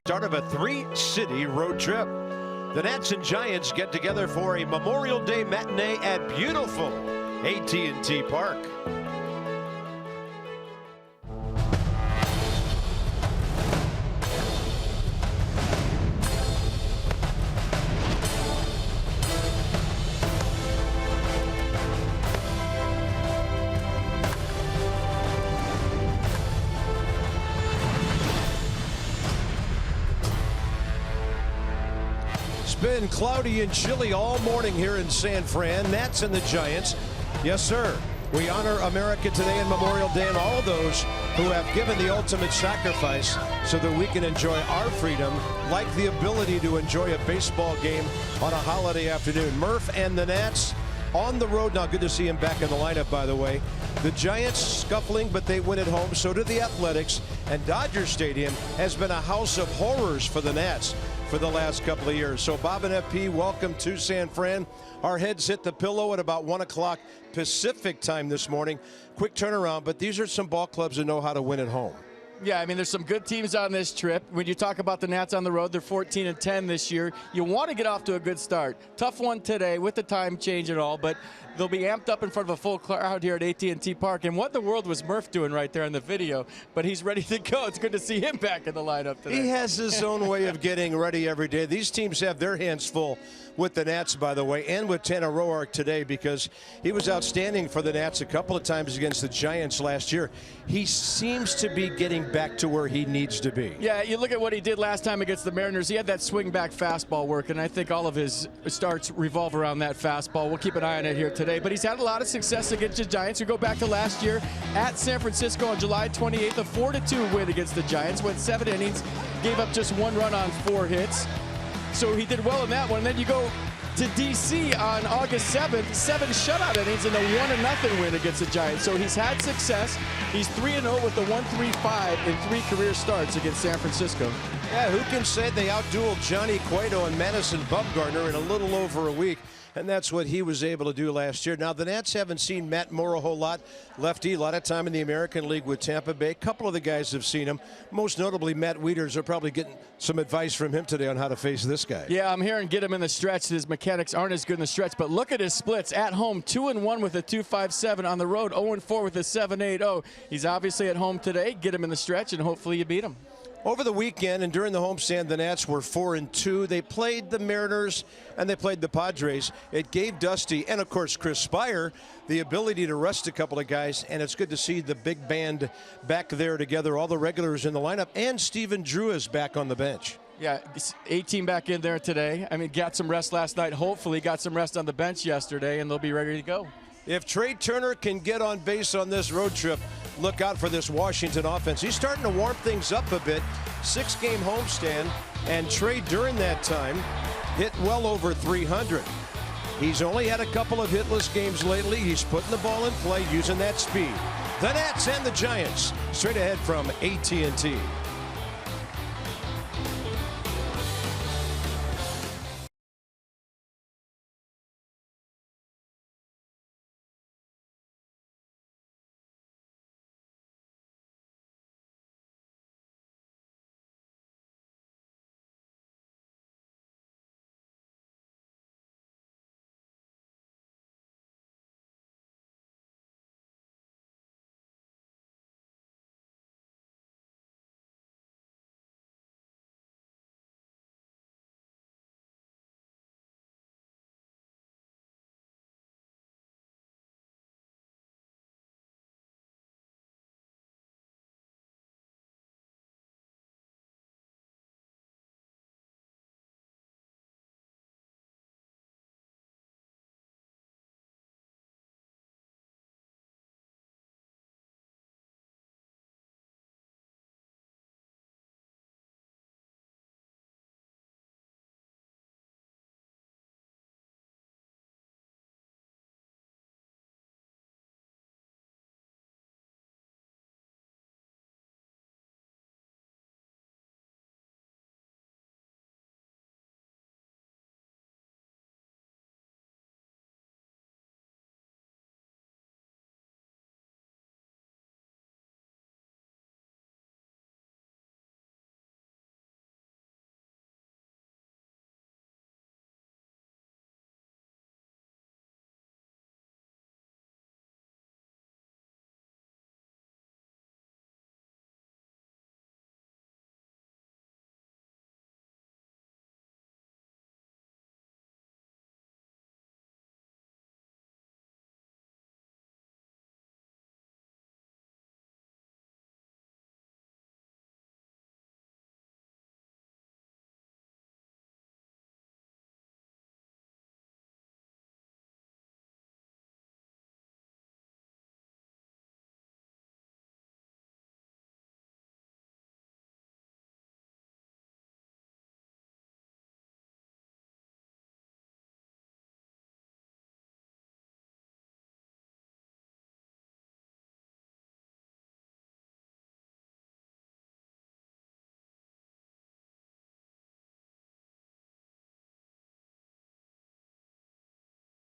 Start of a 3-city road trip. The Nats and Giants get together for a Memorial Day matinee at beautiful AT Park. It's been cloudy and chilly all morning here in San Fran. Nats and the Giants. Yes, sir. We honor America today and Memorial Day and all those who have given the ultimate sacrifice so that we can enjoy our freedom, like the ability to enjoy a baseball game on a holiday afternoon. Murph and the Nats on the road. Now, good to see him back in the lineup, by the way. The Giants scuffling, but they win at home. So do the Athletics. And Dodger Stadium has been a house of horrors for the Nats for the last couple of years. So Bob and FP, welcome to San Fran. Our heads hit the pillow at about 1 o'clock Pacific time this morning. Quick turnaround, but these are some ball clubs that know how to win at home. Yeah, I mean, there's some good teams on this trip. When you talk about the Nats on the road, they're 14-10 this year. You want to get off to a good start. Tough one today with the time change and all, but they'll be amped up in front of a full crowd here at AT Park. And what in the world was Murph doing right there in the video? But he's ready to go. It's good to see him back in the lineup today. He has his own way of getting ready every day. These teams have their hands full with the Nats, by the way, and with Tanner Roark today, because he was outstanding for the Nats a couple of times against the Giants last year. He seems to be getting back to where he needs to be. Yeah, you look at what he did last time against the Mariners. He had that swing back fastball work, and I think all of his starts revolve around that fastball. We'll keep an eye on it here today. But he's had a lot of success against the Giants. You go back to last year at San Francisco on July 28th, a 4-2 win against the Giants. Went 7 innings, gave up just 1 run on 4 hits. So he did well in that one. And then you go to D.C. on August 7th, 7 shutout innings and a 1-0 win against the Giants. So he's had success. He's 3-0 with the 1.35 in 3 career starts against San Francisco. Yeah, who can say they outdueled Johnny Cueto and Madison Bumgarner in a little over a week? And that's what he was able to do last year. Now, the Nats haven't seen Matt Moore a whole lot. Lefty, a lot of time in the American League with Tampa Bay. A couple of the guys have seen him. Most notably, Matt Wieters are probably getting some advice from him today on how to face this guy. Yeah, I'm hearing get him in the stretch. His mechanics aren't as good in the stretch, but look at his splits. At home, 2-1 with a 2.57. On the road, 0-4 with a 7.80. He's obviously at home today. Get him in the stretch, and hopefully you beat him. Over the weekend and during the homestand, the Nats were 4-2. They played the Mariners and they played the Padres. It gave Dusty and, of course, Chris Spire the ability to rest a couple of guys, and it's good to see the big band back there together, all the regulars in the lineup, and Stephen Drew is back on the bench. Yeah, 18 back in there today. I mean, got some rest last night. Hopefully got some rest on the bench yesterday, and they'll be ready to go. If Trey Turner can get on base on this road trip, look out for this Washington offense. He's starting to warm things up a bit. 6-game homestand, and Trey during that time hit well over 300. He's only had a couple of hitless games lately. He's putting the ball in play, using that speed. The Nats and the Giants straight ahead from AT&T.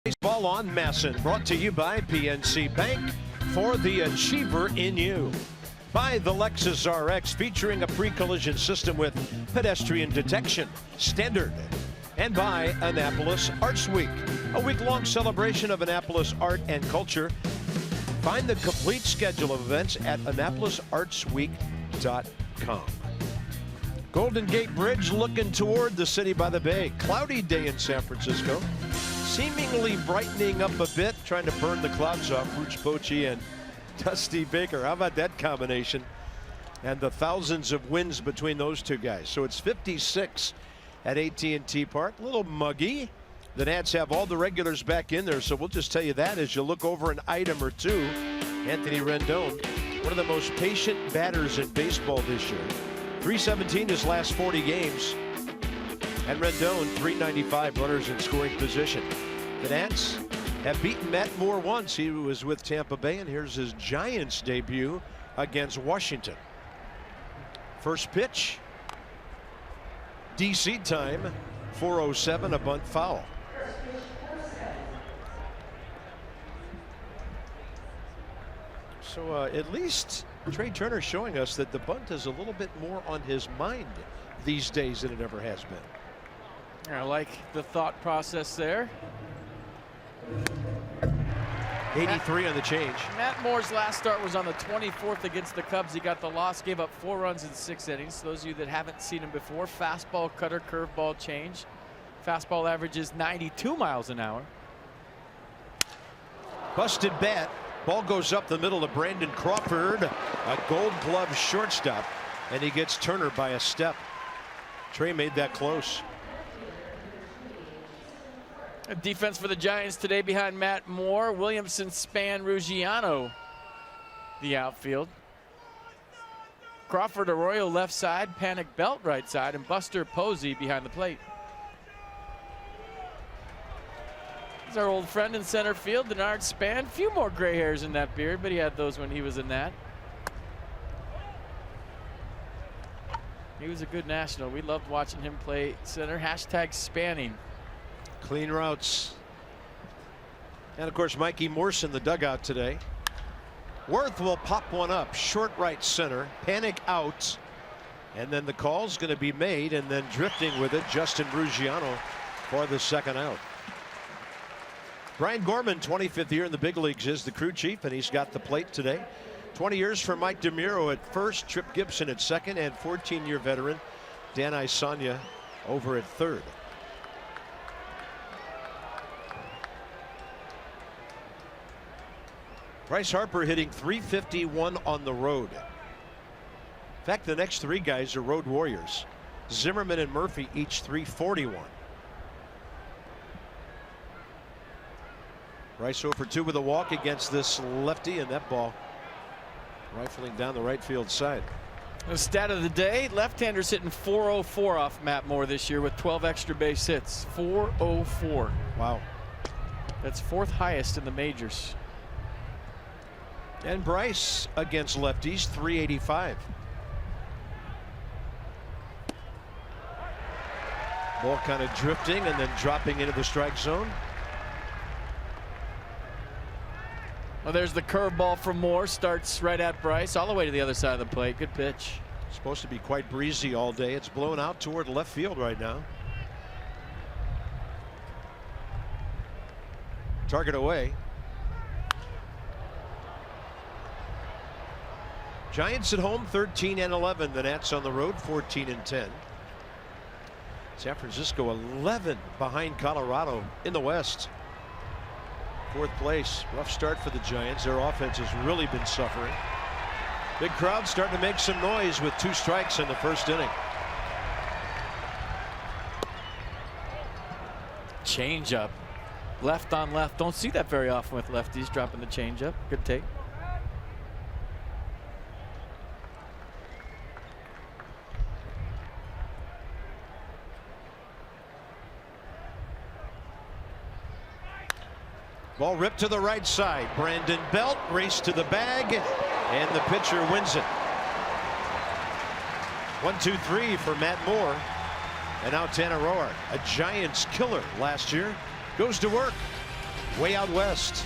Baseball on Masson, brought to you by PNC Bank, for the achiever in you. By the Lexus RX, featuring a pre-collision system with pedestrian detection, standard. And by Annapolis Arts Week, a week-long celebration of Annapolis art and culture. Find the complete schedule of events at AnnapolisArtsWeek.com. Golden Gate Bridge looking toward the city by the bay. Cloudy day in San Francisco. Seemingly brightening up a bit, trying to burn the clouds off. Rooch Bochy and Dusty Baker. How about that combination? And the thousands of wins between those two guys. So it's 56 at AT&T Park. A little muggy. The Nats have all the regulars back in there, so we'll just tell you that as you look over an item or two. Anthony Rendon, one of the most patient batters in baseball this year. 317 his last 40 games. And Rendon, 395 runners in scoring position. The Nats have beaten Matt Moore once. He was with Tampa Bay, and here's his Giants debut against Washington. First pitch, DC time, 4:07, a bunt foul. So at least Trey Turner showing us that the bunt is a little bit more on his mind these days than it ever has been. I like the thought process there. 83 on the change. Matt Moore's last start was on the 24th against the Cubs. He got the loss, gave up 4 runs in 6 innings. Those of you that haven't seen him before, fastball, cutter, curveball change. Fastball averages 92 miles an hour. Busted bat. Ball goes up the middle to Brandon Crawford, a Gold Glove shortstop, and he gets Turner by a step. Trey made that close. Defense for the Giants today behind Matt Moore, Williamson, Span, Ruggiano, the outfield. Crawford Arroyo left side, Panic Belt right side, and Buster Posey behind the plate. He's our old friend in center field, Denard Span. A few more gray hairs in that beard, but he had those when he was in that. He was a good national. We loved watching him play center. Hashtag Spanning. Clean routes. And of course, Mikey Morse in the dugout today. Worth will pop one up, short right center, panic out, and then the call's going to be made, and then drifting with it, Justin Ruggiano for the second out. Brian Gorman, 25th year in the big leagues, is the crew chief, and he's got the plate today. 20 years for Mike DeMuro at first, Trip Gibson at second, and 14-year veteran Dan Isanya over at third. Bryce Harper hitting .351 on the road. In fact, the next 3 guys are road warriors. Zimmerman and Murphy each .341. Bryce 0 for 2 with a walk against this lefty, and that ball rifling down the right field side. The stat of the day, left-handers hitting .404 off Matt Moore this year with 12 extra base hits. .404. Wow. That's 4th highest in the majors. And Bryce against lefties, .385. Ball kind of drifting and then dropping into the strike zone. Well, there's the curveball from Moore. Starts right at Bryce, all the way to the other side of the plate. Good pitch. Supposed to be quite breezy all day. It's blown out toward left field right now. Target away. Giants at home 13-11. The Nats on the road 14-10. San Francisco 11 behind Colorado in the West. 4th place. Rough start for the Giants. Their offense has really been suffering. Big crowd starting to make some noise with 2 strikes in the first inning. Change up. Left on left. Don't see that very often with lefties dropping the change up. Good take. Ball ripped to the right side. Brandon Belt raced to the bag, and the pitcher wins it. 1-2-3 for Matt Moore. And now Tanner Roark, a Giants killer last year, goes to work. way out west.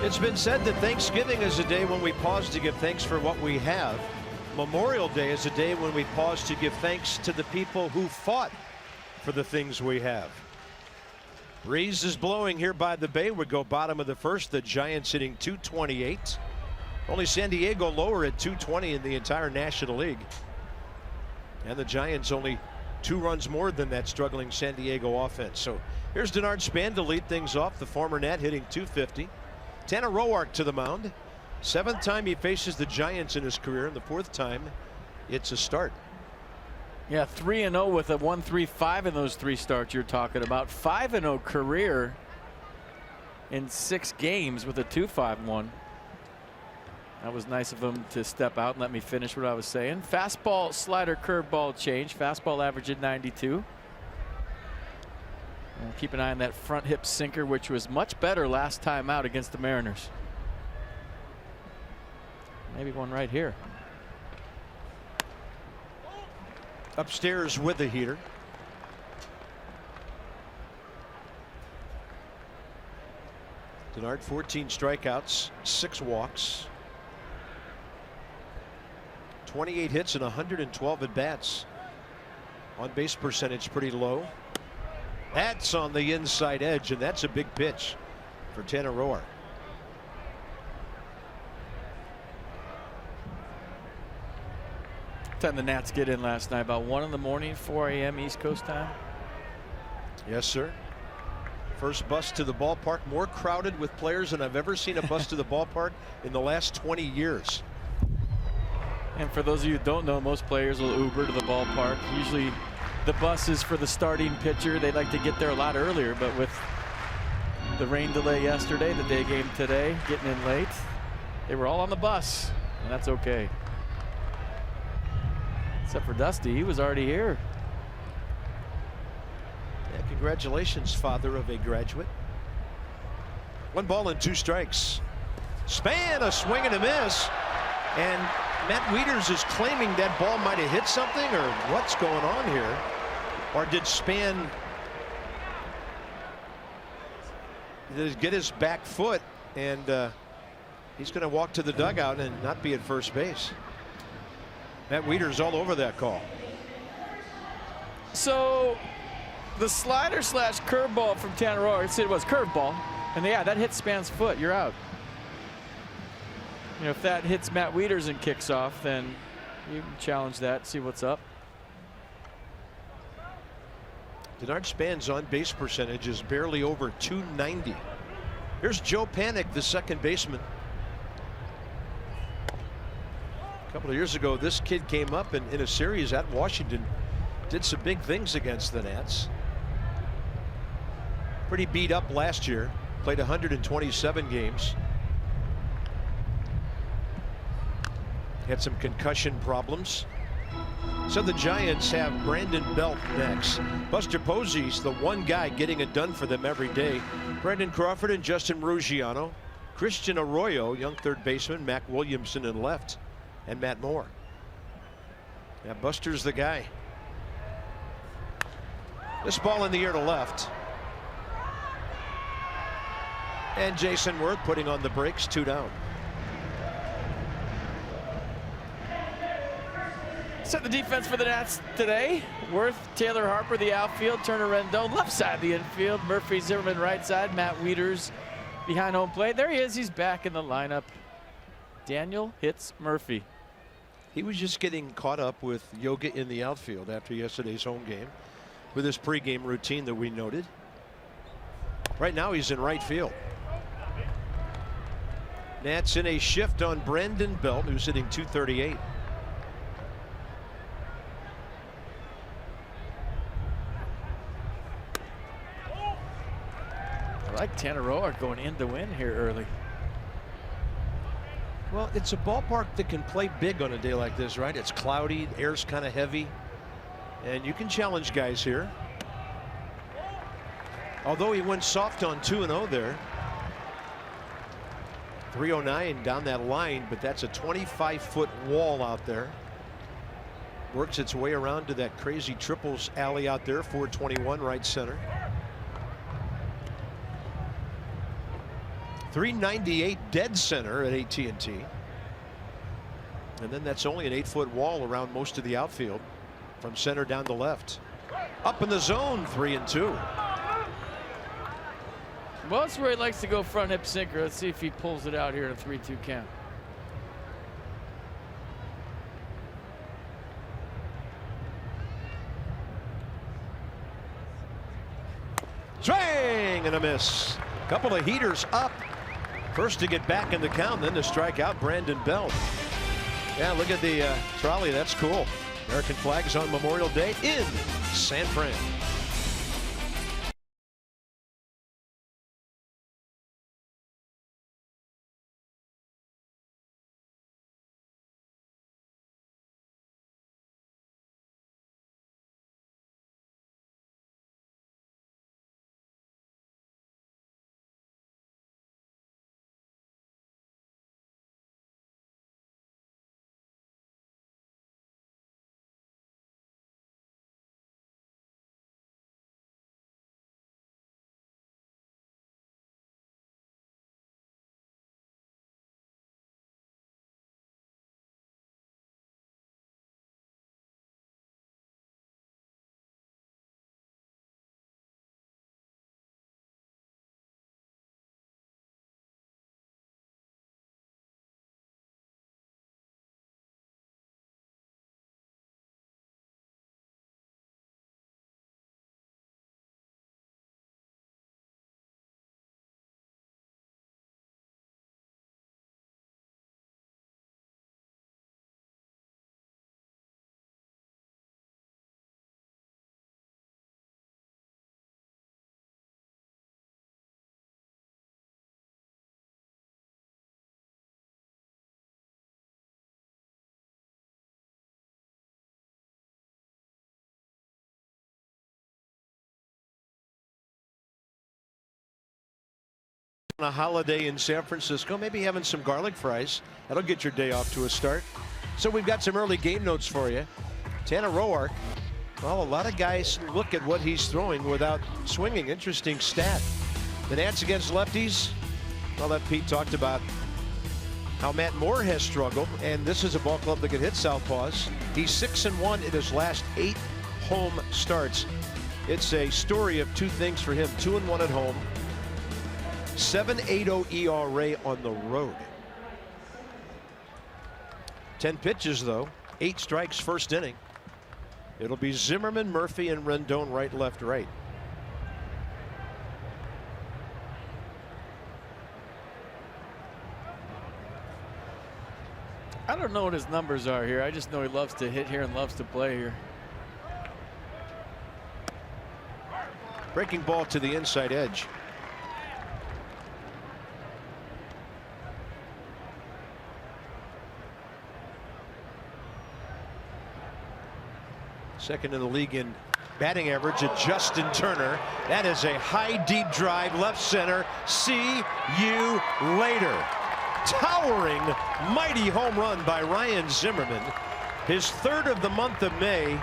It's been said that Thanksgiving is a day when we pause to give thanks for what we have. Memorial Day is a day when we pause to give thanks to the people who fought for the things we have. Breeze is blowing here by the bay. We go bottom of the first. The Giants hitting .228. Only San Diego lower at .220 in the entire National League. And the Giants only 2 runs more than that struggling San Diego offense. So here's Denard Span to lead things off. The former Nat hitting .250. Tanner Roark to the mound. 7th time he faces the Giants in his career, and the 4th time it's a start. Yeah, 3-0 with a 1.35 in those 3 starts you're talking about. 5-0 career in 6 games with a 2.51. That was nice of him to step out and let me finish what I was saying. Fastball, slider, curveball change. Fastball average at 92. And keep an eye on that front hip sinker, which was much better last time out against the Mariners. Maybe one right here. Upstairs with the heater. Denard, 14 strikeouts, 6 walks, 28 hits and 112 at bats. On base percentage pretty low. That's on the inside edge, and that's a big pitch for Tanner Roark. Time the Nats get in last night, about 1 in the morning, 4 a.m. East Coast time. Yes, sir. First bus to the ballpark, more crowded with players than I've ever seen a bus to the ballpark in the last 20 years. And for those of you who don't know, most players will Uber to the ballpark. Usually the bus is for the starting pitcher. They like to get there a lot earlier, but with the rain delay yesterday, the day game today, getting in late, they were all on the bus, and that's okay. Except for Dusty, he was already here. Yeah, congratulations, father of a graduate. 1 ball and 2 strikes. Span, a swing and a miss. And Matt Wieters is claiming that ball might have hit something, or what's going on here? Or did Span get his back foot, and he's going to walk to the dugout and not be at first base? Matt Wieters all over that call. So the slider slash curveball from Tanner Roark, it was curveball, and yeah, that hit Span's foot. You're out. You know, if that hits Matt Wieters and kicks off, then you can challenge that, see what's up. Denard Span's on base percentage is barely over .290. Here's Joe Panik, the second baseman. A couple of years ago, this kid came up in a series at Washington, did some big things against the Nats. Pretty beat up last year, played 127 games. Had some concussion problems. So the Giants have Brandon Belt next. Buster Posey's the one guy getting it done for them every day. Brandon Crawford and Justin Ruggiano. Christian Arroyo, young third baseman. Mac Williamson in left. And Matt Moore. Yeah, Buster's the guy. This ball in the air to left. And Jason Worth putting on the brakes, 2 down. Set the defense for the Nats today. Worth, Taylor Harper, the outfield. Turner Rendon, left side of the infield. Murphy Zimmerman, right side. Matt Wieters behind home plate. There he is. He's back in the lineup. Daniel hits Murphy. He was just getting caught up with yoga in the outfield after yesterday's home game with his pregame routine that we noted. Right now he's in right field. Nats in a shift on Brandon Belt, who's hitting .238. I like Tanner Roark going in to win here early. Well, it's a ballpark that can play big on a day like this, right? It's cloudy, air's kind of heavy, and you can challenge guys here. Although he went soft on 2-0 there. 309 down that line, but that's a 25-foot wall out there. Works its way around to that crazy triples alley out there, 421 right center. 398 dead center at AT&T. And then that's only an 8-foot wall around most of the outfield from center down to left. Up in the zone, 3-2. Well, that's where he likes to go front hip sinker. Let's see if he pulls it out here in a 3-2 count. Swing and a miss. Couple of heaters up. First to get back in the count, then to strike out Brandon Belt. Yeah, look at the trolley. That's cool. American flags on Memorial Day in San Fran. On a holiday in San Francisco, maybe having some garlic fries. That'll get your day off to a start. So we've got some early game notes for you. Tanner Roark. Well, a lot of guys look at what he's throwing without swinging. Interesting stat. The Nats against lefties. Well, that Pete talked about how Matt Moore has struggled, and this is a ball club that can hit southpaws. He's 6-1 in his last 8 home starts. It's a story of 2 things for him: 2-1 at home, 7.80 ERA on the road. 10 pitches though, 8 strikes first inning. It'll be Zimmerman, Murphy, and Rendon right, left, right. I don't don't know what his numbers are here. I just know he loves to hit here and loves to play here. Breaking ball to the inside edge. Second in the league in batting average at Justin Turner. That is a high deep drive left center. See you later. Towering mighty home run by Ryan Zimmerman. His third of the month of May.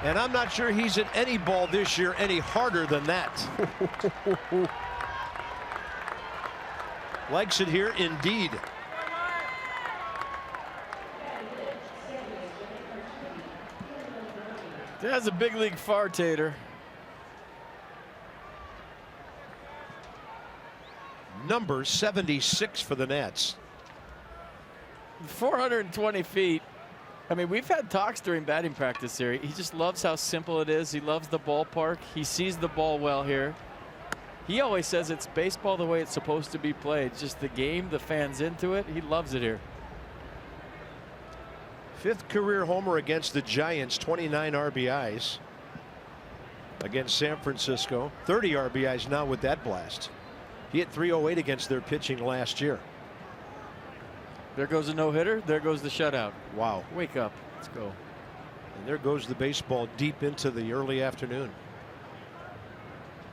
And I'm not sure he's hit any ball this year any harder than that. Likes it here indeed. That's a big league fartator. Number 76 for the Nats. 420 feet. I mean, we've had talks during batting practice here. He just loves how simple it is. He loves the ballpark. He sees the ball well here. He always says it's baseball the way it's supposed to be played. Just the game, the fans into it. He loves it here. Fifth career homer against the Giants, 29 RBIs against San Francisco. 30 RBIs now with that blast. He hit 308 against their pitching last year. There goes a no-hitter. There goes the shutout. Wow. Wake up. Let's go. And there goes the baseball deep into the early afternoon.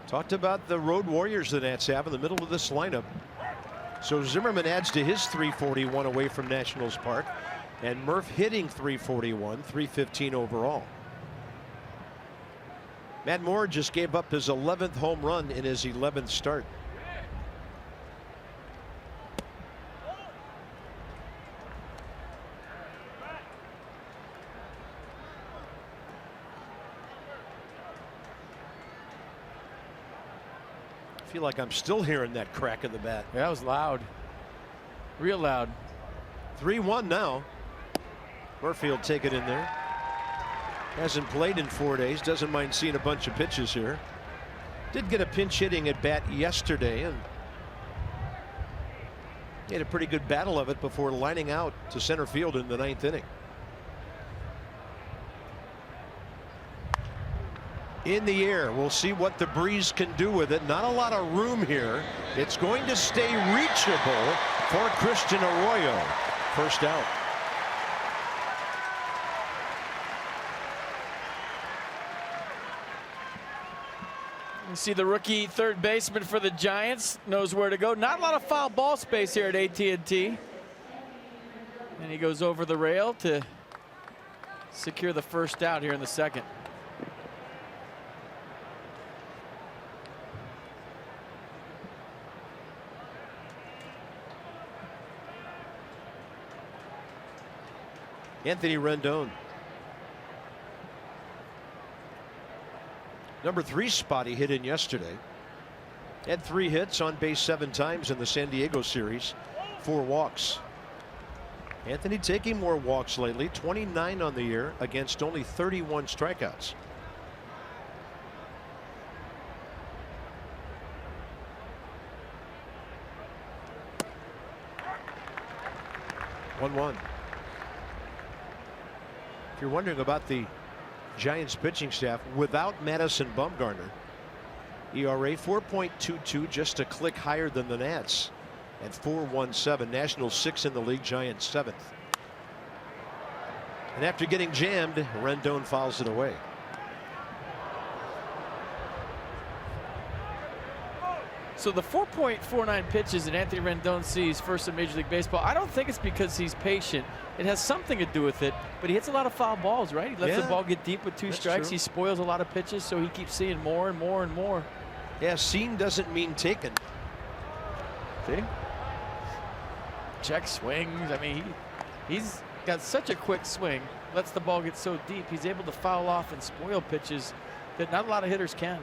Talked about the road warriors the Nats have in the middle of this lineup. So Zimmerman adds to his 341 away from Nationals Park. And Murph hitting 341, 315 overall. Matt Moore just gave up his 11th home run in his 11th start. I feel like I'm still hearing that crack of the bat. Yeah, that was loud. Real loud. 3-1 now. Murphy will take it in there. Hasn't played in 4 days. Doesn't mind seeing a bunch of pitches here. Did get a pinch hitting at bat yesterday and he had a pretty good battle of it before lining out to center field in the 9th inning. In the air. We'll see what the breeze can do with it. Not a lot of room here. It's going to stay reachable for Christian Arroyo. First out. You see the rookie third baseman for the Giants knows where to go. Not a lot of foul ball space here at AT&T. And he goes over the rail to secure the first out here in the second. Anthony Rendon. Number 3 spot he hit in yesterday. Had 3 hits, on base 7 times in the San Diego series, 4 walks. Anthony taking more walks lately, 29 on the year against only 31 strikeouts. One. If you're wondering about the Giants pitching staff without Madison Bumgarner, ERA 4.22, just a click higher than the Nats at 4.17. Nationals 6th in the league, Giants 7th. And after getting jammed, Rendon fouls it away. So the 4.49 pitches that Anthony Rendon sees first in Major League Baseball, I don't think it's because he's patient. It has something to do with it, but he hits a lot of foul balls, right? He lets the ball get deep with 2 strikes. True. He spoils a lot of pitches, so he keeps seeing more and more and more. Yeah, seen doesn't mean taken. See? Check swings. I mean, he's got such a quick swing, lets the ball get so deep, he's able to foul off and spoil pitches that not a lot of hitters can.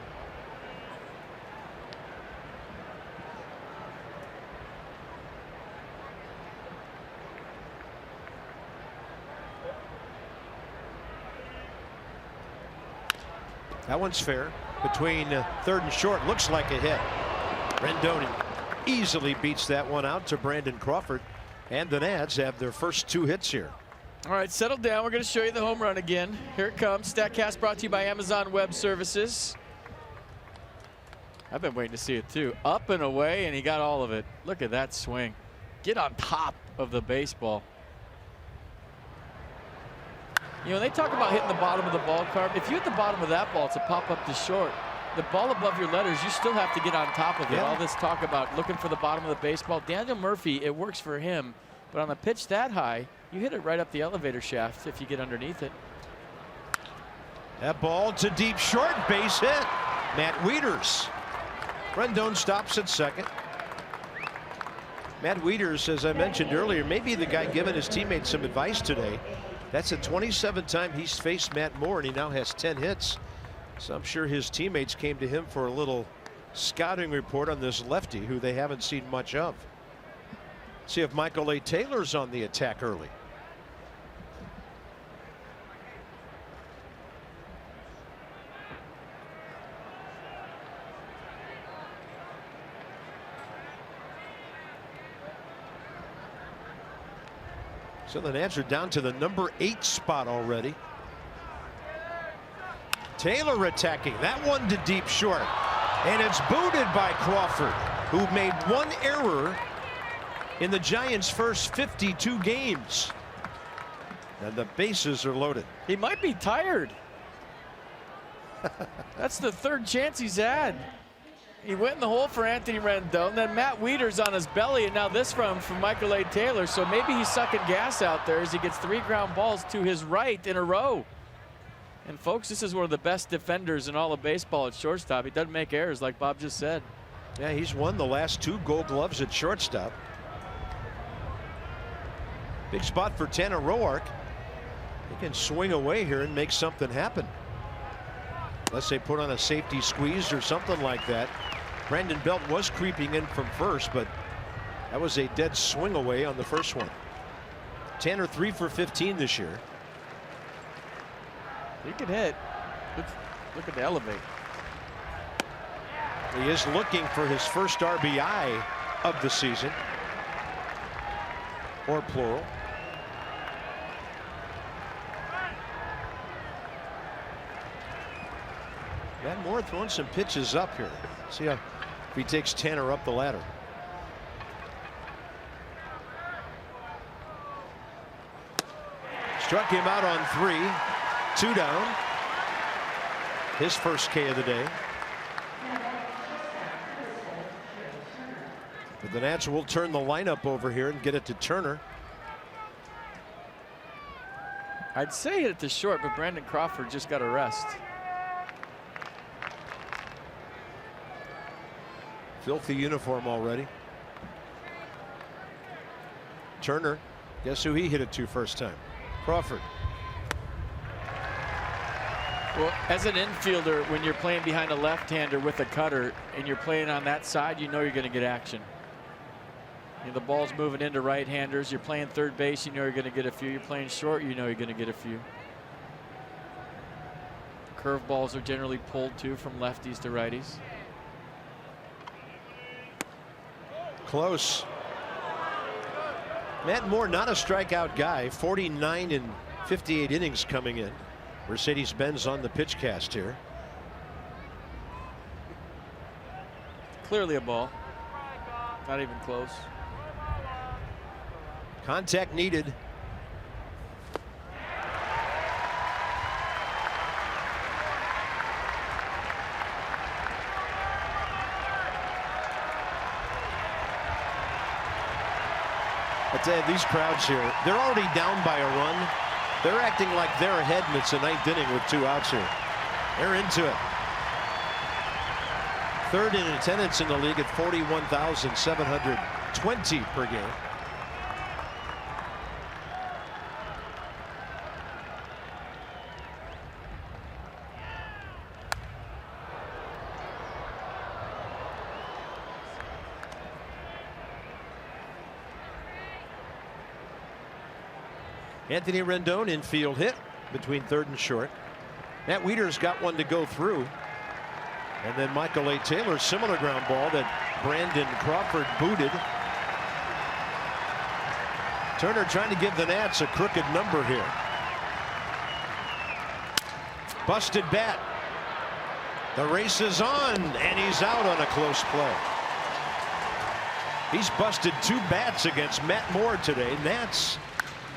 That one's fair. Between third and short, looks like a hit. Rendon easily beats that one out to Brandon Crawford. And the Nats have their first 2 hits here. All right, settle down. We're going to show you the home run again. Here it comes. StatCast brought to you by Amazon Web Services. I've been waiting to see it too. Up and away, and he got all of it. Look at that swing. Get on top of the baseball. You know, when they talk about hitting the bottom of the ball, Carb, if you hit the bottom of that ball, it's a pop up to short. The ball above your letters, you still have to get on top of it. Yeah. All this talk about looking for the bottom of the baseball. Daniel Murphy, it works for him. But on a pitch that high, you hit it right up the elevator shaft if you get underneath it. That ball to deep short, base hit. Matt Wieters. Rendon stops at second. Matt Wieters, as I mentioned earlier, may be the guy giving his teammates some advice today. That's the 27th time he's faced Matt Moore, and he now has 10 hits. So I'm sure his teammates came to him for a little scouting report on this lefty who they haven't seen much of. See if Michael A. Taylor's on the attack early. So the Nats are down to the number 8 spot already. Taylor attacking that one to deep short, and it's booted by Crawford, who made 1 error in the Giants' first 52 games. And the bases are loaded. He might be tired. That's the 3rd chance he's had. He went in the hole for Anthony Rendon, then Matt Wieters on his belly, and now this from Michael A. Taylor. So maybe he's sucking gas out there as he gets 3 ground balls to his right in a row. And folks, this is one of the best defenders in all of baseball at shortstop. He doesn't make errors like Bob just said. Yeah, he's won the last 2 Gold Gloves at shortstop. Big spot for Tanner Roark. He can swing away here and make something happen. Unless they put on a safety squeeze or something like that. Brandon Belt was creeping in from first, but that was a dead swing away on the first one. Tanner 3 for 15 this year. He can hit. Look at the elevate. He is looking for his first RBI of the season, or plural. Matt Moore throwing some pitches up here. See how if he takes Tanner up the ladder. Struck him out on 3. 2 down. His first K of the day. But the Nats will turn the lineup over here and get it to Turner. I'd say hit it to short, but Brandon Crawford just got a rest. Filthy uniform already. Turner, guess who he hit it to first time? Crawford. Well, as an infielder, when you're playing behind a left-hander with a cutter and you're playing on that side, you know you're going to get action. You know, the ball's moving into right-handers. You're playing third base, you know you're going to get a few. You're playing short, you know you're going to get a few. Curveballs are generally pulled too from lefties to righties. Close. Matt Moore, not a strikeout guy. 49 in 58 innings coming in. Mercedes-Benz on the pitch cast here. Clearly a ball. Not even close. Contact needed. I tell you, these crowds here, they're already down by a run. They're acting like they're ahead, and it's the 9th inning with 2 outs here. They're into it. 3rd in attendance in the league at 41,720 per game. Anthony Rendon infield hit between 3rd and short. Matt Wieters got one to go through. And then Michael A. Taylor, similar ground ball that Brandon Crawford booted. Turner trying to give the Nats a crooked number here. Busted bat. The race is on, and he's out on a close play. He's busted 2 bats against Matt Moore today. Nats,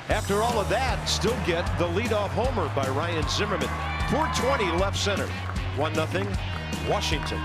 after all of that, still get the leadoff homer by Ryan Zimmerman. 420 left center. 1-0 Washington.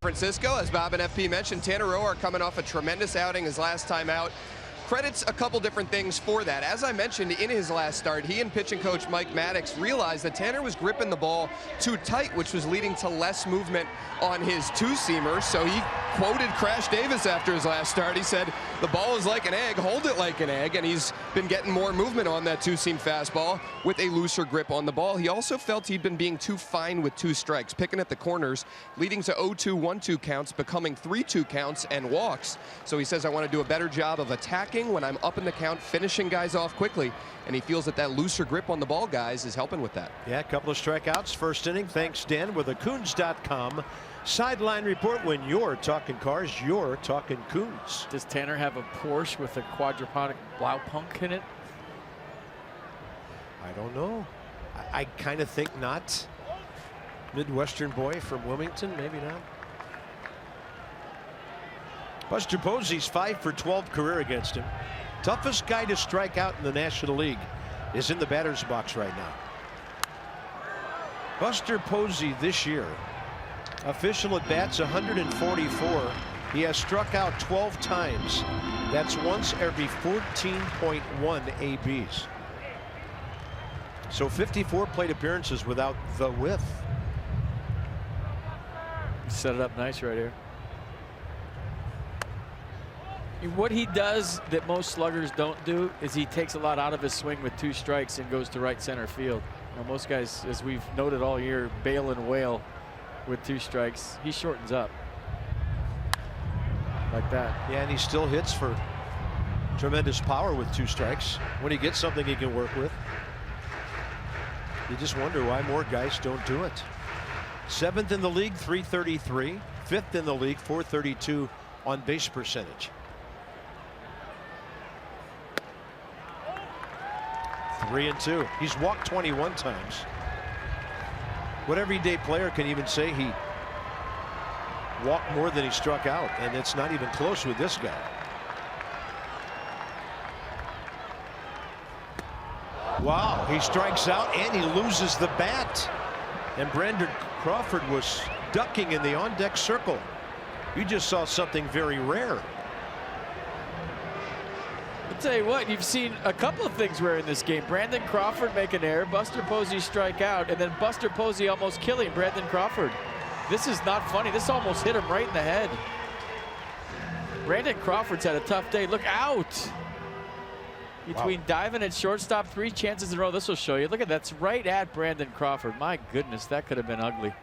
Francisco, as Bob and FP mentioned, Tanner Roark coming off a tremendous outing his last time out. Credits a couple different things for that. As I mentioned, in his last start, he and pitching coach Mike Maddox realized that Tanner was gripping the ball too tight, which was leading to less movement on his two-seamer. So he quoted Crash Davis after his last start. He said, "The ball is like an egg, hold it like an egg," and he's been getting more movement on that two-seam fastball with a looser grip on the ball. He also felt he'd been being too fine with 2 strikes, picking at the corners, leading to 0-2, 1-2 counts, becoming 3-2 counts and walks. So he says, "I want to do a better job of attacking when I'm up in the count, finishing guys off quickly," and he feels that that looser grip on the ball, guys, is helping with that. Yeah, a couple of strikeouts first inning. Thanks, Dan, with a Coons.com sideline report. When you're talking cars, you're talking Coons. Does Tanner have a Porsche with a quadruponic Blaupunk in it? I don't know. I kind of think not. Midwestern boy from Wilmington, maybe not. Buster Posey's 5 for 12 career against him. Toughest guy to strike out in the National League is in the batter's box right now. Buster Posey this year, official at bats 144. He has struck out 12 times. That's once every 14.1 ABs. So 54 plate appearances without the whiff. Set it up nice right here. What he does that most sluggers don't do is he takes a lot out of his swing with 2 strikes and goes to right center field. Now, most guys, as we've noted all year, bail and wail with 2 strikes. He shortens up like that. Yeah, and he still hits for tremendous power with 2 strikes. When he gets something he can work with, you just wonder why more guys don't do it. 7th in the league, 333. 5th in the league, 432 on base percentage. 3-2. He's walked 21 times. What everyday player can even say he walked more than he struck out, and it's not even close with this guy. Wow, he strikes out and he loses the bat. And Brandon Crawford was ducking in the on-deck circle. You just saw something very rare. I'll tell you what, you've seen a couple of things rare in this game. Brandon Crawford make an error, Buster Posey strike out, and then Buster Posey almost killing Brandon Crawford. This is not funny. This almost hit him right in the head. Brandon Crawford's had a tough day. Look out. Between diving at shortstop, 3 chances in a row. This will show you. Look at that's right at Brandon Crawford. My goodness, that could have been ugly.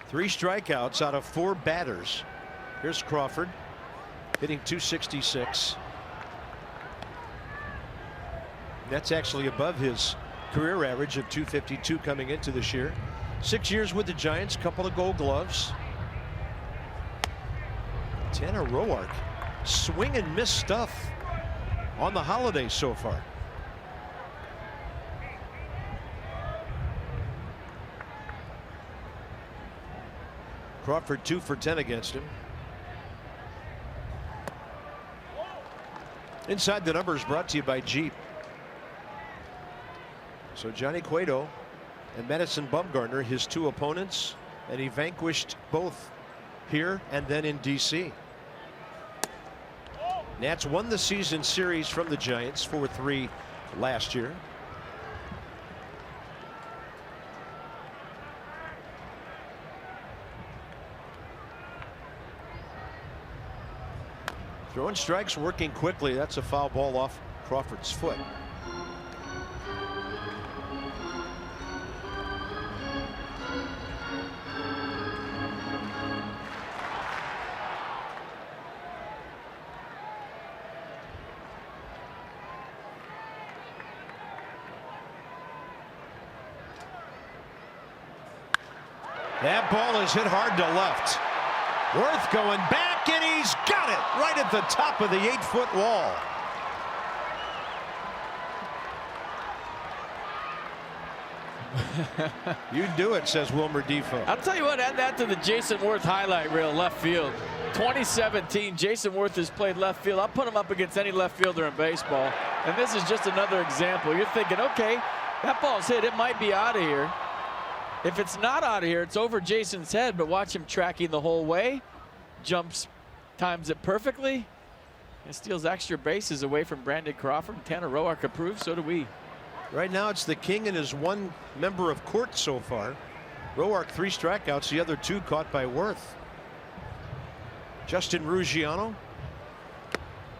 3 strikeouts out of 4 batters. Here's Crawford hitting .266. That's actually above his career average of .252 coming into this year. 6 years with the Giants, couple of Gold Gloves. Tanner Roark, swing and miss stuff on the holidays so far. Crawford 2 for 10 against him. Inside the Numbers brought to you by Jeep. So Johnny Cueto and Madison Bumgarner, his 2 opponents, and he vanquished both here and then in DC. Nats won the season series from the Giants 4-3 last year. Throwing strikes, working quickly. That's a foul ball off Crawford's foot. That ball is hit hard to left. Worth going back, and he's got it right at the top of the 8-foot wall. You do it, says Wilmer Defoe. I'll tell you what, add that to the Jason Worth highlight reel, left field. 2017, Jason Worth has played left field. I'll put him up against any left fielder in baseball. And this is just another example. You're thinking, okay, that ball's hit. It might be out of here. If it's not out of here, it's over Jason's head, but watch him tracking the whole way. Jumps, times it perfectly, and steals extra bases away from Brandon Crawford. Tanner Roark approves, so do we. Right now it's the King and his 1 member of court so far. Roark 3 strikeouts, the other 2 caught by Worth. Justin Ruggiano,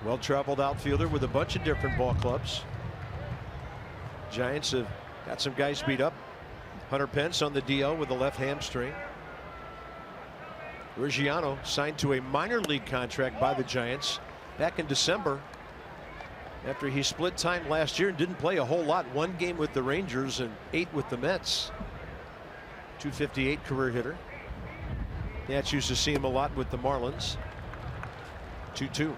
well-traveled outfielder with a bunch of different ball clubs. Giants have got some guys beat up. Hunter Pence on the DL with a left hamstring. Ruggiano signed to a minor league contract by the Giants back in December after he split time last year and didn't play a whole lot. 1 game with the Rangers and 8 with the Mets. .258 career hitter. Nats used to see him a lot with the Marlins. 2-2.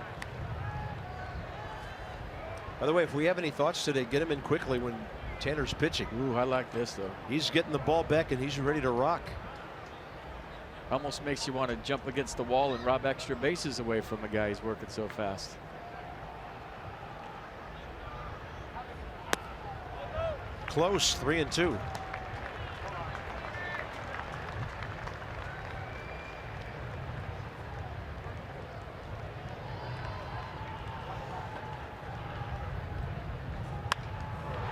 By the way, if we have any thoughts today, get him in quickly when Tanner's pitching. Ooh, I like this though. He's getting the ball back and he's ready to rock. Almost makes you want to jump against the wall and rob extra bases away from a guy who's working so fast. Close, 3-2.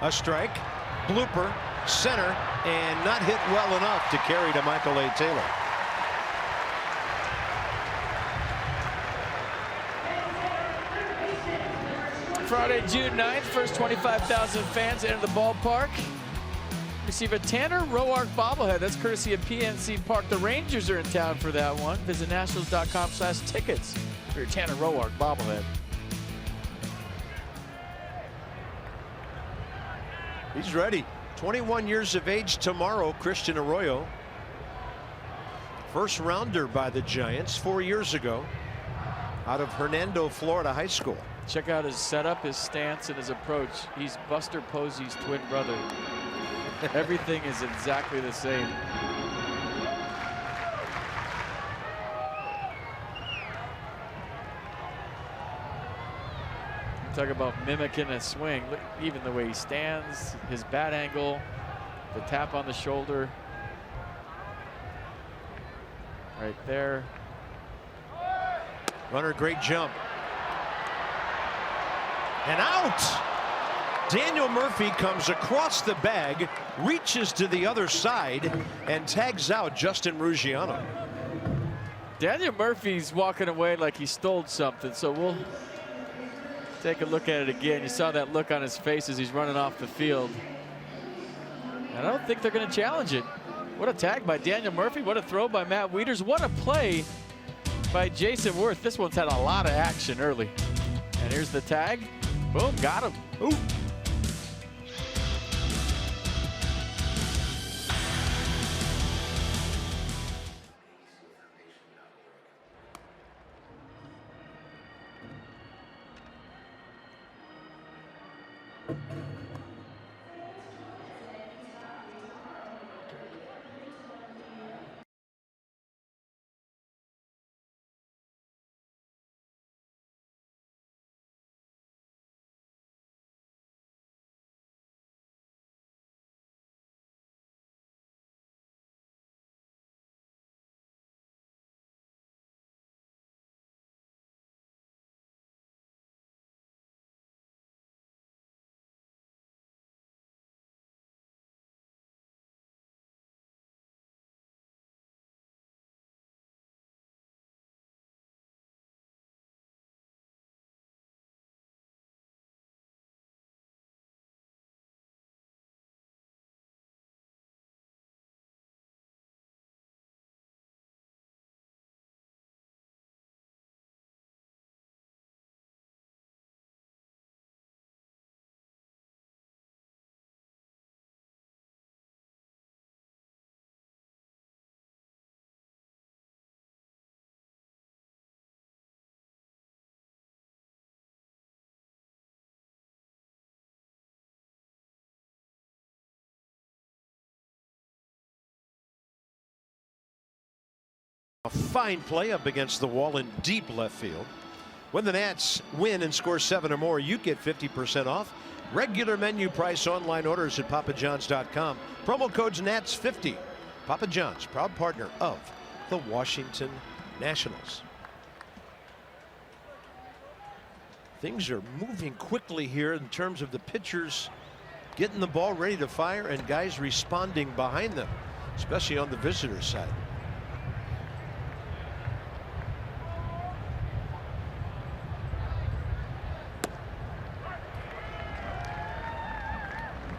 A strike, blooper, center, and not hit well enough to carry to Michael A. Taylor. Friday, June 9th, first 25,000 fans enter the ballpark. Receive a Tanner Roark bobblehead. That's courtesy of PNC Park. The Rangers are in town for that one. Visit nationals.com/tickets for your Tanner Roark bobblehead. He's ready. 21 years of age tomorrow, Christian Arroyo. First rounder by the Giants 4 years ago out of Hernando, Florida High School. Check out his setup, his stance, and his approach. He's Buster Posey's twin brother. Everything is exactly the same. Talk about mimicking a swing. Look, even the way he stands, his bat angle, the tap on the shoulder. Right there. Runner, great jump. And out. Daniel Murphy comes across the bag, reaches to the other side, and tags out Justin Ruggiano. Daniel Murphy's walking away like he stole something, so we'll take a look at it again. You saw that look on his face as he's running off the field. And I don't think they're going to challenge it. What a tag by Daniel Murphy. What a throw by Matt Wieters. What a play by Jason Worth. This one's had a lot of action early. And here's the tag. Boom, got him. Ooh. A fine play up against the wall in deep left field. When the Nats win and score 7 or more, you get 50% off. Regular menu price online orders at papajohns.com. Promo code's NATS50. Papa John's, proud partner of the Washington Nationals. Things are moving quickly here in terms of the pitchers getting the ball ready to fire and guys responding behind them, especially on the visitor side.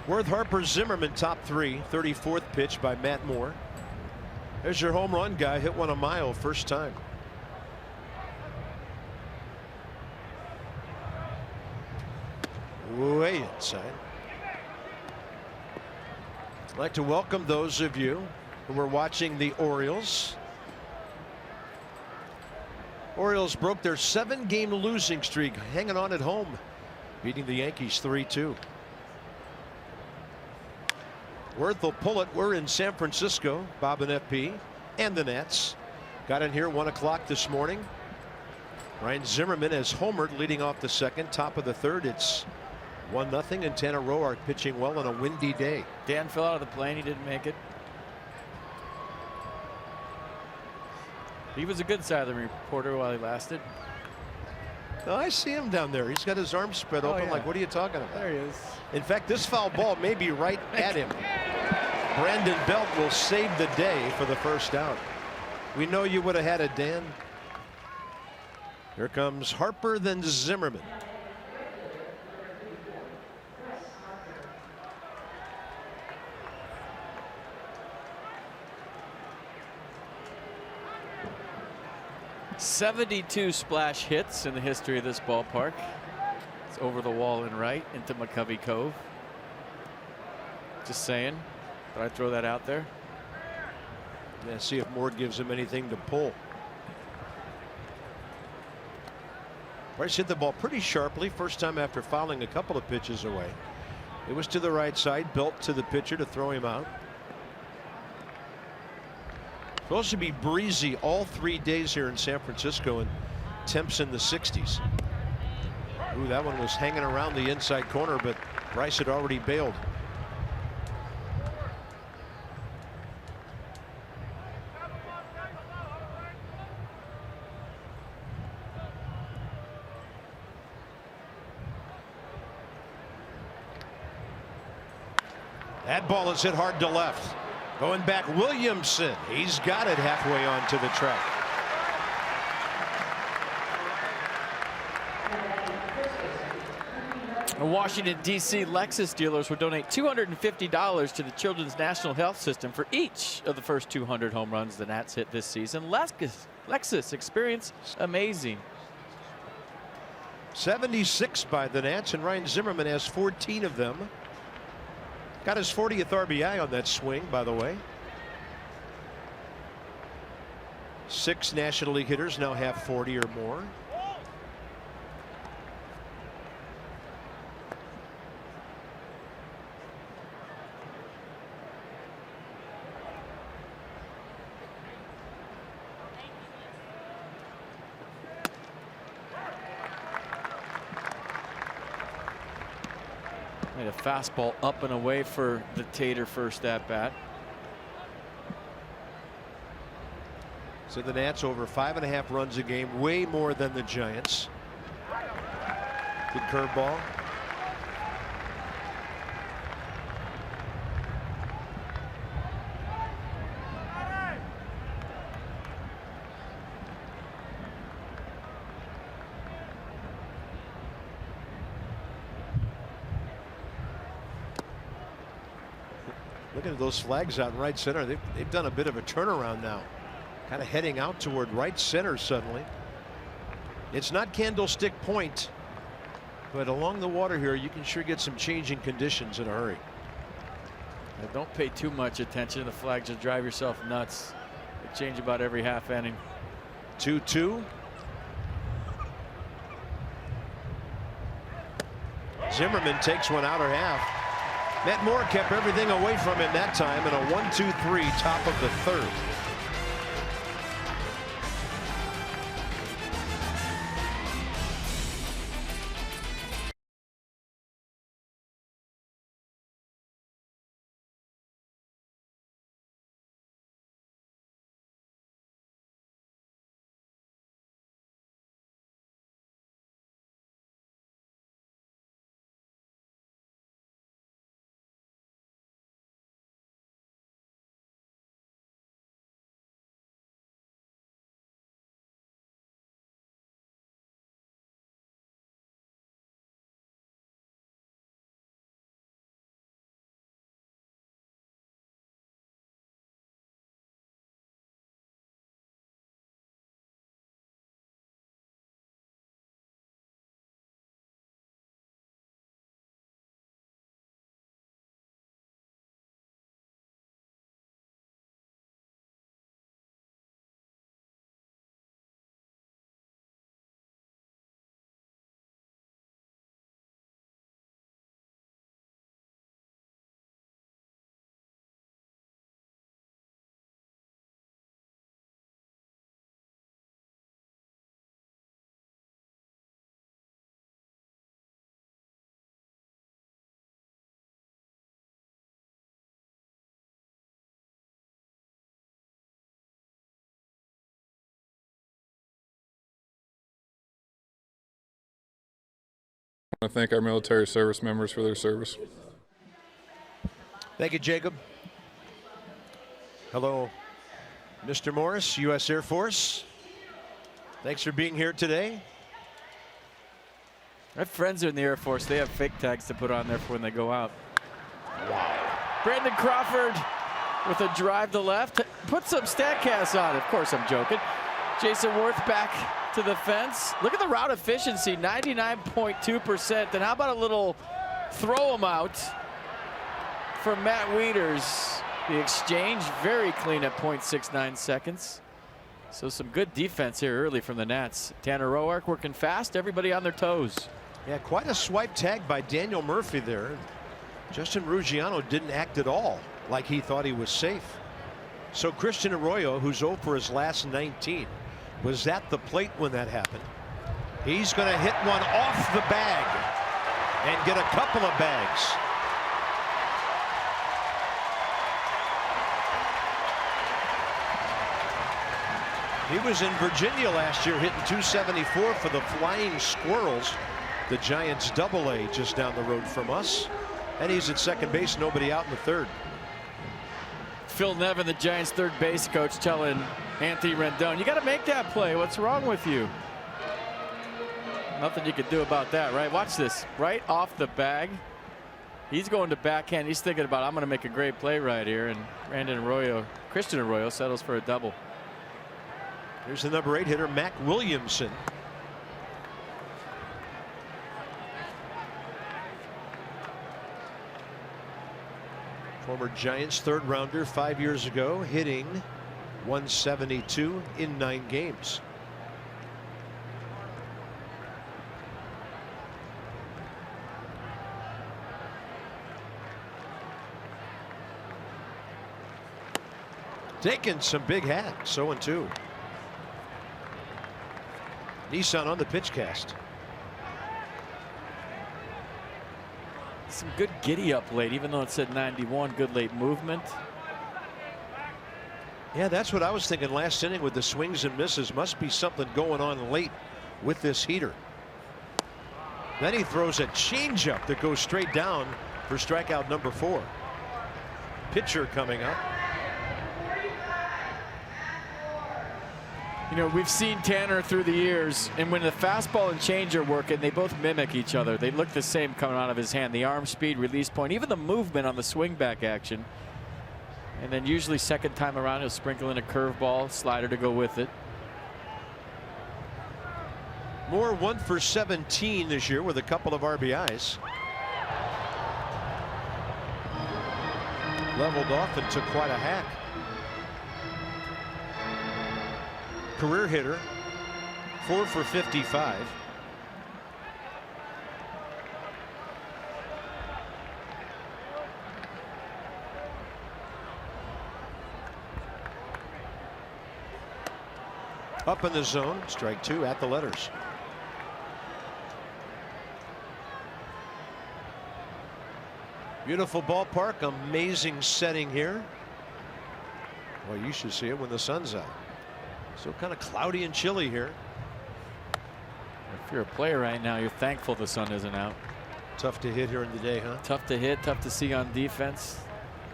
Worth, Harper, Zimmerman, top 3. 34th pitch by Matt Moore. There's your home run guy. Hit one a mile first time. Way inside. I'd like to welcome those of you who are watching the Orioles. Orioles broke their 7-game losing streak, hanging on at home, beating the Yankees 3-2. Worth will pull it. We're in San Francisco. Bob and FP and the Nats got in here 1 o'clock this morning. Ryan Zimmerman has homered, leading off the second. Top of the third, it's 1-0, and Tanner Roark pitching well on a windy day. Dan fell out of the plane. He didn't make it. He was a good silent reporter while he lasted. Oh, I see him down there. He's got his arms spread open. Yeah. Like, what are you talking about? There he is. In fact, this foul ball may be right at him. Brandon Belt will save the day for the first out. We know you would have had it, Dan. Here comes Harper, then Zimmerman. '72 splash hits in the history of this ballpark. It's over the wall and right into McCovey Cove. Just saying, but I throw that out there. Yeah, see if Moore gives him anything to pull. Bryce hit the ball pretty sharply. First time after fouling a couple of pitches away. It was to the right side. Belt to the pitcher to throw him out. Supposed to be breezy all 3 days here in San Francisco, and temps in the 60s. Ooh, that one was hanging around the inside corner, but Bryce had already bailed. That ball is hit hard to left. Going back, Williamson. He's got it halfway onto the track. A Washington, D.C. Lexus dealers will donate $250 to the Children's National Health System for each of the first 200 home runs the Nats hit this season. Lexus, experience amazing. 76 by the Nats, and Ryan Zimmerman has 14 of them. Got his 40th RBI on that swing, by the way. 6 National League hitters now have 40 or more. Made a fastball up and away for the Tater first at bat. So the Nats over 5.5 runs a game, way more than the Giants. Good curveball. Looking at those flags out in right center, they've done a bit of a turnaround now. Kind of heading out toward right center suddenly. It's not Candlestick Point, but along the water here you can sure get some changing conditions in a hurry. Now don't pay too much attention to the flags, you'll drive yourself nuts. They change about every half inning. 2-2. Zimmerman takes one out or half. Matt Moore kept everything away from him that time in a 1-2-3 top of the third. I want to thank our military service members for their service. Thank you, Jacob. Hello, Mr. Morris, U.S. Air Force. Thanks for being here today. My friends are in the Air Force. They have fake tags to put on there for when they go out. Wow. Brandon Crawford with a drive to left. Put some StatCast on. Of course, I'm joking. Jason Worth back to the fence. Look at the route efficiency, 99.2%. And how about a little throw him out from Matt Wieters? The exchange very clean at 0.69 seconds. So some good defense here early from the Nats. Tanner Roark working fast, everybody on their toes. Yeah, quite a swipe tag by Daniel Murphy there. Justin Ruggiano didn't act at all like he thought he was safe. So Christian Arroyo, who's 0 for his last 19, was at the plate when that happened. He's going to hit one off the bag and get a couple of bags. He was in Virginia last year hitting 274 for the Flying Squirrels, the Giants AA just down the road from us. And he's at second base, nobody out in the third. Phil Nevin, the Giants third base coach, telling Anthony Rendon, you got to make that play. What's wrong with you? Nothing you could do about that, right? Watch this. Right off the bag. He's going to backhand. He's thinking about, I'm going to make a great play right here. And Christian Arroyo settles for a double. Here's the number 8 hitter, Mac Williamson. Former Giants 3rd rounder 5 years ago, hitting .172 in 9 games. Taking some big hacks, 0-2. Nissan on the pitch cast. Some good giddy up late, even though it said 91. Good late movement. Yeah, that's what I was thinking last inning with the swings and misses. Must be something going on late with this heater. Then he throws a changeup that goes straight down for strikeout number 4. Pitcher coming up. You know, we've seen Tanner through the years, and when the fastball and change are working, they both mimic each other. They look the same coming out of his hand. The arm speed, release point, even the movement on the swing back action. And then usually second time around, he'll sprinkle in a curveball, slider to go with it. Moore 1 for 17 this year with a couple of RBIs. Leveled off and took quite a hack. Career hitter, 4 for 55. Up in the zone, strike 2 at the letters. Beautiful ballpark, amazing setting here. Well, you should see it when the sun's out. Still kind of cloudy and chilly here. If you're a player right now, you're thankful the sun isn't out. Tough to hit here in the day, huh? Tough to hit, tough to see on defense.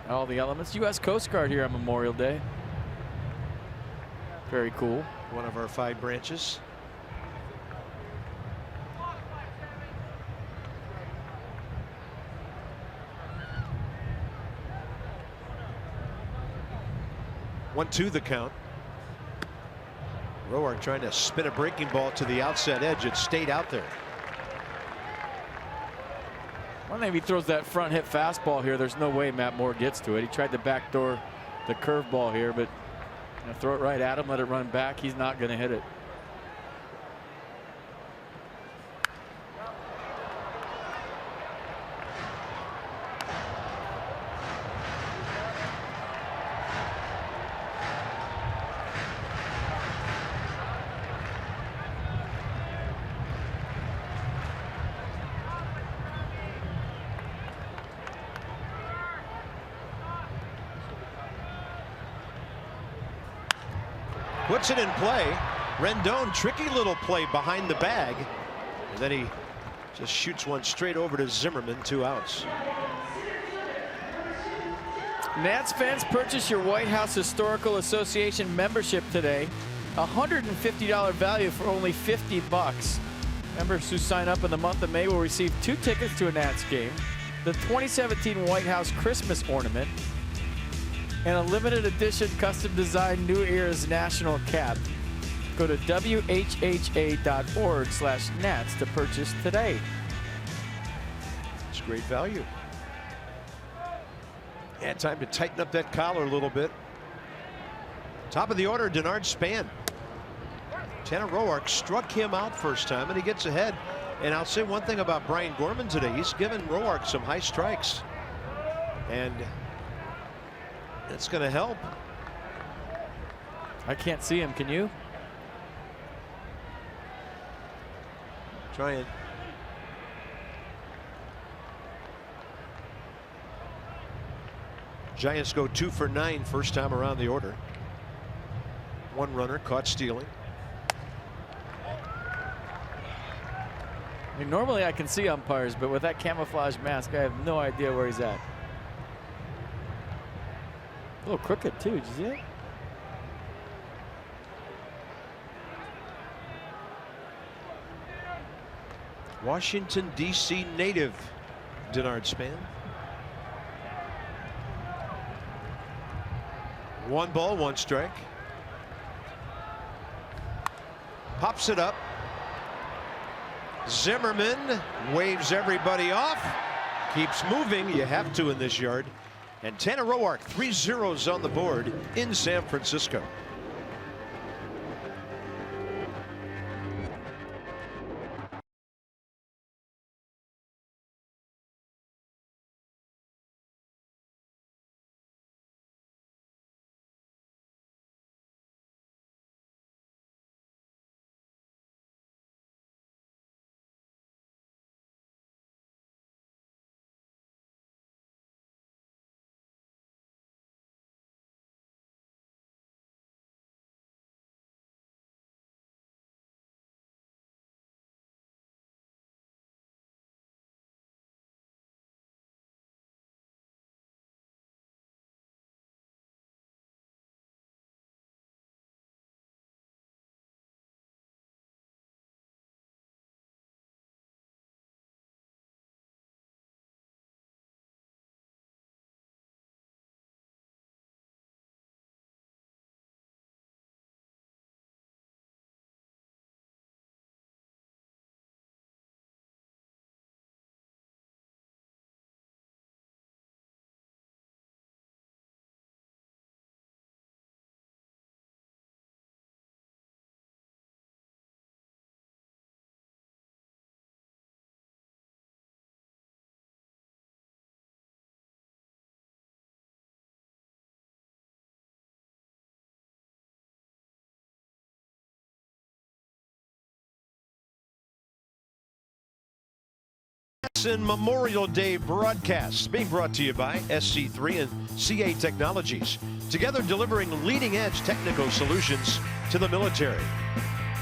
All the elements. U.S. Coast Guard here on Memorial Day. Very cool. One of our 5 branches. One, 2 the count. Roark trying to spin a breaking ball to the outside edge. It stayed out there. Well, maybe he throws that front hit fastball here. There's no way Matt Moore gets to it. He tried to backdoor the curveball here, but throw it right at him, let it run back. He's not going to hit it. Puts it in play. Rendon, tricky little play behind the bag. And then he just shoots one straight over to Zimmerman, 2 outs. Nats fans, purchase your White House Historical Association membership today. $150 value for only $50. Members who sign up in the month of May will receive 2 tickets to a Nats game, the 2017 White House Christmas ornament, and a limited edition custom designed New Era's national cap. Go to WHHA.org/Nats to purchase today. It's great value. Yeah, time to tighten up that collar a little bit. Top of the order, Denard Span. Tanner Roark struck him out first time, and he gets ahead. And I'll say one thing about Brian Gorman today. He's given Roark some high strikes. And it's going to help. I can't see him. Can you? Trying. Giants go 2 for 9 first time around the order. 1 runner caught stealing. I mean, normally I can see umpires, but with that camouflage mask, I have no idea where he's at. A little crooked too. Did you see it? Washington, D.C. native Denard Span. 1 ball, 1 strike. Pops it up. Zimmerman waves everybody off. Keeps moving. You have to in this yard. And Tanner Roark, 3 zeros on the board in San Francisco. In Memorial Day broadcasts being brought to you by SC3 and CA Technologies, together delivering leading-edge technical solutions to the military.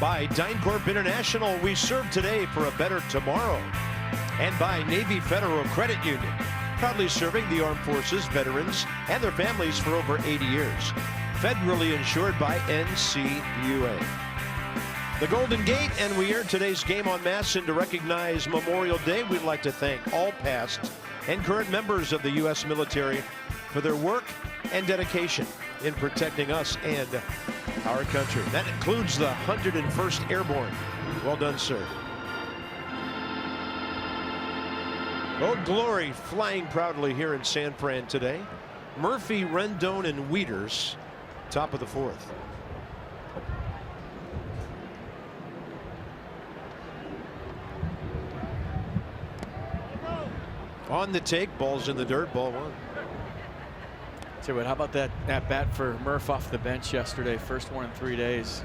By DynCorp International, we serve today for a better tomorrow. And by Navy Federal Credit Union, proudly serving the armed forces, veterans, and their families for over 80 years. Federally insured by NCUA. The Golden Gate, and we aired today's game on mass. And to recognize Memorial Day, we'd like to thank all past and current members of the U.S. military for their work and dedication in protecting us and our country. That includes the 101st Airborne. Well done, sir. Old Glory flying proudly here in San Fran today. Murphy, Rendon, and Wieters, top of the 4th. On the take, ball's in the dirt, ball 1. So what, how about that at bat for Murph off the bench yesterday? First one in 3 days.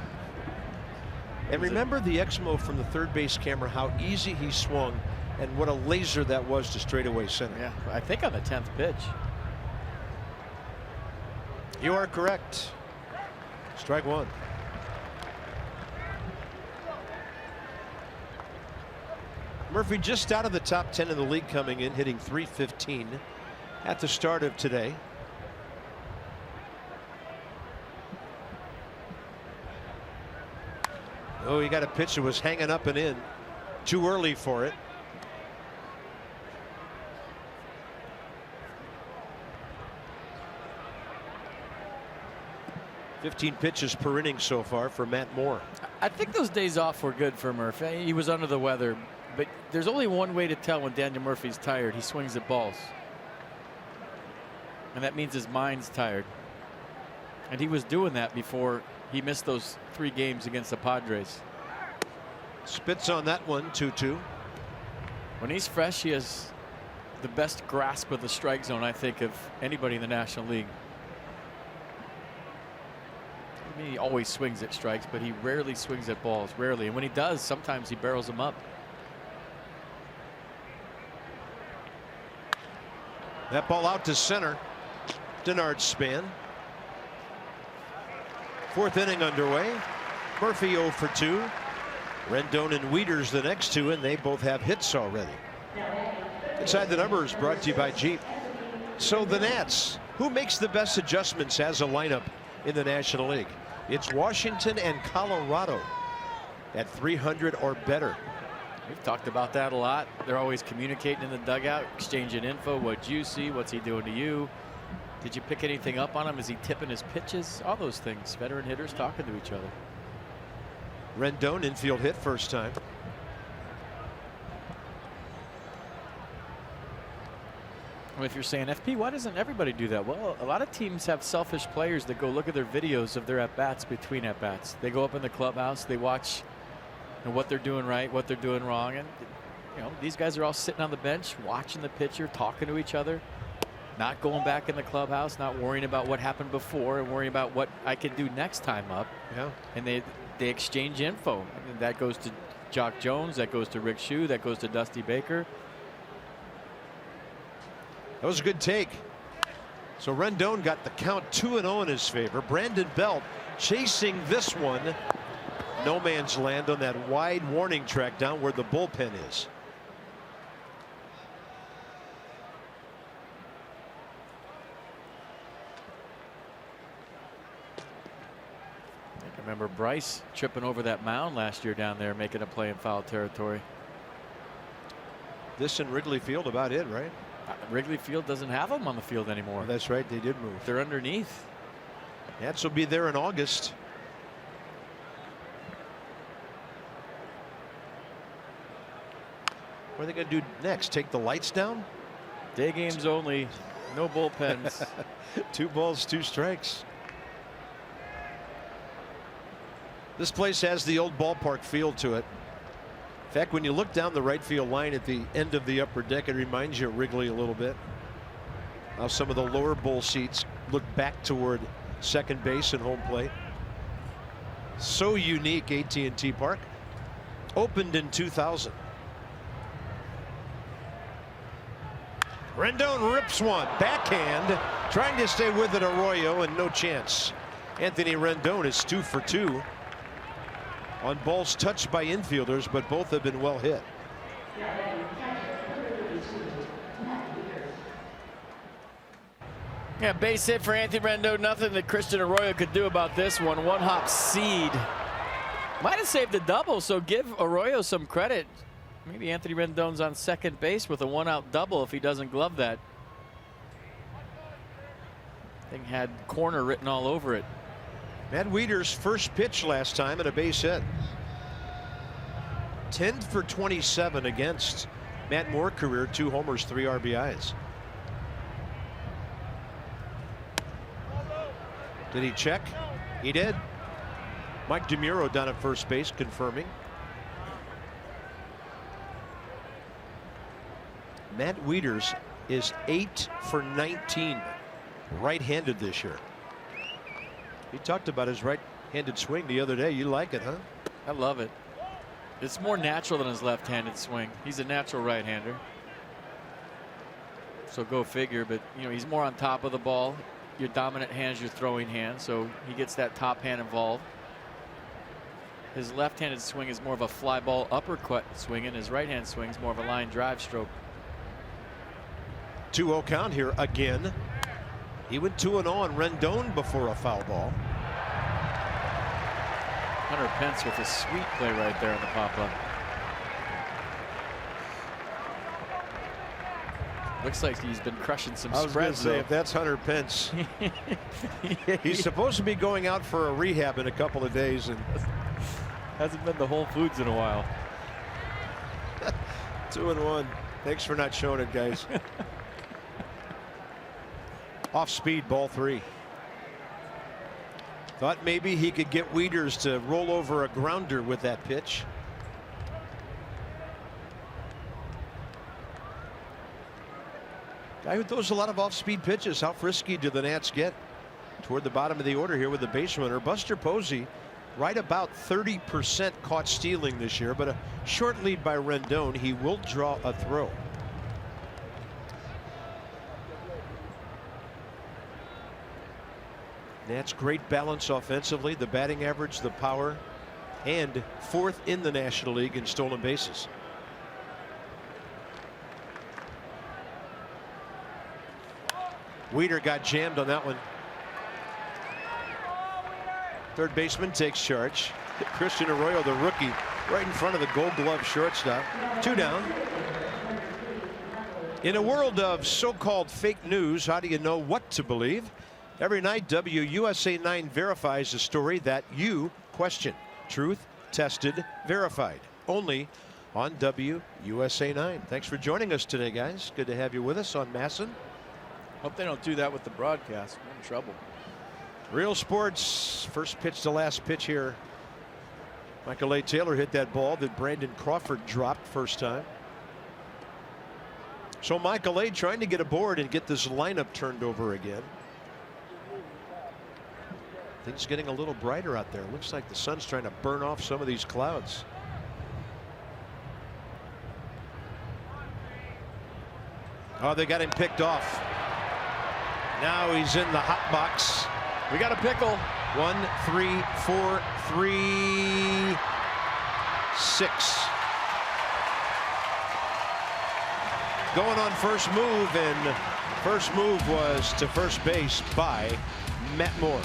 And remember the Exmo from the third base camera, how easy he swung and what a laser that was to straightaway center. Yeah, I think on the 10th pitch. You are correct. Strike 1. Murphy just out of the top 10 in the league coming in, hitting .315 at the start of today. Oh, he got a pitch that was hanging up and in. Too early for it. .15 pitches per inning so far for Matt Moore. I think those days off were good for Murphy. He was under the weather. But there's only one way to tell when Daniel Murphy's tired. He swings at balls. And that means his mind's tired. And he was doing that before he missed those 3 games against the Padres. Spits on that one, 2-2. When he's fresh, he has the best grasp of the strike zone, I think, of anybody in the National League. I mean, he always swings at strikes, but he rarely swings at balls. Rarely. And when he does, sometimes he barrels them up. That ball out to center. Denard Span. 4th inning underway. Murphy 0 for 2. Rendon and Wieters the next 2, and they both have hits already. Inside the Numbers brought to you by Jeep. So the Nats, who makes the best adjustments as a lineup in the National League? It's Washington and Colorado at 300 or better. We've talked about that a lot. They're always communicating in the dugout, exchanging info. What'd you see? What's he doing to you? Did you pick anything up on him? Is he tipping his pitches? All those things. Veteran hitters talking to each other. Rendon infield hit first time. Well, if you're saying, FP, why doesn't everybody do that? Well, a lot of teams have selfish players that go look at their videos of their at-bats between at-bats. They go up in the clubhouse. They watch what they're doing right, what they're doing wrong. And, these guys are all sitting on the bench, watching the pitcher, talking to each other, not going back in the clubhouse, not worrying about what happened before and worrying about what I can do next time up. Yeah. And they exchange info. And that goes to Jock Jones. That goes to Rick Shue. That goes to Dusty Baker. That was a good take. So Rendon got the count 2-0 in his favor. Brandon Belt chasing this one. No man's land on that wide warning track down where the bullpen is. I remember Bryce tripping over that mound last year down there, making a play in foul territory. This and Wrigley Field about it, right? Wrigley Field doesn't have them on the field anymore. That's right. They did move. They're underneath. Nats will be there in August. What are they going to do next? Take the lights down? Day games only. No bullpens. 2 balls, 2 strikes. This place has the old ballpark feel to it. In fact, when you look down the right field line at the end of the upper deck, it reminds you of Wrigley a little bit. How some of the lower bowl seats look back toward second base and home plate. So unique, AT&T Park. Opened in 2000. Rendon rips one. Backhand. Trying to stay with it, Arroyo, and no chance. Anthony Rendon is 2 for 2 on balls touched by infielders, but both have been well hit. Yeah, base hit for Anthony Rendon. Nothing that Christian Arroyo could do about this one. One hop seed. Might have saved the double, so give Arroyo some credit. Maybe Anthony Rendon's on second base with a 1-out double if he doesn't glove that. Thing had corner written all over it. Matt Wieters' first pitch last time and a base hit. 10 for 27 against Matt Moore career, 2 homers, 3 RBIs. Did he check? He did. Mike DeMuro down at first base confirming. Matt Wieters is 8 for 19 right-handed this year. He talked about his right-handed swing the other day. You like it, huh? I love it. It's more natural than his left-handed swing. He's a natural right-hander. So go figure, but he's more on top of the ball. Your dominant hand's your throwing hand, so he gets that top hand involved. His left-handed swing is more of a fly ball uppercut swing, and his right-hand swing is more of a line drive stroke. 2-0 count here again. He went 2-0 on Rendon before a foul ball. Hunter Pence with a sweet play right there on the pop-up. Looks like he's been crushing some spreads. I was going to say, if that's Hunter Pence, he's supposed to be going out for a rehab in a couple of days, and hasn't been to Whole Foods in a while. 2-1. Thanks for not showing it, guys. Off speed, ball 3. Thought maybe he could get Wieters to roll over a grounder with that pitch. Guy who throws a lot of off-speed pitches. How frisky do the Nats get? Toward the bottom of the order here with the base runner. Buster Posey, right about 30% caught stealing this year, but a short lead by Rendon. He will draw a throw. Nats great balance offensively, the batting average, the power, and 4th in the National League in stolen bases. Wieters got jammed on that one. Third baseman takes charge. Christian Arroyo, the rookie, right in front of the Gold Glove shortstop. 2 down. In a world of so-called fake news, how do you know what to believe? Every night, WUSA 9 verifies a story that you question. Truth, tested, verified. Only on WUSA 9. Thanks for joining us today, guys. Good to have you with us on Masson. Hope they don't do that with the broadcast. We're in trouble. Real sports. First pitch to last pitch here. Michael A. Taylor hit that ball that Brandon Crawford dropped first time. So Michael A. trying to get aboard and get this lineup turned over again. Things getting a little brighter out there. Looks like the sun's trying to burn off some of these clouds. Oh, they got him picked off. Now he's in the hot box. We got a pickle. 1, 3, 4, 3, 6. Going on first move, and first move was to first base by Matt Moore.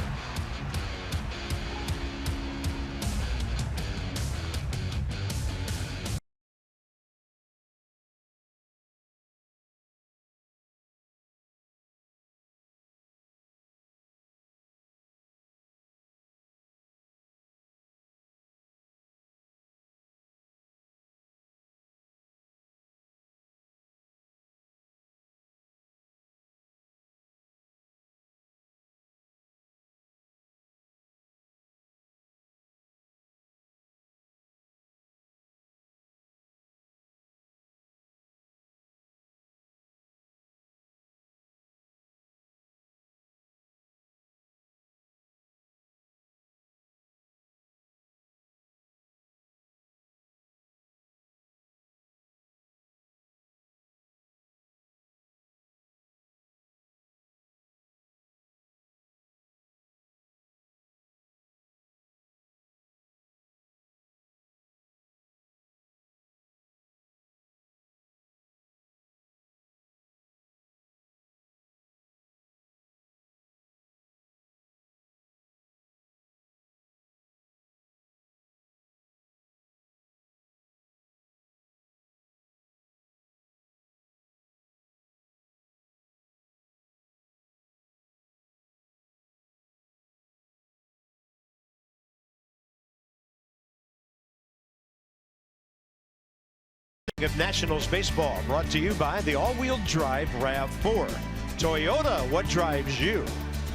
Of Nationals baseball, brought to you by the all-wheel drive RAV4. Toyota, what drives you?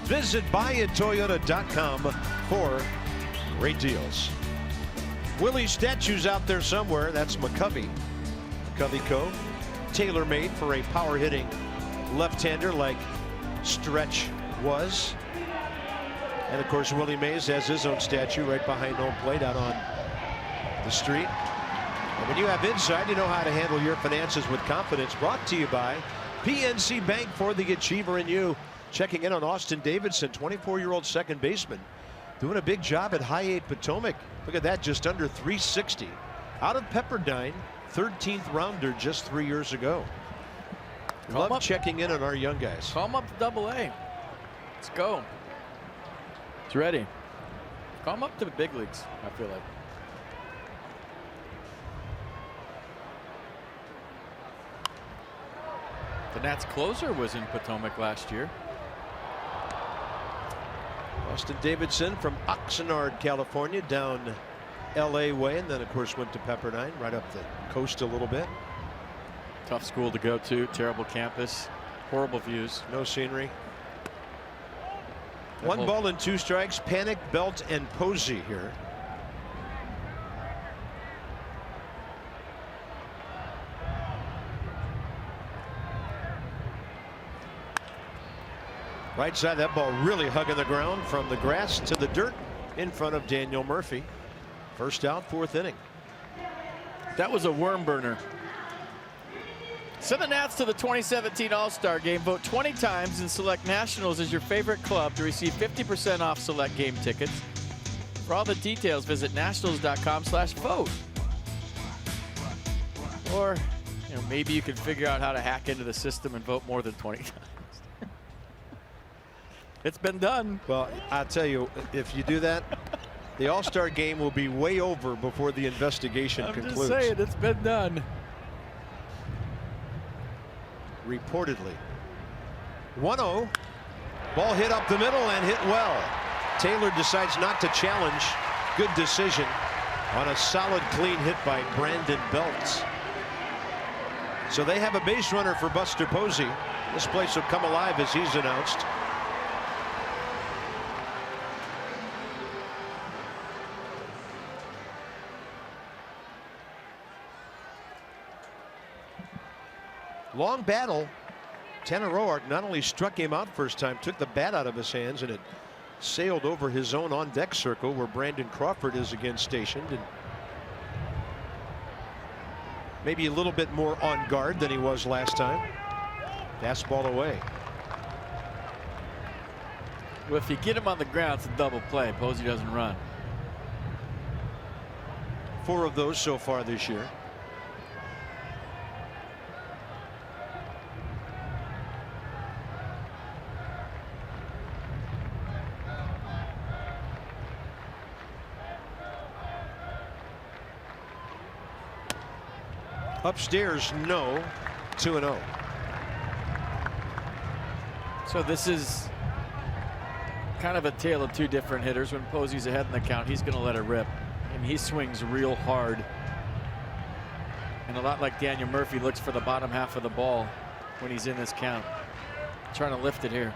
Visit buyatoyota.com for great deals. Willie's statue's out there somewhere. That's McCovey. McCovey Co. Tailor-made for a power-hitting left-hander like Stretch was. And of course, Willie Mays has his own statue right behind home plate out on the street. And when you have insight, you know how to handle your finances with confidence. Brought to you by PNC Bank, for the achiever in you. Checking in on Austin Davidson, 24-year-old second baseman, doing a big job at High 8 Potomac. Look at that, just under 360. Out of Pepperdine, 13th rounder just 3 years ago. Love checking in on our young guys. Call him up to Double-A. Let's go. It's ready. Call him up to the big leagues, I feel like. The Nats closer was in Potomac last year. Austin Davidson from Oxnard, California, down LA way, and then of course went to Pepperdine, right up the coast a little bit. Tough school to go to, terrible campus, horrible views. No scenery. 1 ball and 2 strikes, Panic, Belt, and Posey here. Right side, that ball really hugging the ground from the grass to the dirt in front of Daniel Murphy. First out, 4th inning. That was a worm burner. Send the Nats to the 2017 All-Star Game. Vote 20 times and select Nationals as your favorite club to receive 50% off select game tickets. For all the details, visit nationals.com/vote. Or, you know, maybe you can figure out how to hack into the system and vote more than 20 times. It's been done. Well, I'll tell you, if you do that, The All-Star game will be way over before the investigation concludes. I'm just saying, it's been done. Reportedly. 1-0. Ball hit up the middle and hit well. Taylor decides not to challenge. Good decision on a solid, clean hit by Brandon Belt. So they have a base runner for Buster Posey. This place will come alive as he's announced. Long battle. Tanner Roark not only struck him out first time, took the bat out of his hands, and it sailed over his own on-deck circle where Brandon Crawford is again stationed, and maybe a little bit more on guard than he was last time. Fastball away. Well, if you get him on the ground, it's a double play. Posey doesn't run. 4 of those so far this year. Upstairs, no. 2-0. So this is kind of a tale of 2 different hitters. When Posey's ahead in the count, he's going to let it rip, and he swings real hard. And a lot like Daniel Murphy, looks for the bottom half of the ball when he's in this count. Trying to lift it here.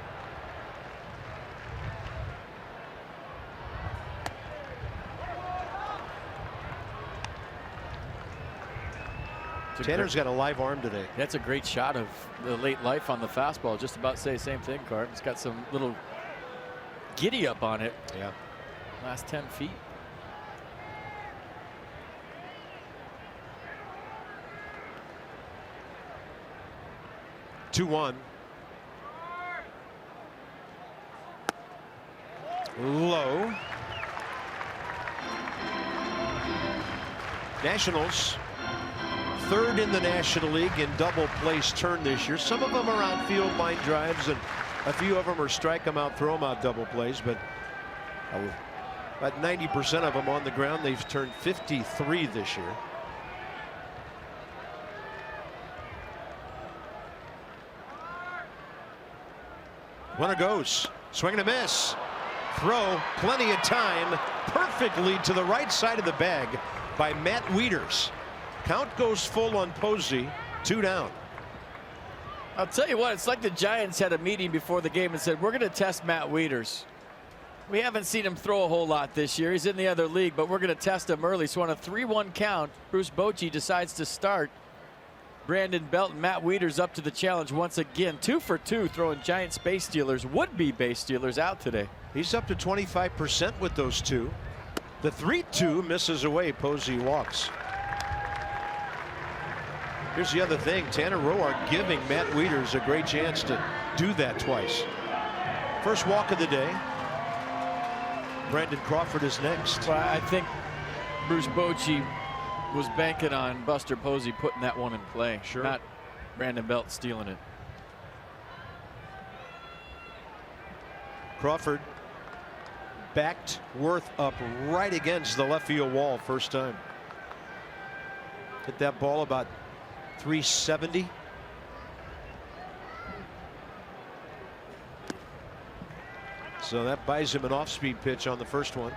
Tanner's got a live arm today. That's a great shot of the late life on the fastball. Just about to say the same thing, Cart. It's got some little giddy up on it. Yeah. Last 10 feet. Two-one. Low. Nationals, 3rd in the National League in double place turn this year. Some of them are outfield line drives, and a few of them are strike them out, throw them out double plays, but about 90% of them on the ground. They've turned 53 this year. Runner goes, swing and a miss. Throw, plenty of time, perfectly to the right side of the bag by Matt Wieters. Count goes full on Posey, 2 down. I'll tell you what, it's like the Giants had a meeting before the game and said, we're going to test Matt Wieters. We haven't seen him throw a whole lot this year. He's in the other league, but we're going to test him early. So on a 3-1 count, Bruce Bochy decides to start Brandon Belt, and Matt Wieters up to the challenge once again. 2 for 2 throwing Giants base stealers, would-be base stealers out today. He's up to 25% with those 2. The 3-2 misses away. Posey walks. Here's the other thing. Tanner Roark giving Matt Wieters a great chance to do that twice. First walk of the day. Brandon Crawford is next. Well, I think Bruce Bochy was banking on Buster Posey putting that one in play. Sure. Not Brandon Belt stealing it. Crawford backed Worth up right against the left field wall first time. Hit that ball about 370. So that buys him an off-speed pitch on the first one.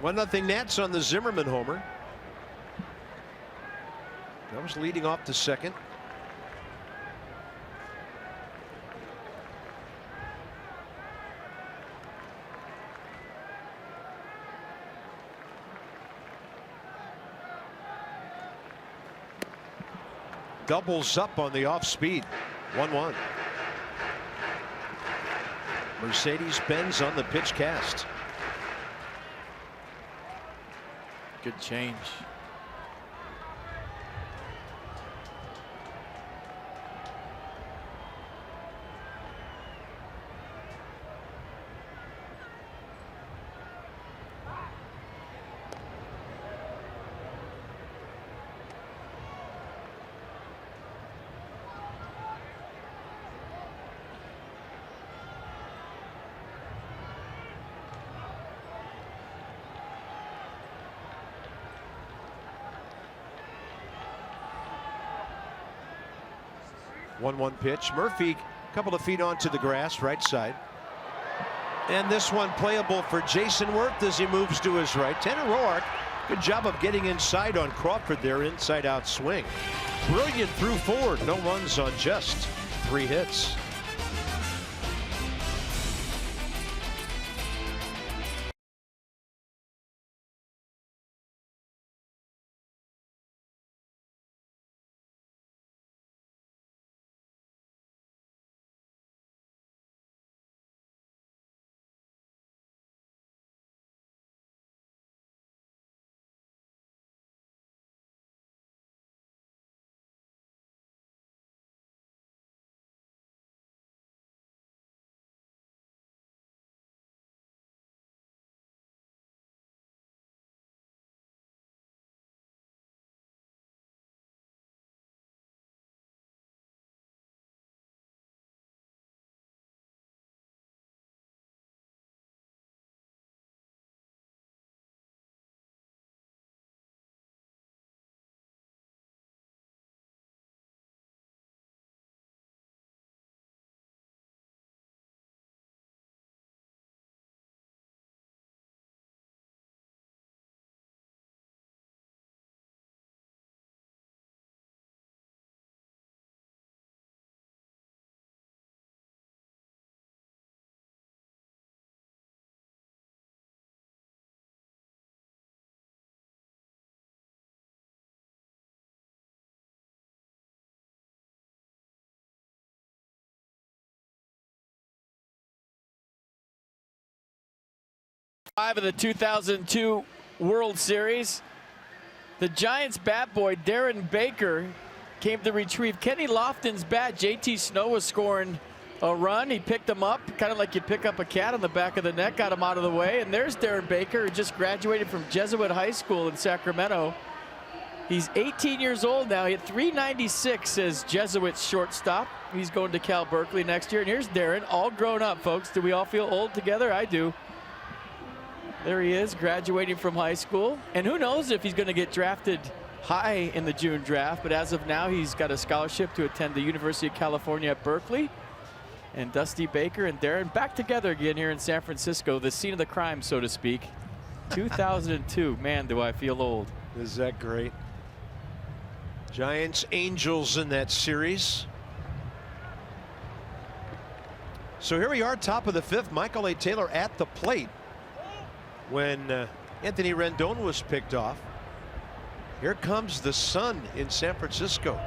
One nothing Nats on the Zimmerman homer. That was leading off the second. Doubles up on the off speed. 1-1. Mercedes-Benz on the pitch cast. Good change. 1-1 pitch. Murphy, a couple of feet onto the grass, right side. And this one playable for Jason Worth as he moves to his right. Tanner Roark, good job of getting inside on Crawford there, inside out swing. Brilliant through forward, no runs on just 3 hits. Of the 2002 World Series, the Giants bat boy Darren Baker came to retrieve Kenny Lofton's bat. JT Snow was scoring a run. He picked him up, kind of like you pick up a cat on the back of the neck, got him out of the way. And there's Darren Baker, who just graduated from Jesuit High School in Sacramento. He's 18 years old now. He hit .396 as Jesuit shortstop. He's going to Cal Berkeley next year. And here's Darren, all grown up, folks. Do we all feel old together? I do. There he is, graduating from high school. And who knows if he's going to get drafted high in the June draft, but as of now, he's got a scholarship to attend the University of California at Berkeley. And Dusty Baker and Darren back together again here in San Francisco, the scene of the crime, so to speak. 2002, man, do I feel old. Is that great? Giants, Angels in that series. So here we are, top of the 5th. Michael A. Taylor at the plate when Anthony Rendon was picked off. Here comes the sun in San Francisco.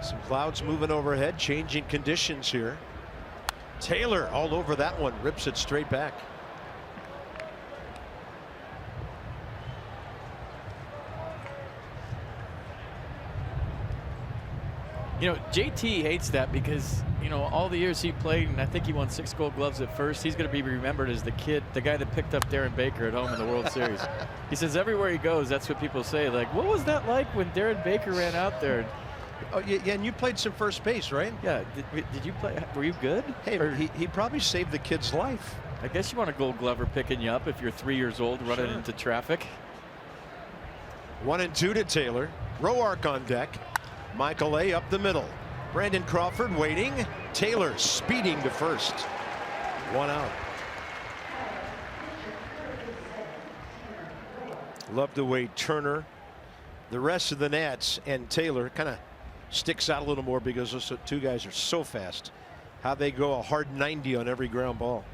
Some clouds moving overhead, changing conditions here. Taylor all over that one, rips it straight back. You know, JT hates that because, you know, all the years he played, and I think he won 6 Gold Gloves at first, he's going to be remembered as the kid, the guy that picked up Darren Baker at home in the World Series. He says everywhere he goes, that's what people say. Like, what was that like when Darren Baker ran out there? Oh, yeah, and you played some first base, right? Yeah. Did you play? Were you good? Hey, he probably saved the kid's life. I guess you want a Gold Glover picking you up if you're 3 years old running into traffic. 1-2 to Taylor. Roark on deck. Michael A. up the middle. Brandon Crawford waiting. Taylor speeding to first. 1 out. Love the way Turner, the rest of the Nats, and Taylor kind of sticks out a little more because those two guys are so fast. How they go a hard 90 on every ground ball.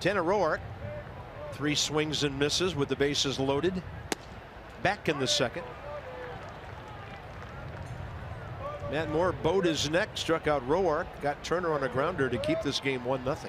Tanner Roark, 3 swings and misses with the bases loaded. Back in the second. Matt Moore bowed his neck, struck out Roark, got Turner on a grounder to keep this game 1-0.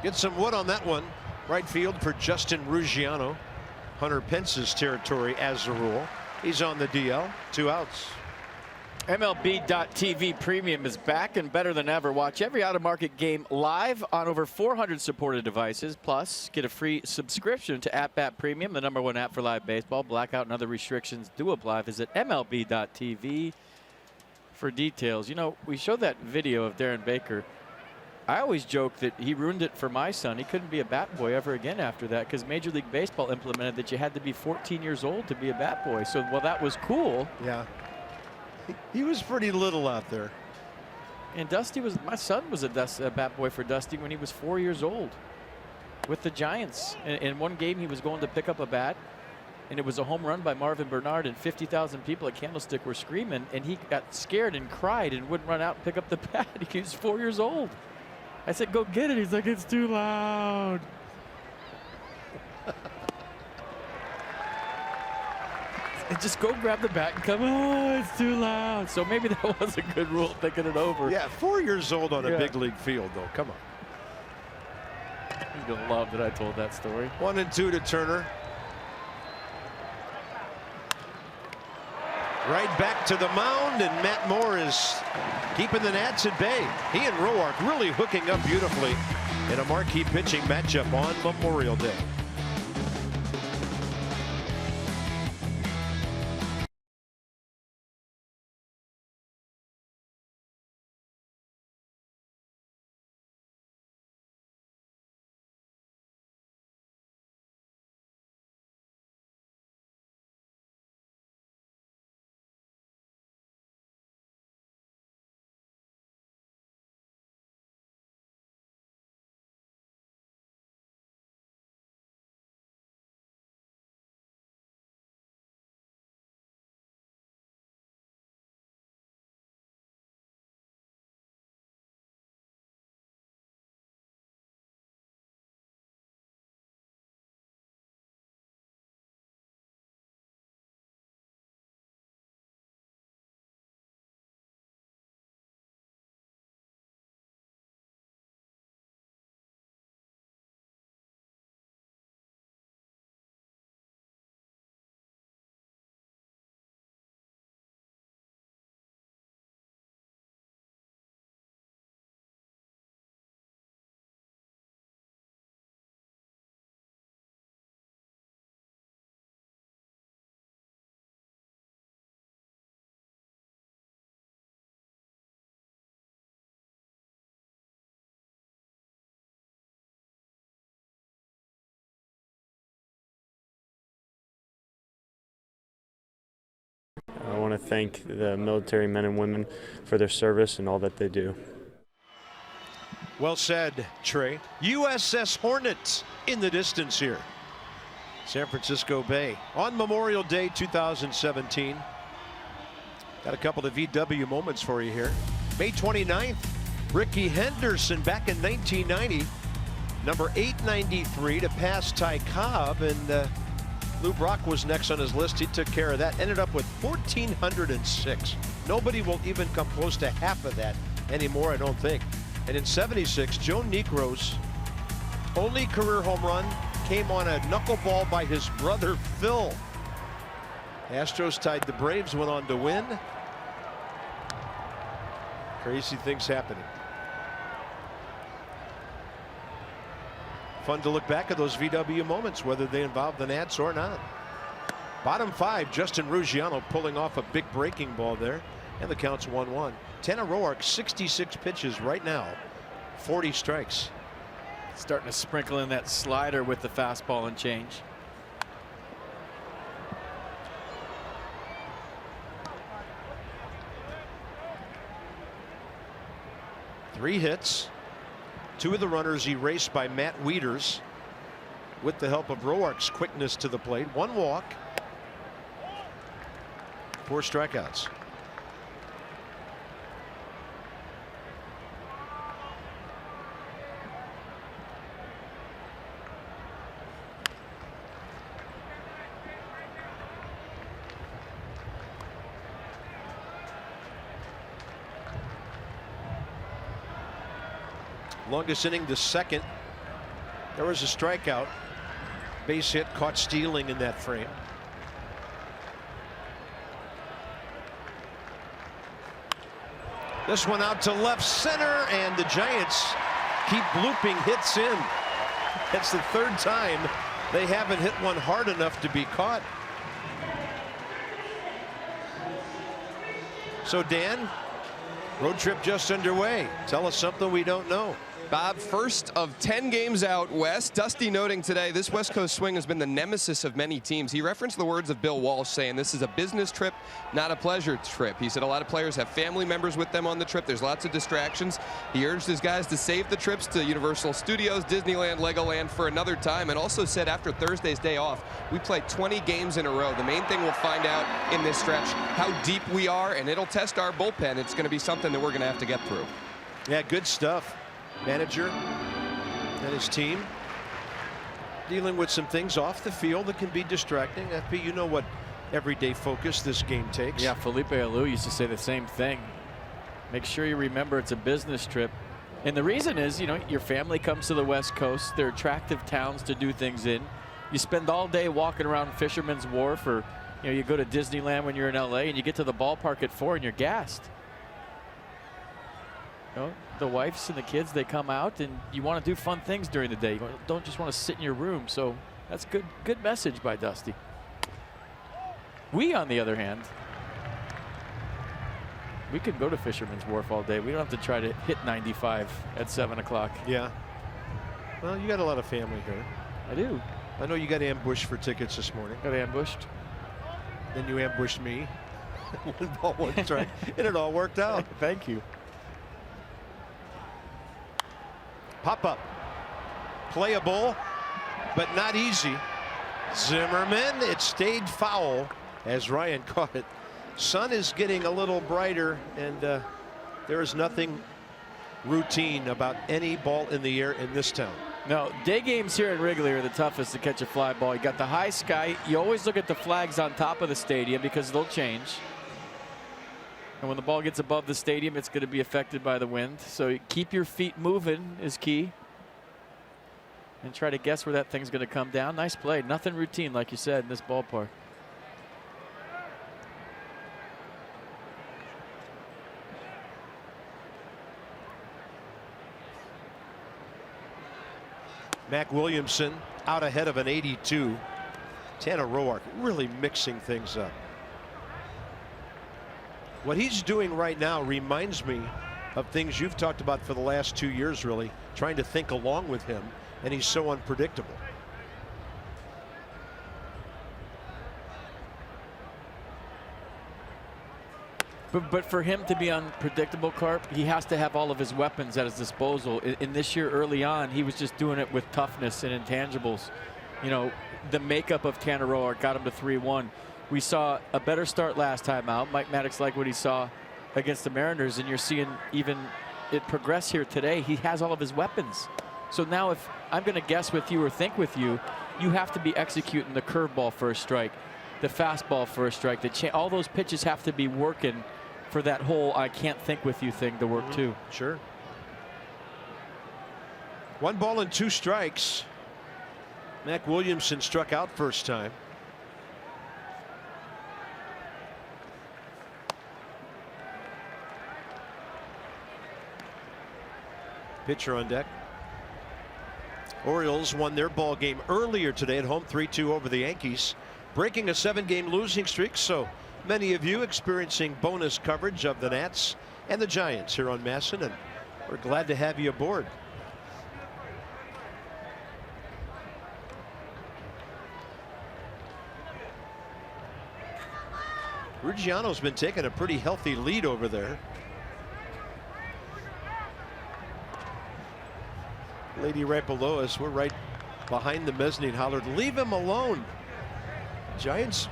Get some wood on that one. Right field for Justin Ruggiano. Hunter Pence's territory as a rule. He's on the DL. 2 outs. MLB.TV Premium is back and better than ever. Watch every out-of-market game live on over 400 supported devices. Plus, get a free subscription to At-Bat Premium, the #1 app for live baseball. Blackout and other restrictions do apply. Visit MLB.TV for details. You know, we showed that video of Darren Baker. I always joke that he ruined it for my son. He couldn't be a bat boy ever again after that because Major League Baseball implemented that you had to be 14 years old to be a bat boy. So while that was cool. Yeah. He was pretty little out there. And Dusty was, my son was a bat boy for Dusty when he was 4 years old with the Giants. In one game, he was going to pick up a bat, and it was a home run by Marvin Bernard, and 50,000 people at Candlestick were screaming, and he got scared and cried and wouldn't run out and pick up the bat. He was 4 years old. I said, go get it. He's like, it's too loud. And just go grab the bat and come, oh, it's too loud. So maybe that was a good rule, thinking it over. Yeah, 4 years old on a big league field, though. Come on. He's going to love that I told that story. 1-2 to Turner. Right back to the mound, and Matt Moore is keeping the Nats at bay. He and Roark really hooking up beautifully in a marquee pitching matchup on Memorial Day. I want to thank the military men and women for their service and all that they do. Well said, Trey. USS Hornet in the distance here. San Francisco Bay on Memorial Day 2017. Got a couple of VW moments for you here. May 29th, Ricky Henderson back in 1990. Number 893 to pass Ty Cobb, and Lou Brock was next on his list. He took care of that. Ended up with 1,406. Nobody will even come close to half of that anymore, I don't think. And in 76, Joe Niekro's only career home run came on a knuckleball by his brother Phil. Astros tied the Braves, went on to win. Crazy things happening. Fun to look back at those VW moments, whether they involve the Nats or not. Bottom 5, Justin Ruggiano pulling off a big breaking ball there, and the count's 1-1. Tanner Roark, 66 pitches right now, 40 strikes. Starting to sprinkle in that slider with the fastball and change. Three hits. Two of the runners erased by Matt Wieters with the help of Roark's quickness to the plate. One walk. 4 strikeouts. Longest inning, the second There was a strikeout. Base hit, caught stealing in that frame. This one out to left center, and the Giants keep blooping hits in. That's the third time they haven't hit one hard enough to be caught. So Dan, road trip just underway. Tell us something we don't know. Bob, first of 10 games out west. Dusty noting today this West Coast swing has been the nemesis of many teams. He referenced the words of Bill Walsh saying this is a business trip, not a pleasure trip. He said a lot of players have family members with them on the trip. There's lots of distractions. He urged his guys to save the trips to Universal Studios, Disneyland, Legoland for another time, and also said after Thursday's day off, we played 20 games in a row. The main thing we'll find out in this stretch how deep we are, and it'll test our bullpen. It's going to be something that we're going to have to get through. Yeah, good stuff. Manager and his team dealing with some things off the field that can be distracting. FP, you know what everyday focus this game takes. Yeah, Felipe Alou used to say the same thing. Make sure you remember it's a business trip. And the reason is, you know, your family comes to the West Coast. They're attractive towns to do things in. You spend all day walking around Fisherman's Wharf, or you know, you go to Disneyland when you're in LA, and you get to the ballpark at 4 and you're gassed. You know, the wives and the kids, they come out, and you want to do fun things during the day. You don't just want to sit in your room. So that's good message by Dusty. We, on the other hand, we could go to Fisherman's Wharf all day. We don't have to try to hit 95 at 7 o'clock. Yeah. Well, you got a lot of family here. I do. I know you got ambushed for tickets this morning. Got ambushed. Then you ambushed me. 1 ball, 1 strike, and it all worked out. Thank you. Pop up. Playable, but not easy. Zimmerman, it stayed foul as Ryan caught it. Sun is getting a little brighter, and there is nothing routine about any ball in the air in this town. No, day games here in Wrigley are the toughest to catch a fly ball. You got the high sky. You always look at the flags on top of the stadium because they'll change. And when the ball gets above the stadium, it's going to be affected by the wind. So keep your feet moving is key. And try to guess where that thing's going to come down. Nice play. Nothing routine, like you said, in this ballpark. Mac Williamson out ahead of an 82. Tanner Roark really mixing things up. What he's doing right now reminds me of things you've talked about for the last 2 years, really, trying to think along with him, and he's so unpredictable. But for him to be unpredictable, Carp, he has to have all of his weapons at his disposal. In this year early on, he was just doing it with toughness and intangibles. You know, the makeup of Tanner Roark got him to 3-1. We saw a better start last time out. Mike Maddox liked what he saw against the Mariners, and you're seeing even it progress here today. He has all of his weapons. So now if I'm going to guess with you or think with you, you have to be executing the curveball for a strike, the fastball for a strike. All those pitches have to be working for that whole I can't think with you thing to work too. Sure. 1 ball and 2 strikes. Mac Williamson struck out first time. Pitcher on deck. Orioles won their ball game earlier today at home, 3-2 over the Yankees, breaking a 7-game losing streak. So many of you experiencing bonus coverage of the Nats and the Giants here on Masson, and we're glad to have you aboard. Ruggiano's been taking a pretty healthy lead over there. Lady right below us, we're right behind the mezzanine, hollered, "Leave him alone." Giants,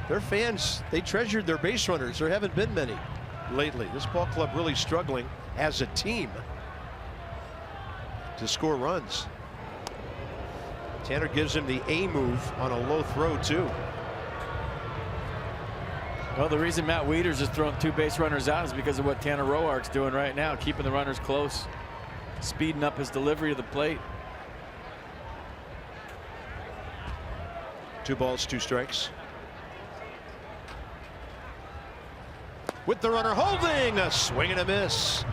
their fans, they treasured their base runners. There haven't been many lately. This ball club really struggling as a team to score runs. Tanner gives him the A move on a low throw too. Well, the reason Matt Wieters has thrown 2 base runners out is because of what Tanner Roark's doing right now, keeping the runners close, speeding up his delivery of the plate. 2 balls, 2 strikes. With the runner holding, a swing and a miss.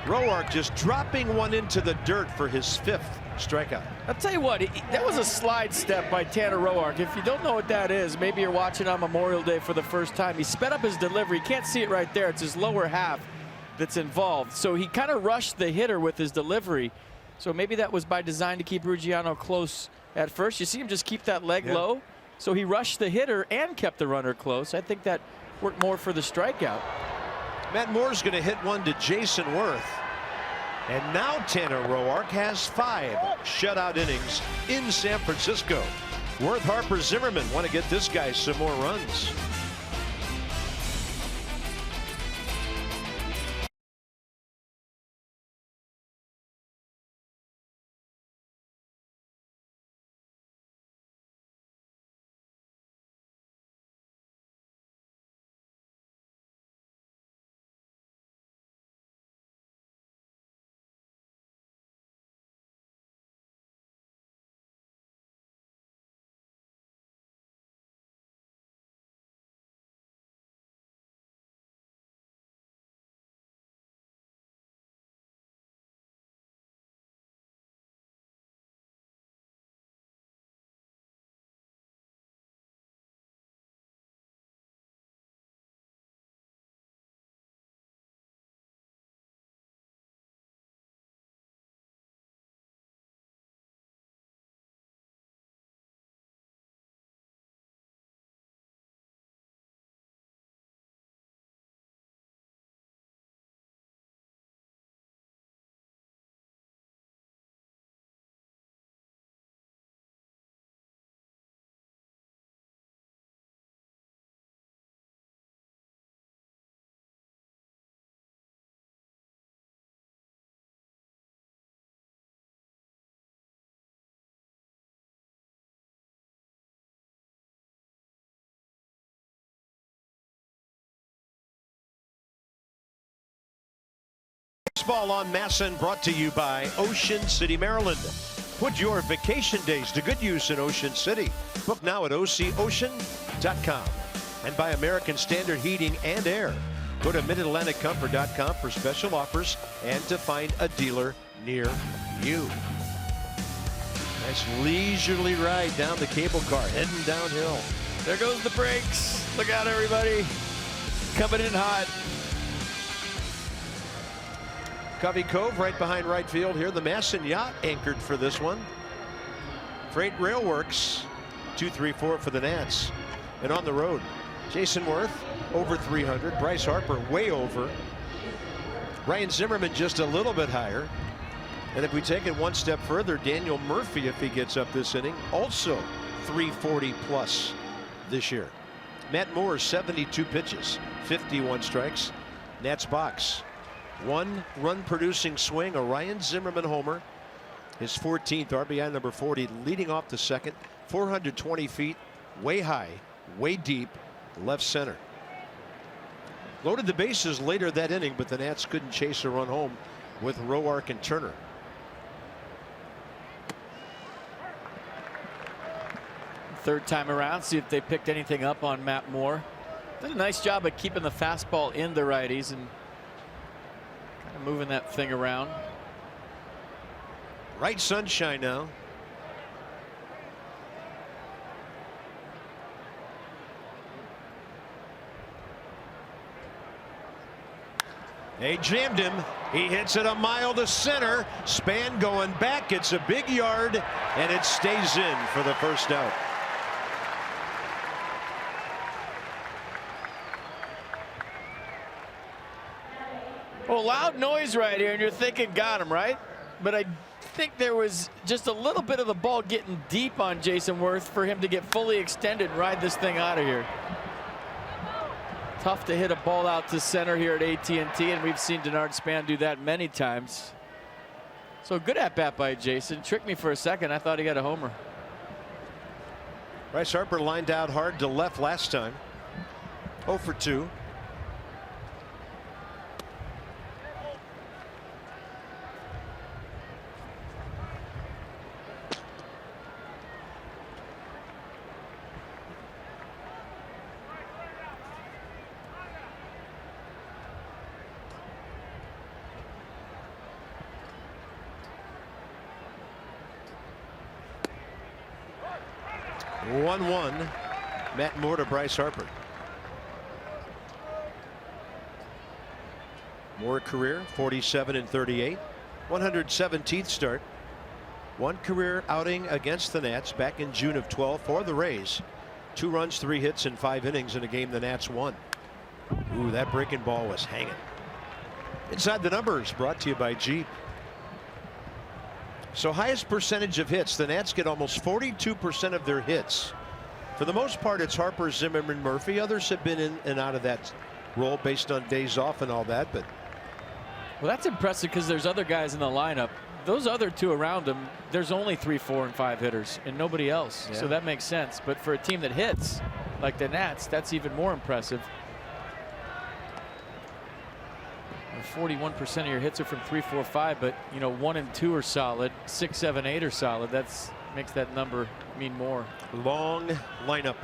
Roark just dropping one into the dirt for his 5th strikeout. I'll tell you what, that was a slide step by Tanner Roark. If you don't know what that is, maybe you're watching on Memorial Day for the first time. He sped up his delivery. You can't see it right there. It's his lower half that's involved. So he kind of rushed the hitter with his delivery. So maybe that was by design to keep Ruggiano close at first. You see him just keep that leg low. So he rushed the hitter and kept the runner close. I think that worked more for the strikeout. Matt Moore's going to hit one to Jason Worth. And now Tanner Roark has 5 shutout innings in San Francisco. Worth, Harper, Zimmerman want to get this guy some more runs. Baseball on Masson brought to you by Ocean City, Maryland. Put your vacation days to good use in Ocean City. Book now at OCOcean.com. And by American Standard Heating and Air. Go to MidAtlanticComfort.com for special offers and to find a dealer near you. Nice leisurely ride down the cable car, heading downhill. There goes the brakes. Look out, everybody. Coming in hot. Covey Cove right behind right field here. The Masson Yacht anchored for this one. Freight Rail Works 2-3-4 for the Nats. And on the road, Jason Worth over 300. Bryce Harper way over. Ryan Zimmerman just a little bit higher. And if we take it one step further, Daniel Murphy, if he gets up this inning, also 340 plus this year. Matt Moore 72 pitches, 51 strikes. Nats box. 1 run producing swing, a Ryan Zimmerman homer, his 14th RBI, number 40, leading off the second. 420 feet, way high, way deep, left center. Loaded the bases later that inning, but the Nats couldn't chase a run home with Roark and Turner. Third time around, see if they picked anything up on Matt Moore. Did a nice job of keeping the fastball in the righties and kind of moving that thing around. Right sunshine now. They jammed him. He hits it a mile to center. Span going back. It's a big yard, and it stays in for the first out. Well, loud noise right here, and you're thinking got him, right? But I think there was just a little bit of the ball getting deep on Jason Worth for him to get fully extended and ride this thing out of here. Tough to hit a ball out to center here at AT&T, and we've seen Denard Span do that many times. So good at bat by Jason. Tricked me for a second. I thought he got a homer. Bryce Harper lined out hard to left last time. 0 for 2. 1-1. Matt Moore to Bryce Harper. Moore career 47 and 38. 117th start. One career outing against the Nats back in June of 12 for the Rays. 2 runs, 3 hits in 5 innings in a game the Nats won. Ooh, that breaking ball was hanging. Inside the Numbers brought to you by Jeep. So highest percentage of hits, the Nats get almost 42% of their hits. For the most part, it's Harper, Zimmerman, Murphy. Others have been in and out of that role based on days off and all that. But well, that's impressive because there's other guys in the lineup. Those other 2 around him, there's only 3, 4, and 5 hitters and nobody else. Yeah. So that makes sense. But for a team that hits like the Nats, that's even more impressive. 41% of your hits are from 3, 4, 5, but 1 and 2 are solid. 6, 7, 8 are solid. That's makes that number mean more. long lineup.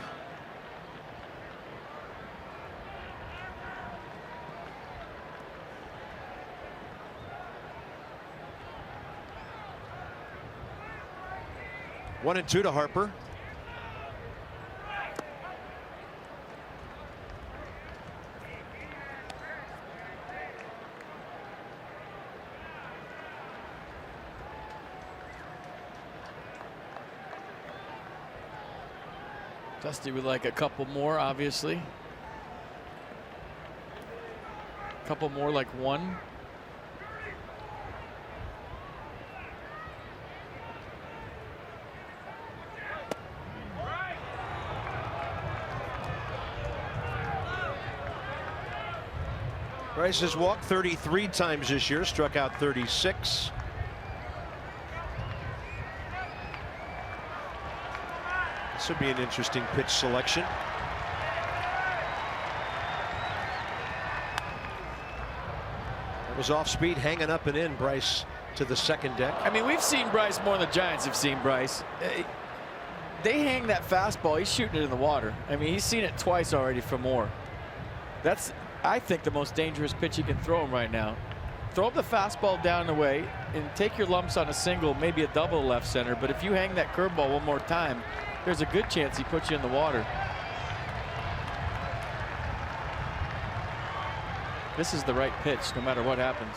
One and 2 to Harper. Dusty would like a couple more, obviously. A couple more, like 1. Bryce has walked 33 times this year, struck out 36. This would be an interesting pitch selection. That was off speed, hanging up and in. Bryce to the second deck. I mean, we've seen Bryce more than the Giants have seen Bryce. They hang that fastball. He's shooting it in the water. I mean, he's seen it twice already from Moore. That's, I think, the most dangerous pitch you can throw him right now. Throw the fastball down the way and take your lumps on a single, maybe a double left center. But if you hang that curveball one more time, there's a good chance he puts you in the water. This is the right pitch, no matter what happens.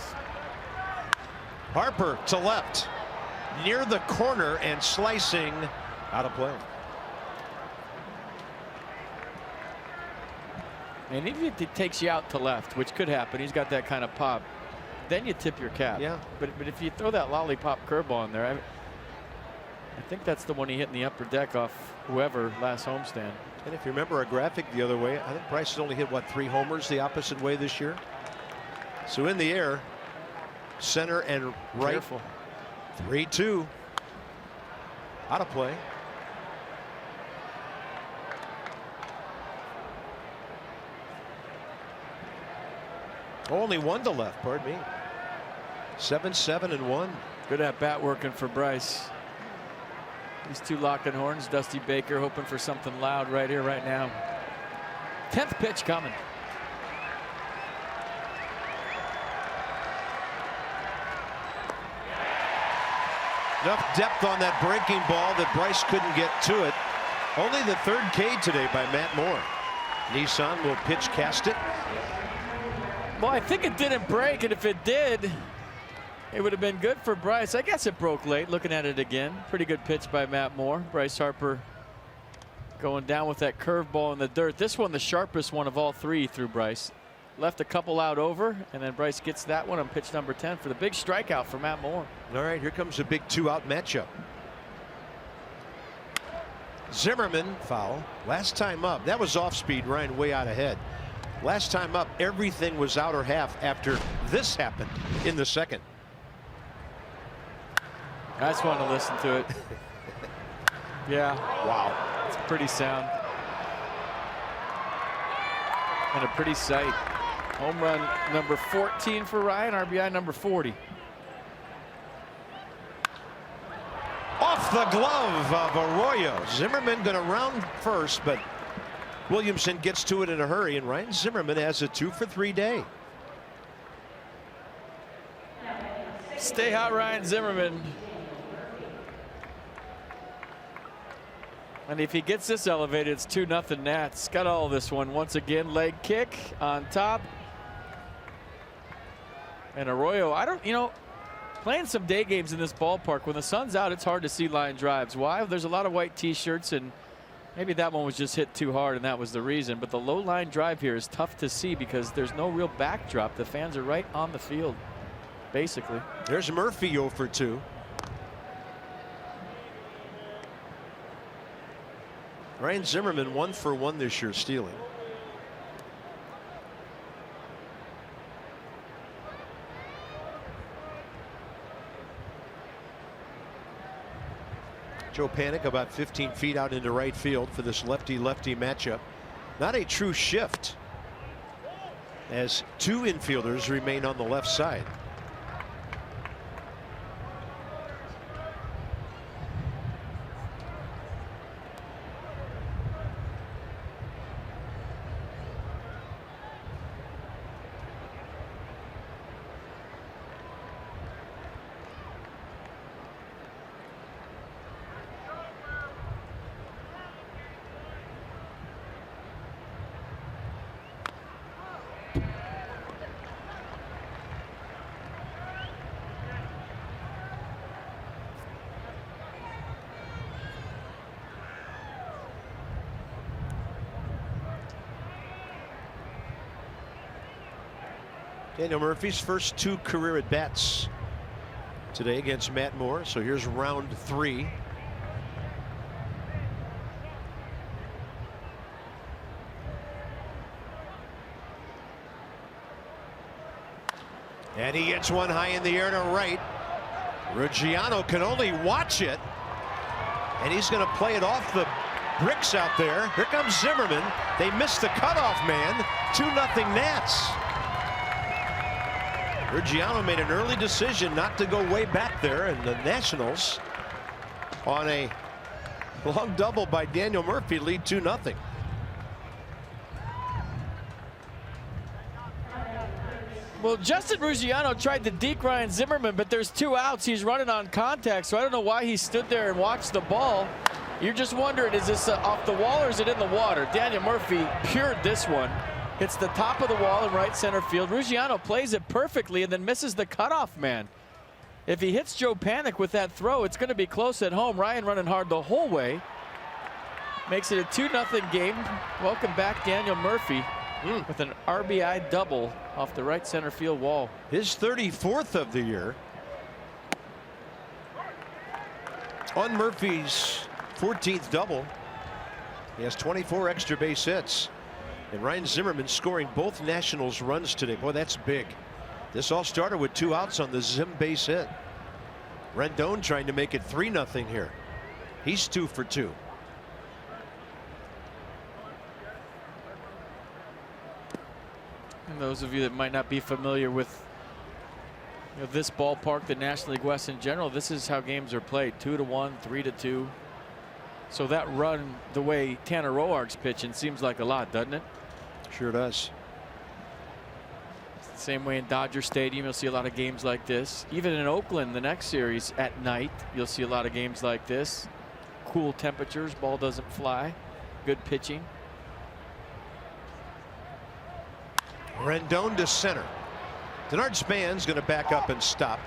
Harper to left, near the corner and slicing out of play. And even if it takes you out to left, which could happen, he's got that kind of pop, then you tip your cap. Yeah. But if you throw that lollipop curveball in there, I think that's the one he hit in the upper deck off whoever last homestand. And if you remember a graphic the other way, I think Bryce has only hit, what, 3 homers the opposite way this year? So in the air, center and right. Careful. 3-2. Out of play. Only 1 to left, pardon me. 7-7-1. Good at bat working for Bryce. These 2 locking horns. Dusty Baker hoping for something loud right here, right now. 10th pitch coming. Enough depth on that breaking ball that Bryce couldn't get to it. Only the 3rd K today by Matt Moore. Nissan will pitch cast it. Well, I think it didn't break, and if it did, it would have been good for Bryce. I guess it broke late. Looking at it again, pretty good pitch by Matt Moore. Bryce Harper going down with that curveball in the dirt. This one, the sharpest one of all 3 through Bryce. Left a couple out over, and then Bryce gets that one on pitch number 10 for the big strikeout for Matt Moore. All right, here comes a big 2-out matchup. Zimmerman foul. Last time up, that was off speed. Ryan way out ahead. Last time up, everything was outer half after this happened in the 2nd. I just wanted to listen to it. Yeah. Wow. It's pretty sound. And a pretty sight. Home run number 14 for Ryan, RBI number 40. Off the glove of Arroyo. Zimmerman going to round first, but Williamson gets to it in a hurry, and Ryan Zimmerman has a 2-for-3 day. Stay hot, Ryan Zimmerman. And if he gets this elevated, it's 2-0 Nats. Got all this one once again. Leg kick on top. And Arroyo, playing some day games in this ballpark, when the sun's out, it's hard to see line drives. Why? There's a lot of white T-shirts, and maybe that one was just hit too hard, and that was the reason. But the low line drive here is tough to see because there's no real backdrop. The fans are right on the field, basically. There's Murphy 0 for 2. Ryan Zimmerman 1 for 1 this year stealing. Joe Panik about 15 feet out into right field for this lefty-lefty matchup. Not a true shift, as 2 infielders remain on the left side. Daniel Murphy's first 2 career at bats today against Matt Moore. So here's round 3. And he gets one high in the air to right. Ruggiano can only watch it, and he's going to play it off the bricks out there. Here comes Zimmerman. They missed the cutoff man. 2-0 Nats. Ruggiano made an early decision not to go way back there, and the Nationals on a long double by Daniel Murphy lead 2-0. Well, Justin Ruggiano tried to deke Ryan Zimmerman, but there's 2 outs. He's running on contact, so I don't know why he stood there and watched the ball. You're just wondering, is this off the wall or is it in the water? Daniel Murphy pured this one. Hits the top of the wall in right center field. Ruggiano plays it perfectly and then misses the cutoff man. If he hits Joe Panik with that throw, it's going to be close at home. Ryan running hard the whole way. Makes it a 2-0 game. Welcome back, Daniel Murphy, with an RBI double off the right center field wall. His 34th of the year. On Murphy's 14th double. He has 24 extra base hits. And Ryan Zimmerman scoring both Nationals runs today. Boy, that's big. This all started with 2 outs on the Zim base hit. Rendon trying to make it 3-0 here. He's 2 for 2. And those of you that might not be familiar with this ballpark, the National League West in general, this is how games are played: 2-1, 3-2. So that run, the way Tanner Roark's pitching, seems like a lot, doesn't it? Sure does. Same way in Dodger Stadium, you'll see a lot of games like this. Even in Oakland, the next series at night, you'll see a lot of games like this. Cool temperatures, ball doesn't fly, good pitching. Rendon to center. Denard Span's going to back up and stop.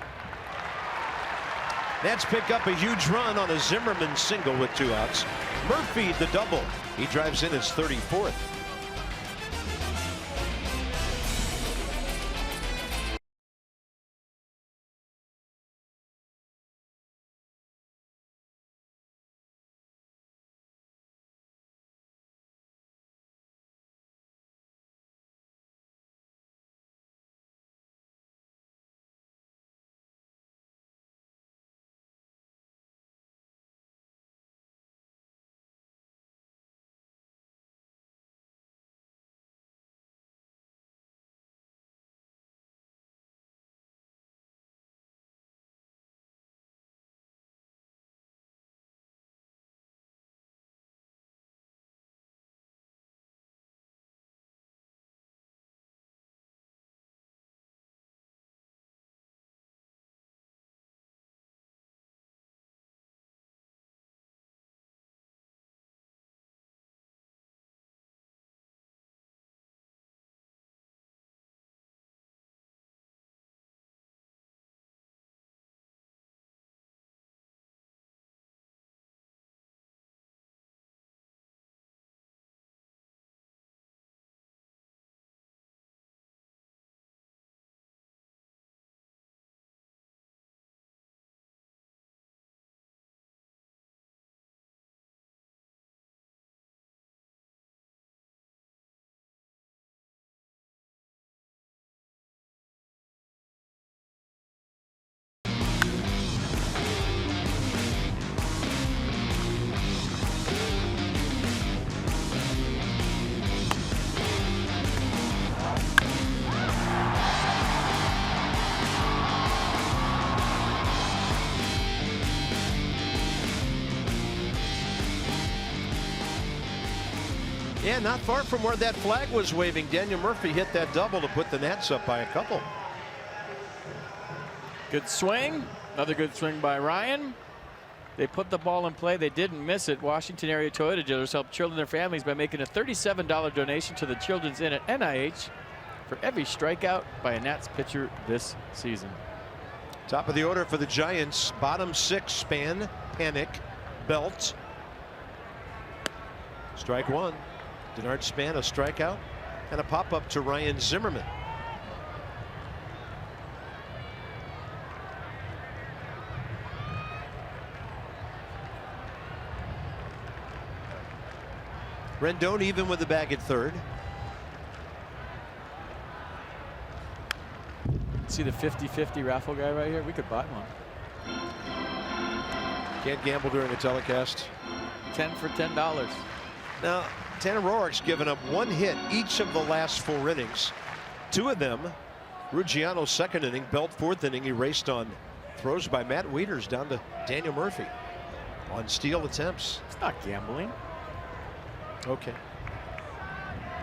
Nats pick up a huge run on a Zimmerman single with 2 outs. Murphy the double. He drives in his 34th. Yeah, not far from where that flag was waving. Daniel Murphy hit that double to put the Nats up by a couple. Good swing. Another good swing by Ryan. They put the ball in play. They didn't miss it. Washington area Toyota dealers help children and their families by making a $37 donation to the Children's Inn at NIH for every strikeout by a Nats pitcher this season. Top of the order for the Giants. Bottom 6, Span, Panic, Belt. Strike 1. Denard Span, a strikeout, and a pop-up to Ryan Zimmerman. Rendon even with the bag at third. See the 50-50 raffle guy right here? We could buy one. Can't gamble during a telecast. 10 for $10. Now, Tanner Roark's given up 1 hit each of the last 4 innings. 2 of them, Ruggiano's 2nd inning, Belt 4th inning, erased on throws by Matt Wieters down to Daniel Murphy on steal attempts. It's not gambling. Okay.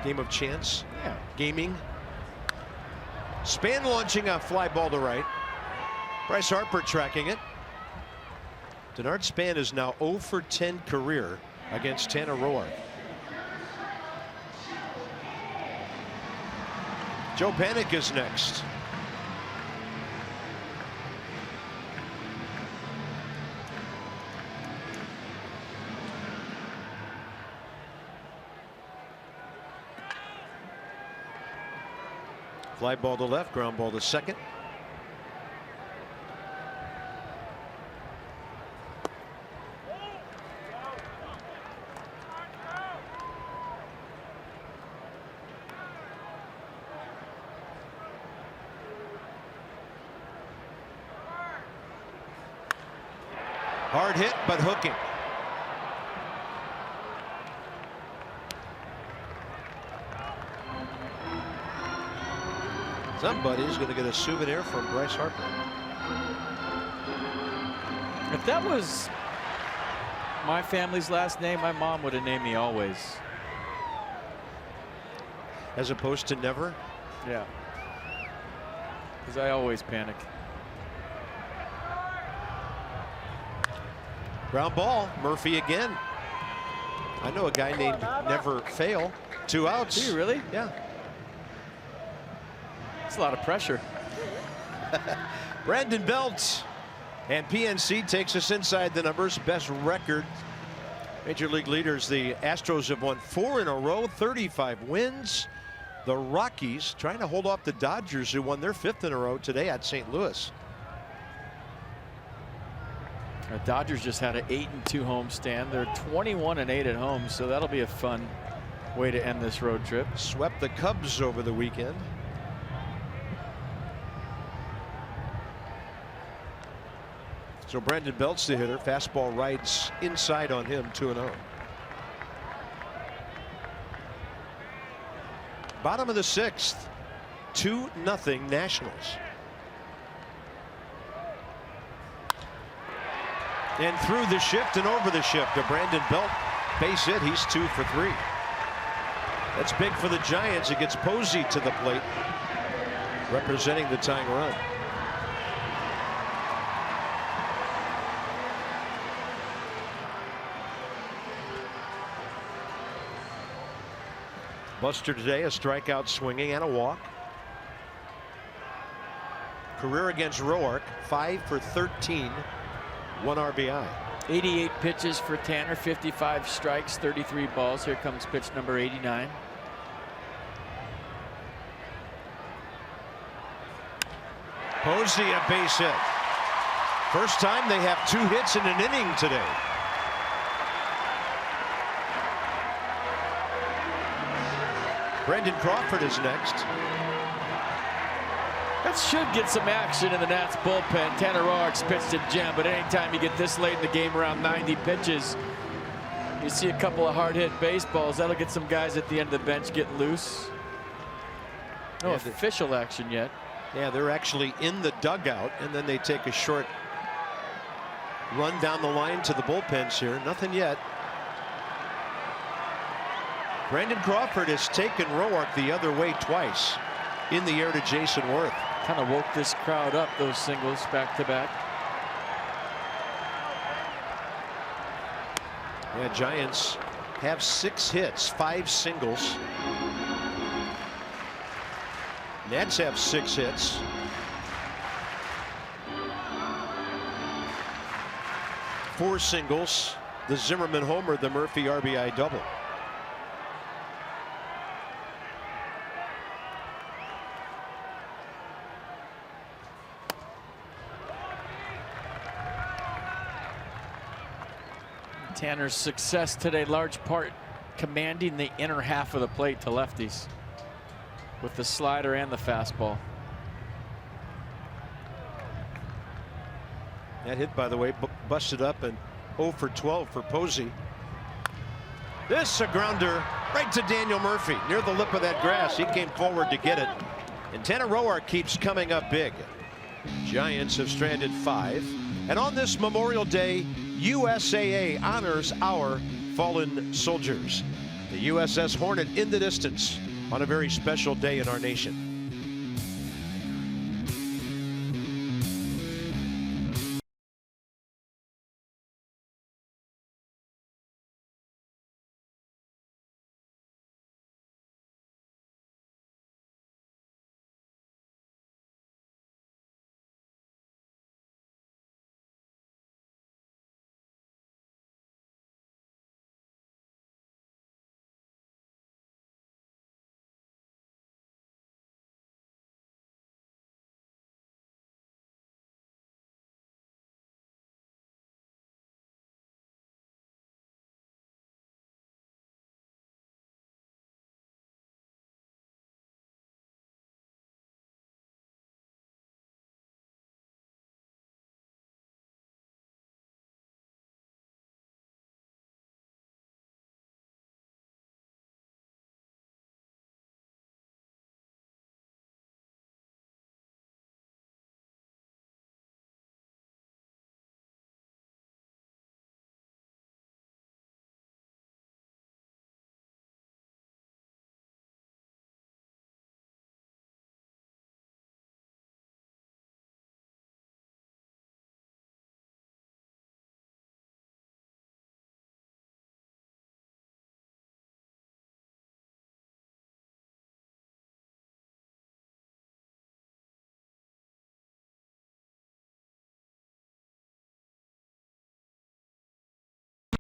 Game of chance. Yeah. Gaming. Span launching a fly ball to right. Bryce Harper tracking it. Denard Span is now 0 for 10 career against Tanner Roark. Joe Panik is next. Fly ball to left, ground ball to second. Hard hit, but hooking. Somebody's going to get a souvenir from Bryce Harper. If that was my family's last name, my mom would have named me Always. As opposed to Never? Yeah. Because I always panic. Ground ball, Murphy again. I know a guy named Never Fail. 2 outs. Do you really? Yeah. It's a lot of pressure. Brandon Belt. And PNC takes us inside the numbers. Best record. Major league leaders, the Astros have won 4 in a row, 35 wins. The Rockies trying to hold off the Dodgers, who won their 5th in a row today at St. Louis. The Dodgers just had an 8-2 homestand. They're 21-8 at home, so that'll be a fun way to end this road trip. Swept the Cubs over the weekend. So Brandon Belt's the hitter. Fastball rides inside on him, 2-0. Bottom of the 6th, 2-0 Nationals. And through the shift and over the shift to Brandon Belt. Base hit. He's 2 for 3. That's big for the Giants. It gets Posey to the plate, representing the tying run. Buster today, a strikeout swinging and a walk. Career against Roark, 5 for 13. 1 RBI. 88 pitches for Tanner, 55 strikes, 33 balls. Here comes pitch number 89. Posey a base hit. First time they have 2 hits in an inning today. Brendan Crawford is next. That should get some action in the Nats bullpen. Tanner Roark's pitched a gem, but anytime you get this late in the game, around 90 pitches, you see a couple of hard hit baseballs. That'll get some guys at the end of the bench getting loose. No official action yet. Yeah, they're actually in the dugout, and then they take a short run down the line to the bullpens here. Nothing yet. Brandon Crawford has taken Roark the other way twice in the air to Jason Worth. Kind of woke this crowd up, those singles back to back. Yeah, Giants have 6 hits, 5 singles. Nats have 6 hits. Four singles, the Zimmerman homer, the Murphy RBI double. Tanner's success today, large part commanding the inner half of the plate to lefties with the slider and the fastball. That hit, by the way, busted up and 0 for 12 for Posey. This a grounder right to Daniel Murphy near the lip of that grass. He came forward to get it. And Tanner Roark keeps coming up big. Giants have stranded 5. And on this Memorial Day, USAA honors our fallen soldiers. The USS Hornet in the distance on a very special day in our nation.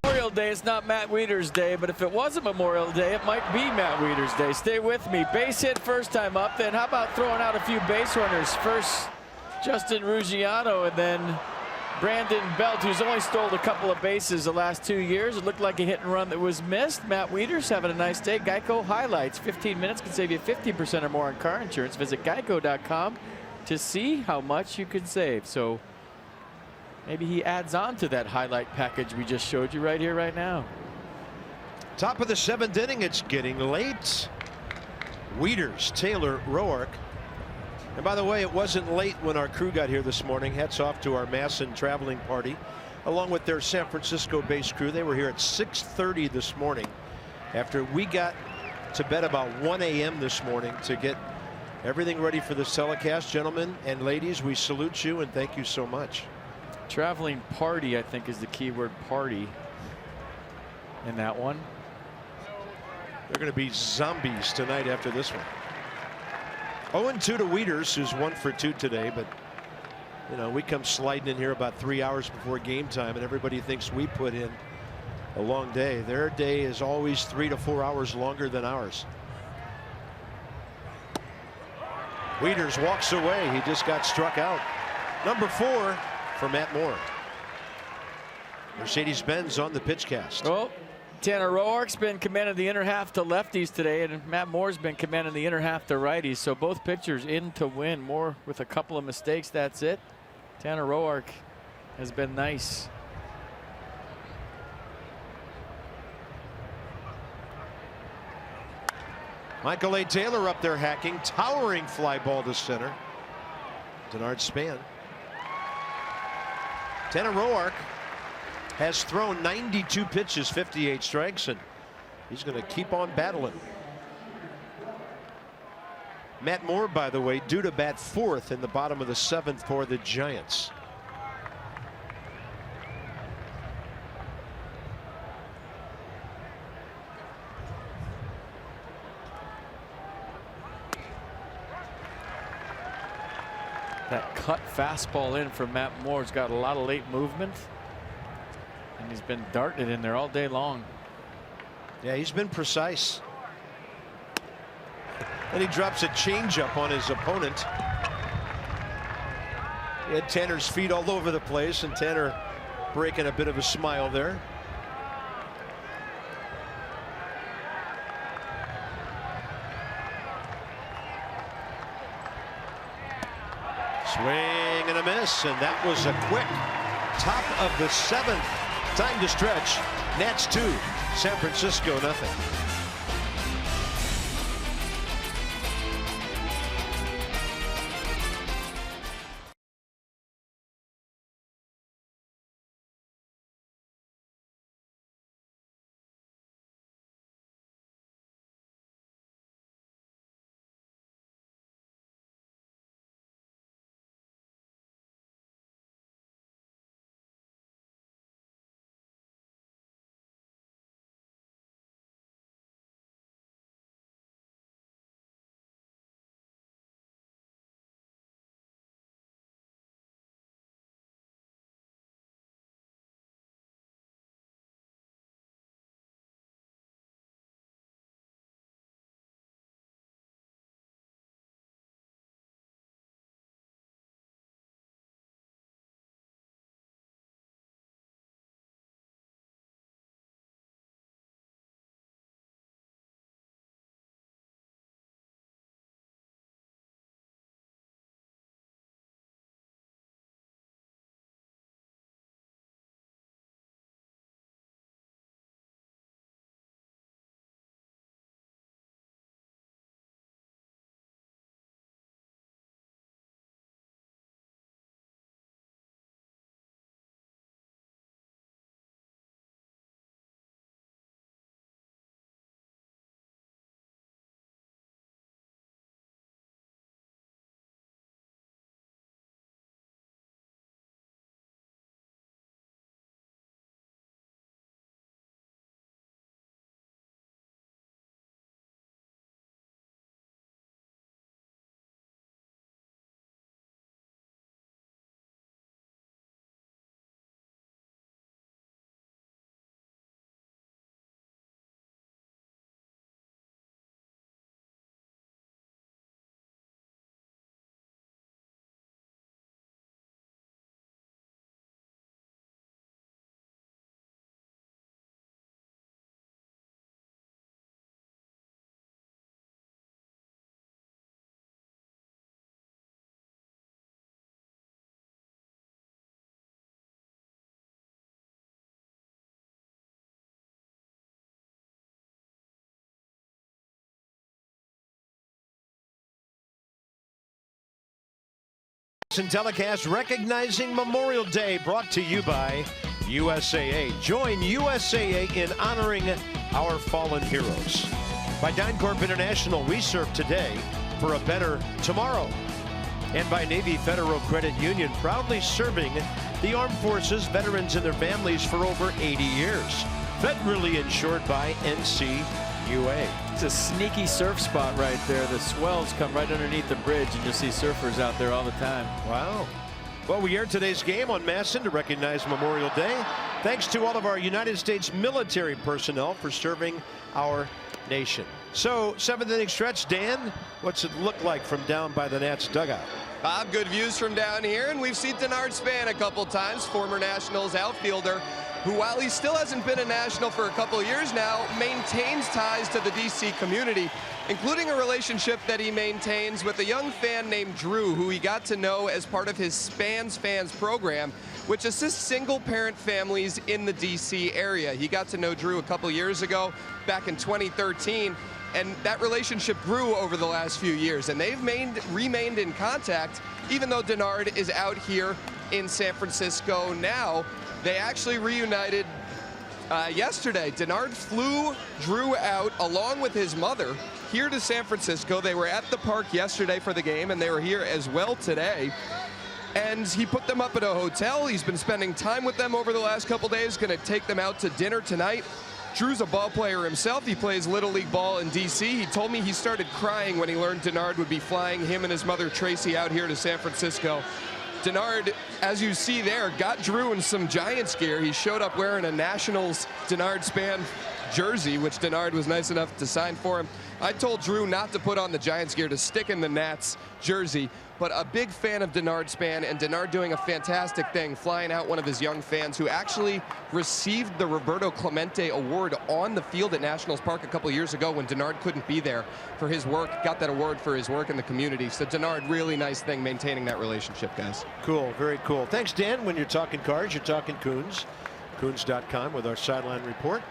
Memorial Day is not Matt Wieters' day, but if it was a Memorial Day, it might be Matt Wieters' day. Stay with me. Base hit first time up, then how about throwing out a few base runners? First, Justin Ruggiano, and then Brandon Belt, who's only stole a couple of bases the last 2 years. It looked like a hit and run that was missed. Matt Wieters having a nice day. Geico highlights. 15 minutes can save you 50% or more on car insurance. Visit geico.com to see how much you can save. So maybe he adds on to that highlight package we just showed you right here, right now. Top of the 7th inning. It's getting late. Wieters, Taylor, Roark. And by the way, it wasn't late when our crew got here this morning. Hats off to our Masson traveling party, along with their San Francisco-based crew. They were here at 6:30 this morning after we got to bed about 1 a.m. this morning to get everything ready for this telecast. Gentlemen and ladies, we salute you and thank you so much. Traveling party, I think, is the key word, party, in that one. They're going to be zombies tonight after this one. 0-2 to Wieters, who's 1 for 2 today, but you know, we come sliding in here about 3 hours before game time and everybody thinks we put in a long day. Their day is always 3 to 4 hours longer than ours. Wieters walks away. He just got struck out. Number 4 for Matt Moore. Mercedes-Benz on the pitch cast. Oh, Tanner Roark's been commanding the inner half to lefties today, and Matt Moore's been commanding the inner half to righties. So both pitchers in to win. Moore with a couple of mistakes. That's it. Tanner Roark has been nice. Michael A. Taylor up there hacking. Towering fly ball to center. Denard Span. Tanner Roark has thrown 92 pitches, 58 strikes, and He's going to keep on battling. Matt Moore, by the way, due to bat fourth in the bottom of the seventh for the Giants. That cut fastball in from Matt Moore's got a lot of late movement, and he's been darting it in there all day long. Yeah, he's been precise. And he drops a changeup on his opponent. He had Tanner's feet all over the place, and Tanner breaking a bit of a smile there. Swing and a miss, and that was a quick top of the seventh. Time to stretch. Nats 2, San Francisco nothing. And telecast recognizing Memorial Day, brought to you by USAA. Join USAA in honoring our fallen heroes. By DynCorp International, we serve today for a better tomorrow. And by Navy Federal Credit Union, proudly serving the armed forces, veterans, and their families for over 80 years. Federally insured by NCUA. It's a sneaky surf spot right there. The swells come right underneath the bridge, and you'll see surfers out there all the time. Wow. Well, we aired today's game on MASN to recognize Memorial Day. Thanks to all of our United States military personnel for serving our nation. So, seventh inning stretch, Dan, what's it look like from down by the Nats dugout? Bob, good views from down here, and we've seen Denard Span a couple times, former Nationals outfielder, who, while he still hasn't been a National for a couple of years now, maintains ties to the DC community, including a relationship that he maintains with a young fan named Drew, who he got to know as part of his Spans Fans program, which assists single-parent families in the DC area. He got to know Drew a couple years ago, back in 2013, and that relationship grew over the last few years, and they've remained in contact, even though Denard is out here in San Francisco now. They actually reunited Yesterday, Denard flew Drew out along with his mother here to San Francisco. They were at the park yesterday for the game, and they were here as well today. And he put them up at a hotel. He's been spending time with them over the last couple days, going to take them out to dinner tonight. Drew's a ball player himself. He plays Little League ball in D.C. He told me he started crying when he learned Denard would be flying him and his mother Tracy out here to San Francisco. Denard, as you see there, got Drew in some Giants gear. He showed up wearing a Nationals Denard Span jersey, which Denard was nice enough to sign for him. I told Drew not to put on the Giants gear, to stick in the Nats jersey, but a big fan of Denard Span, and Denard doing a fantastic thing, flying out one of his young fans who actually received the Roberto Clemente Award on the field at Nationals Park a couple years ago when Denard couldn't be there for his work. Got that award for his work in the community. So Denard, really nice thing maintaining that relationship, guys. Cool, very cool. Thanks, Dan. When you're talking Cards, you're talking Coons. Coons.com with our sideline report.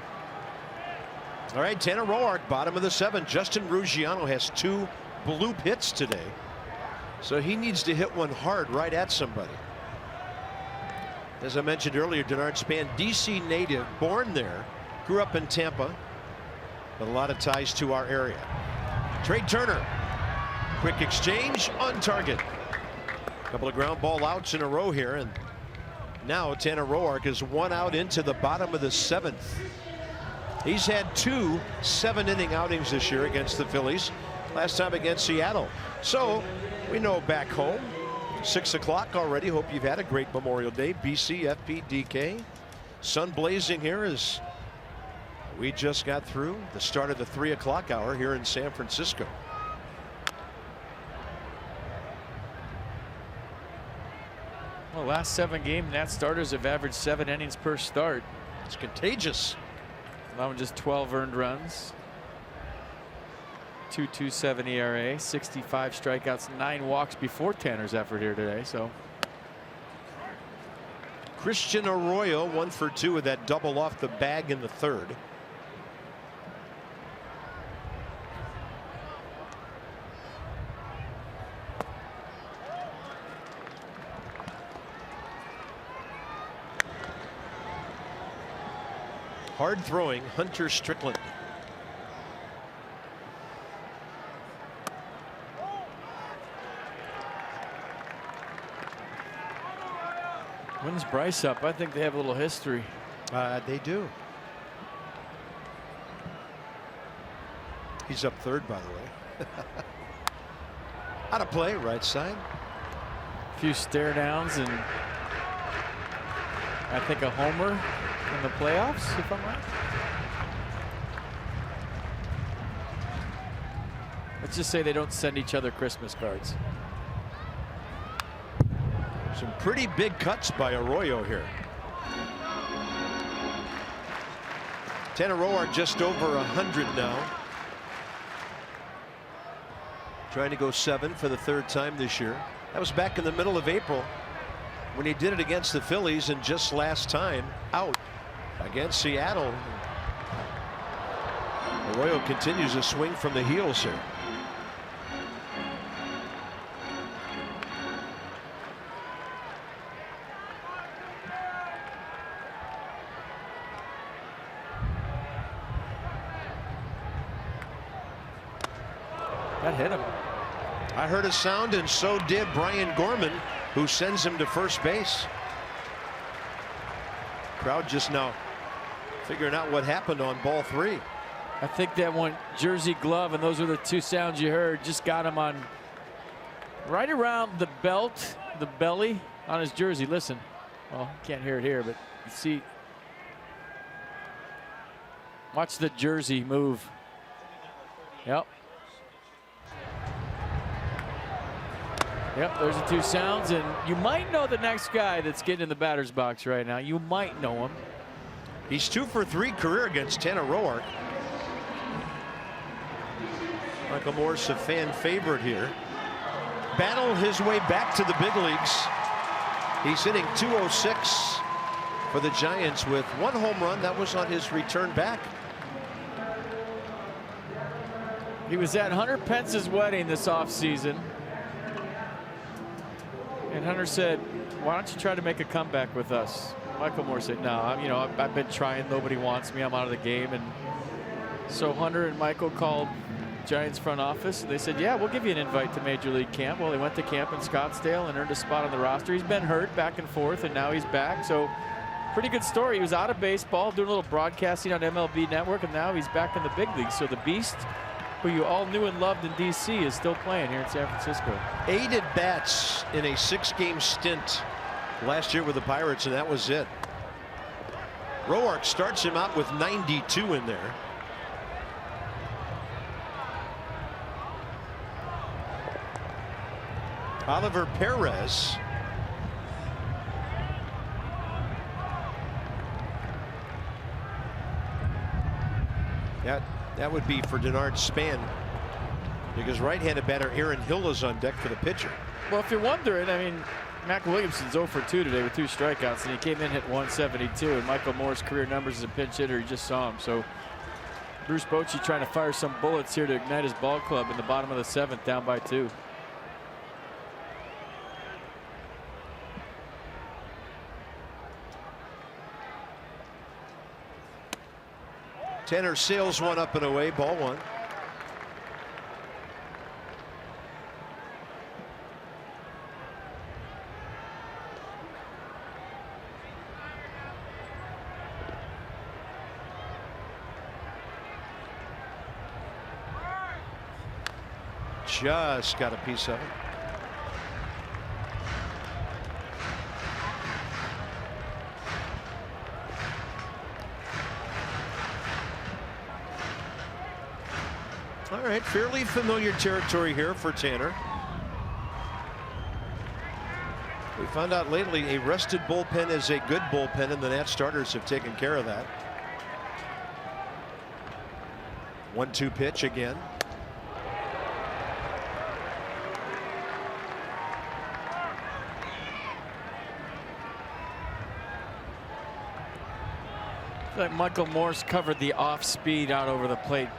All right, Tanner Roark, bottom of the 7th. Justin Ruggiano has 2 bloop hits today, so he needs to hit one hard right at somebody. As I mentioned earlier, Denard Span, D.C. native, born there, grew up in Tampa, but a lot of ties to our area. Trey Turner, quick exchange on target. A couple of ground ball outs in a row here, and now Tanner Roark is 1 out into the bottom of the 7th. He's had 2 7-inning outings this year against the Phillies, last time against Seattle. So we know back home, 6 o'clock already. Hope you've had a great Memorial Day. BC, FP, DK. Sun blazing here as we just got through the start of the 3 o'clock hour here in San Francisco. Well, last 7 games, Nat starters have averaged 7 innings per start. It's contagious. Allowing just 12 earned runs. 2.27 ERA, 65 strikeouts, 9 walks before Tanner's effort here today. So Christian Arroyo 1 for 2 with that double off the bag in the 3rd. Hard throwing Hunter Strickland. When's Bryce up? I think they have a little history. They do. He's up 3rd, by the way. Out of play, right side. A few stare downs and I think a homer in the playoffs, if I'm right. Let's just say they don't send each other Christmas cards. Some pretty big cuts by Arroyo here. Tanner Roark just over 100 now. Trying to go 7 for the 3rd time this year. That was back in the middle of April when he did it against the Phillies, and just last time out against Seattle. Arroyo continues to swing from the heels here. That hit him. I heard a sound, and so did Brian Gorman, who sends him to first base. Crowd just now figuring out what happened on ball 3. I think that one jersey glove, and those are the 2 sounds you heard, just got him on right around the belt, the belly on his jersey. Listen, well, can't hear it here, but you see, watch the jersey move. Yep. Yep, there's the 2 sounds, and you might know the next guy that's getting in the batter's box right now. You might know him. He's 2 for 3 career against Tanner Roark. Michael Morse, a fan favorite here. Battled his way back to the big leagues. He's hitting .206 for the Giants with 1 home run. That was on his return back. He was at Hunter Pence's wedding this offseason. And Hunter said, why don't you try to make a comeback with us? Michael Moore said, no, I've been trying. Nobody wants me. I'm out of the game. And so Hunter and Michael called Giants front office. And they said, yeah, we'll give you an invite to Major League camp. Well, he went to camp in Scottsdale and earned a spot on the roster. He's been hurt back and forth, and now he's back. So pretty good story. He was out of baseball, doing a little broadcasting on MLB Network, and now he's back in the big leagues. So the Beast, who you all knew and loved in D.C., is still playing here in San Francisco. 8 at-bats in a 6-game stint last year with the Pirates, and that was it. Roark starts him out with 92 in there. Oliver Perez. That would be for Denard Span, because right-handed batter Aaron Hill is on deck for the pitcher. Well, if you're wondering, I mean, Mac Williamson's 0 for 2 today with 2 strikeouts, and he came in, hit 172. And Michael Moore's career numbers as a pinch hitter, you just saw him. So Bruce Bochy trying to fire some bullets here to ignite his ball club in the bottom of the 7th, down by 2. Tanner sails one up and away, ball 1. Just got a piece of it. All right, fairly familiar territory here for Tanner. We found out lately a rested bullpen is a good bullpen, and the Nats starters have taken care of that. 1-2 pitch again. I feel like Michael Moore's covered the off speed out over the plate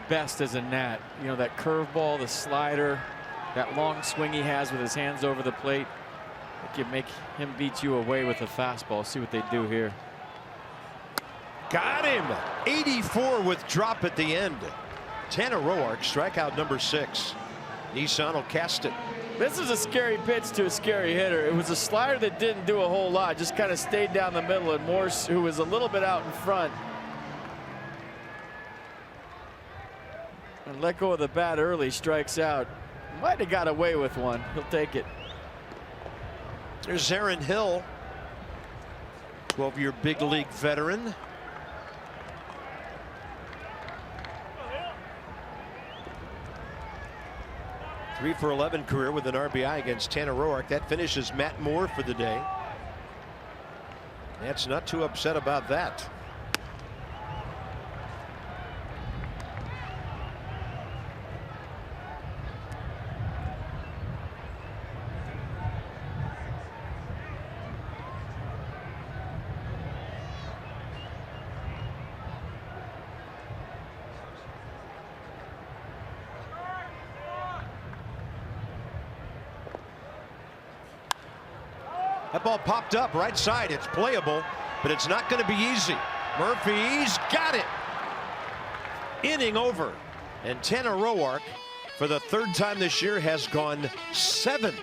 best as a Nat. You know, that curveball, the slider, that long swing he has with his hands over the plate. It can make him beat you away with a fastball. See what they do here. Got him. 84 with drop at the end. Tanner Roark, strikeout number 6. Nissan will cast it. This is a scary pitch to a scary hitter. It was a slider that didn't do a whole lot, just kind of stayed down the middle, and Morse, who was a little bit out in front, and let go of the bat early, strikes out. Might have got away with one. He'll take it. There's Aaron Hill, 12-year big league veteran. Three for 11 career with an RBI against Tanner Roark. That finishes Matt Moore for the day. That's not too upset about that. That ball popped up right side. It's playable, but it's not going to be easy. Murphy's got it. Inning over. And Tanner Roark, for the 3rd time this year, has gone 7.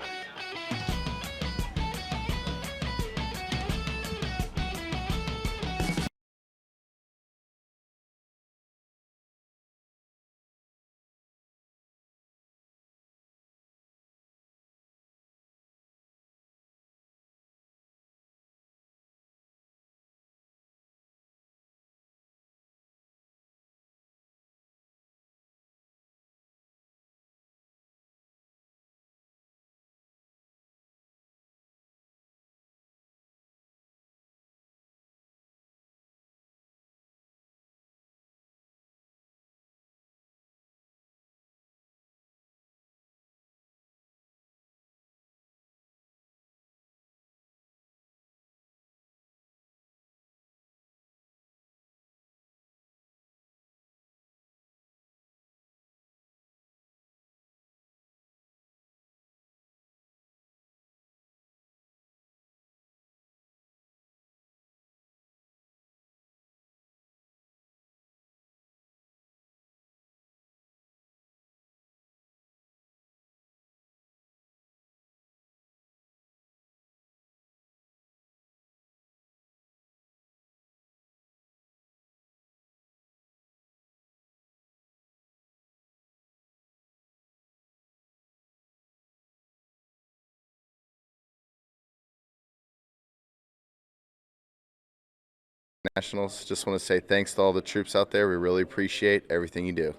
Nationals. Just want to say thanks to all the troops out there. We really appreciate everything you do.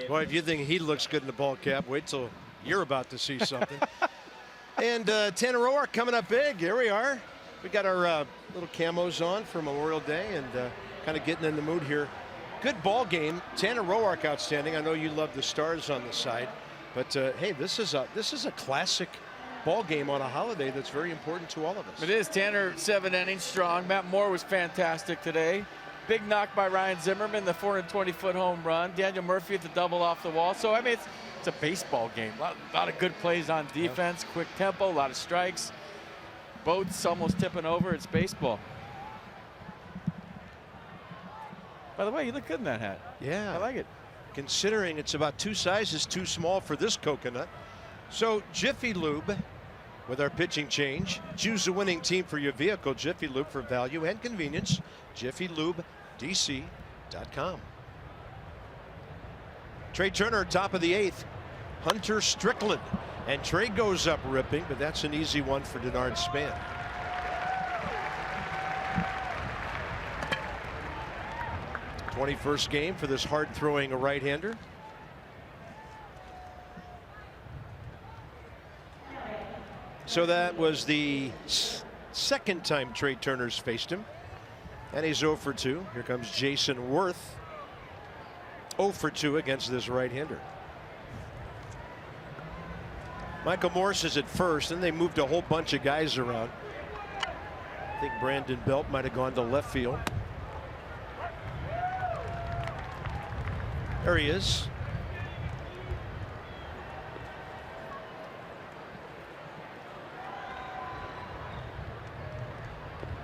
Boy, if you think he looks good in the ball cap, wait till you're about to see something. And Tanner Roark coming up big. Here we are. We got our little camos on for Memorial Day and kind of getting in the mood here. Good ball game. Tanner Roark outstanding. I know you love the stars on the side, but hey, this is a classic ball game on a holiday that's very important to all of us. It is. Tanner 7 innings strong. Matt Moore was fantastic today. Big knock by Ryan Zimmerman, the 420-foot home run. Daniel Murphy at the double off the wall. So I mean, it's a baseball game. A lot of good plays on defense, quick tempo, a lot of strikes. Boats almost tipping over. It's baseball. By the way, you look good in that hat. Yeah, I like it. Considering it's about 2 sizes too small for this coconut. So Jiffy Lube with our pitching change. Choose a winning team for your vehicle. Jiffy Lube for value and convenience. JiffyLubeDC.com. Trey Turner, top of the 8th. Hunter Strickland. And Trey goes up ripping, but that's an easy one for Denard Span. '21st game for this hard-throwing right-hander. So that was the second time Trey Turner's faced him. And he's 0 for 2. Here comes Jason Worth. 0 for 2 against this right-hander. Michael Morse is at first, and they moved a whole bunch of guys around. I think Brandon Belt might have gone to left field. There he is.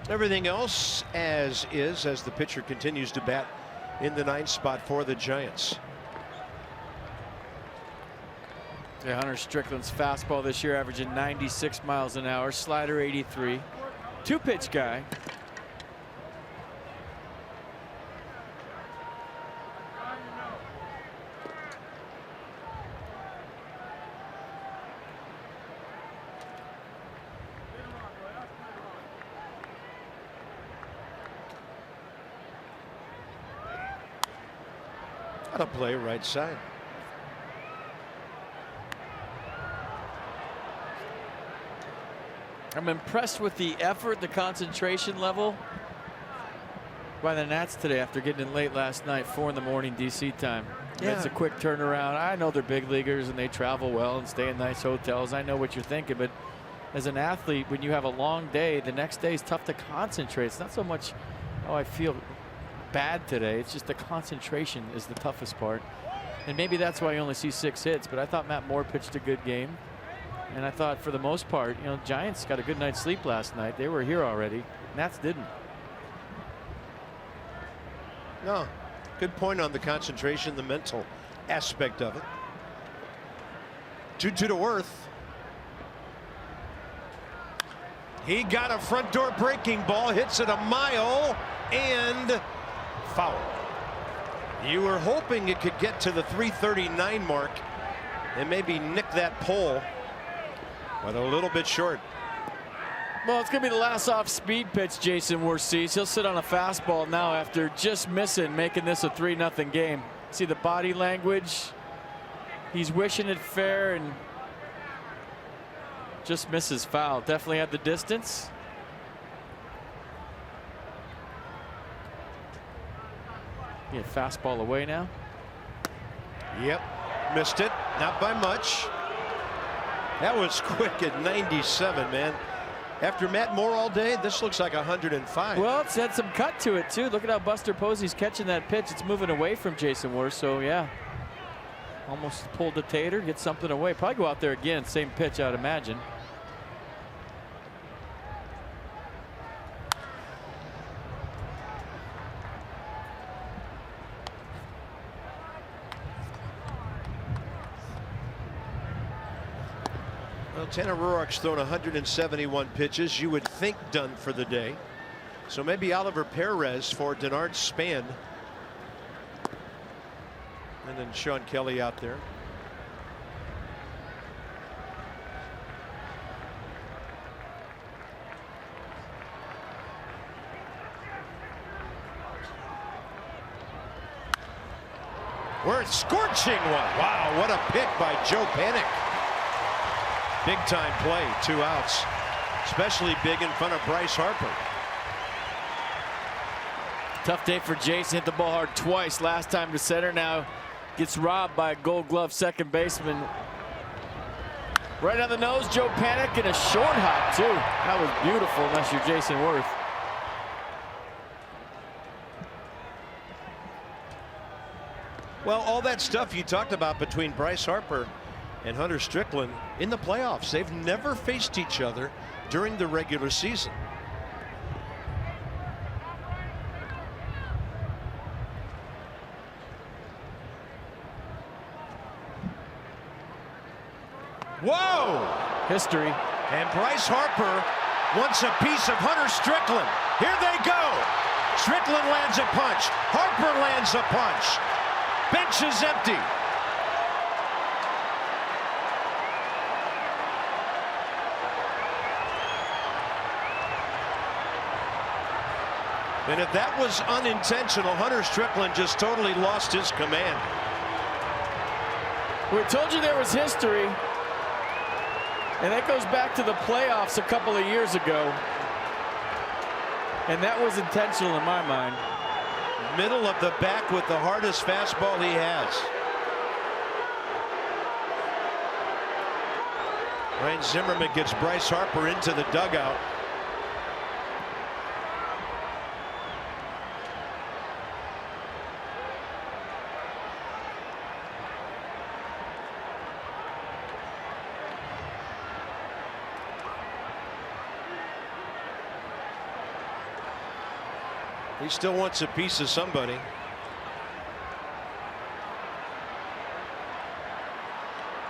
Everything else as is as the pitcher continues to bat in the 9th spot for the Giants. Yeah, Hunter Strickland's fastball this year averaging 96 miles an hour, slider 83. 2-pitch guy. Got to play right side. I'm impressed with the effort, the concentration level by the Nats today after getting in late last night, 4 in the morning DC time. Yeah. It's a quick turnaround. I know they're big leaguers and they travel well and stay in nice hotels. I know what you're thinking, but as an athlete, when you have a long day, the next day is tough to concentrate. It's not so much, oh, I feel bad today. It's just the concentration is the toughest part. And maybe that's why you only see 6 hits, but I thought Matt Moore pitched a good game. And I thought for the most part, you know, Giants got a good night's sleep last night. They were here already. Nats didn't. No, good point on the concentration, the mental aspect of it. 2-2 to Worth. He got a front door breaking ball, hits it a mile, and foul. You were hoping it could get to the 339 mark and maybe nick that pole, but a little bit short. Well, it's going to be the last off-speed pitch Jason Worth sees. He'll sit on a fastball now after just missing, making this a 3-0 game. See the body language. He's wishing it fair and just misses foul. Definitely had the distance. Yeah, fastball away now. Yep, missed it, not by much. That was quick at 97, man. After Matt Moore all day, this looks like 105. Well, it's had some cut to it, too. Look at how Buster Posey's catching that pitch. It's moving away from Jason Worth, so yeah. Almost pulled the tater, get something away. Probably go out there again, same pitch, I'd imagine. Well, Tanner Roark's thrown 171 pitches. You would think done for the day. So maybe Oliver Perez for Denard Span. And then Sean Kelly out there. We're scorching one. Wow, what a pick by Joe Panik. Big time play, 2 outs. Especially big in front of Bryce Harper. Tough day for Jason. Hit the ball hard twice. Last time to center. Now gets robbed by a Gold Glove second baseman. Right on the nose, Joe Panik, and a short hop too. That was beautiful, unless you're Jason Worth. Well, all that stuff you talked about between Bryce Harper and Hunter Strickland in the playoffs, they've never faced each other during the regular season. Whoa! History. And Bryce Harper wants a piece of Hunter Strickland. Here they go. Strickland lands a punch. Harper lands a punch. Bench is empty. And if that was unintentional, Hunter Strickland just totally lost his command. We told you there was history. And that goes back to the playoffs a couple of years ago. And that was intentional in my mind. Middle of the back with the hardest fastball he has. Ryan Zimmerman gets Bryce Harper into the dugout. He still wants a piece of somebody.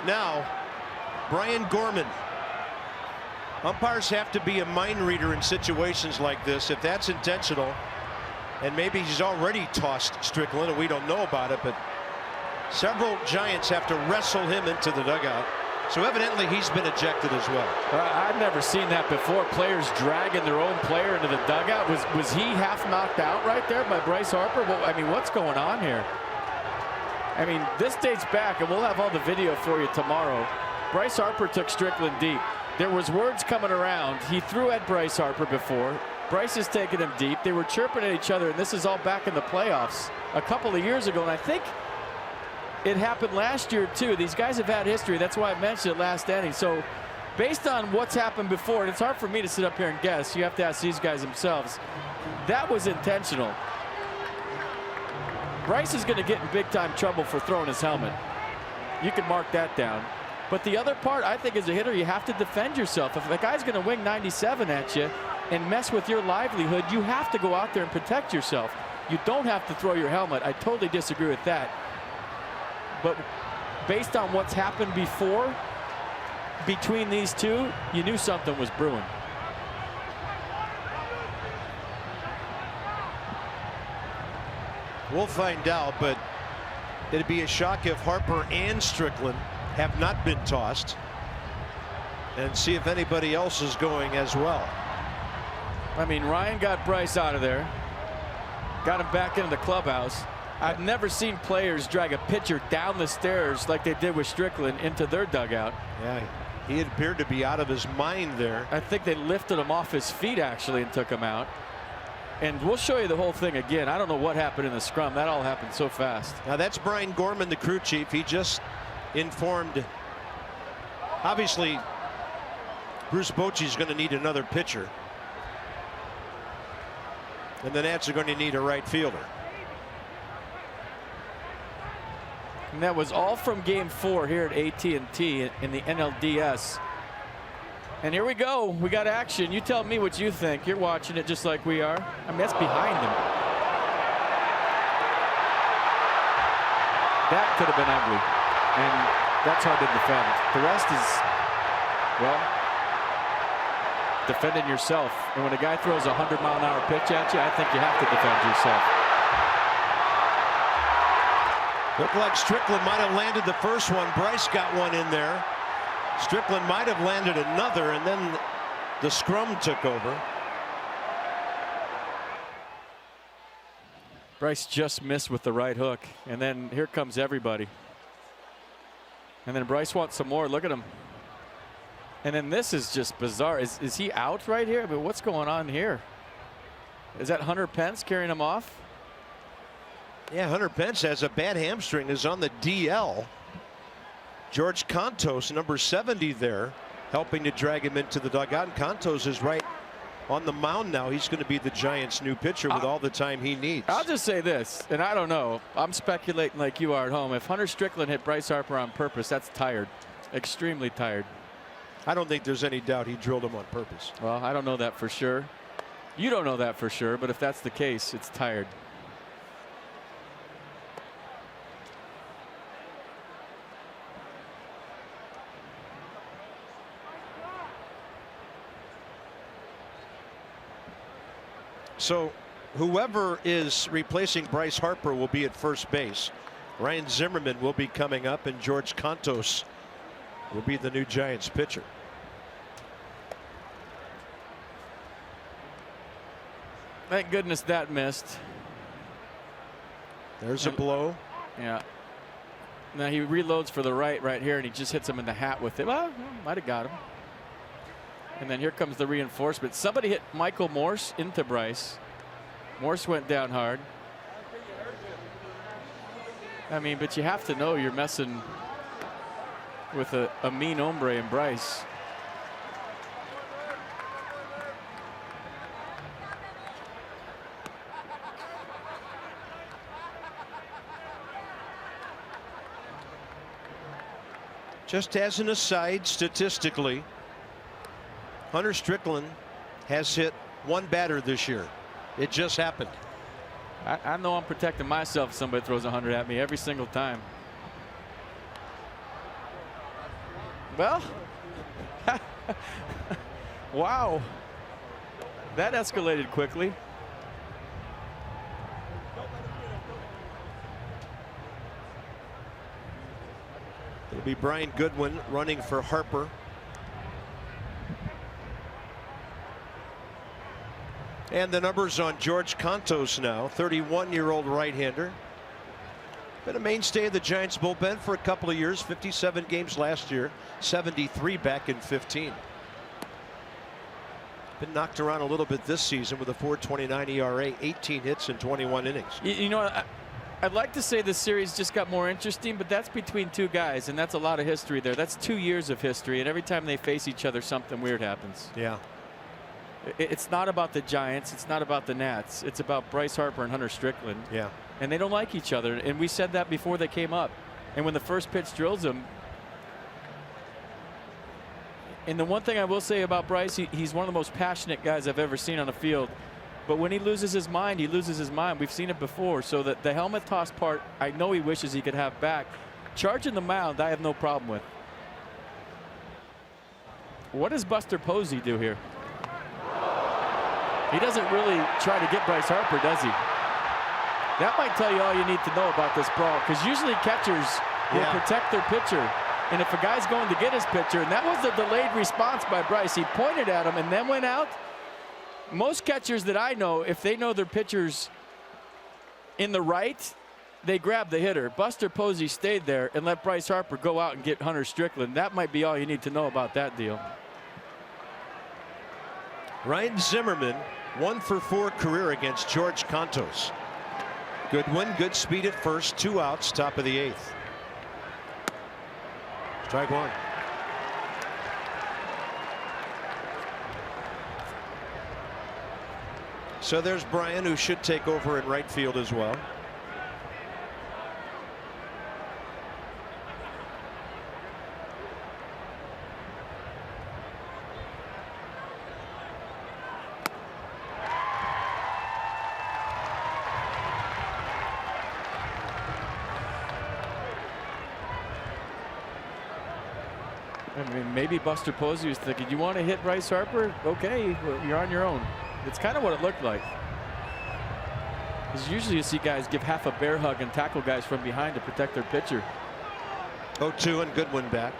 Now, Brian Gorman. Umpires have to be a mind reader in situations like this. If that's intentional, and maybe he's already tossed Strickland and we don't know about it, but several Giants have to wrestle him into the dugout. So evidently he's been ejected as well. I've never seen that before. Players dragging their own player into the dugout. Was he half knocked out right there by Bryce Harper? Well, I mean, what's going on here? I mean, this dates back, and we'll have all the video for you tomorrow. Bryce Harper took Strickland deep. There was words coming around. He threw at Bryce Harper before. Bryce has taken him deep. They were chirping at each other, and this is all back in the playoffs a couple of years ago. And I think it happened last year too. These guys have had history. That's why I mentioned it last inning. So based on what's happened before, and it's hard for me to sit up here and guess. You have to ask these guys themselves. That was intentional. Bryce is going to get in big time trouble for throwing his helmet. You can mark that down. But the other part, I think, as a hitter, you have to defend yourself. If a guy's going to wing 97 at you and mess with your livelihood, you have to go out there and protect yourself. You don't have to throw your helmet. I totally disagree with that. But based on what's happened before between these two, you knew something was brewing. We'll find out, but it'd be a shock if Harper and Strickland have not been tossed, and see if anybody else is going as well. I mean, Ryan got Bryce out of there, got him back into the clubhouse. I've never seen players drag a pitcher down the stairs like they did with Strickland into their dugout. Yeah, he appeared to be out of his mind there. I think they lifted him off his feet actually and took him out. And we'll show you the whole thing again. I don't know what happened in the scrum. That all happened so fast. Now that's Brian Gorman, the crew chief. He just informed, obviously, Bruce Bochy's going to need another pitcher. And the Nats are going to need a right fielder. And that was all from Game 4 here at AT&T in the NLDS. And here we go. We got action. You tell me what you think. You're watching it just like we are. I mean, that's behind him. That could have been ugly. And that's hard to defend. The rest is, well, defending yourself. And when a guy throws a 100-mile-an-hour pitch at you, I think you have to defend yourself. Looked like Strickland might have landed the first one. Bryce got one in there. Strickland might have landed another, and then the scrum took over. Bryce just missed with the right hook, and then here comes everybody. And then Bryce wants some more. Look at him. And then this is just bizarre. Is he out right here? I mean, what's going on here? Is that Hunter Pence carrying him off? Yeah, Hunter Pence has a bad hamstring, is on the DL. George Contos, number 70 there, helping to drag him into the dugout. And Contos is right on the mound now. He's going to be the Giants' new pitcher with all the time he needs. I'll just say this, and I don't know. I'm speculating like you are at home. If Hunter Strickland hit Bryce Harper on purpose, that's tired. Extremely tired. I don't think there's any doubt he drilled him on purpose. Well, I don't know that for sure. You don't know that for sure, but if that's the case, it's tired. So whoever is replacing Bryce Harper will be at first base. Ryan Zimmerman will be coming up, and George Contos will be the new Giants pitcher. Thank goodness that missed. There's a blow. Yeah. Now he reloads for the right here, and he just hits him in the hat with it. Well, might have got him. And then here comes the reinforcement. Somebody hit Michael Morse into Bryce. Morse went down hard. I mean, but you have to know you're messing with a mean hombre in Bryce. Just as an aside, statistically, Hunter Strickland has hit one batter this year. It just happened. I know I'm protecting myself if somebody throws 100 at me every single time. Well, wow. That escalated quickly. It'll be Brian Goodwin running for Harper. And the numbers on George Contos now, 31-year-old right-hander. Been a mainstay of the Giants bullpen for a couple of years, 57 games last year, 73 back in 15. Been knocked around a little bit this season with a 4.29 ERA, 18 hits in 21 innings. You know, I'd like to say this series just got more interesting, but that's between two guys, and that's a lot of history there. That's 2 years of history, and every time they face each other, something weird happens. Yeah. It's not about the Giants. It's not about the Nats. It's about Bryce Harper and Hunter Strickland. Yeah. And they don't like each other. And we said that before they came up. And when the first pitch drills him. And the one thing I will say about Bryce, he's one of the most passionate guys I've ever seen on the field. But when he loses his mind, he loses his mind. We've seen it before. So that the helmet toss part, I know he wishes he could have back. Charging the mound, I have no problem with. What does Buster Posey do here? He doesn't really try to get Bryce Harper, does he? That might tell you all you need to know about this brawl, because usually catchers will protect their pitcher. And if a guy's going to get his pitcher, and that was a delayed response by Bryce. He pointed at him and then went out. Most catchers that I know, if they know their pitcher's in the right, they grab the hitter. Buster Posey stayed there and let Bryce Harper go out and get Hunter Strickland. That might be all you need to know about that deal. Ryan Zimmerman, 1 for 4 career against George Contos. Goodwin, good speed at first, 2 outs, top of the 8th. Strike 1. So there's Brian, who should take over in right field as well. I mean, maybe Buster Posey was thinking, you want to hit Bryce Harper? Okay, well, you're on your own. It's kind of what it looked like. Because usually you see guys give half a bear hug and tackle guys from behind to protect their pitcher. 0-2 and Goodwin back.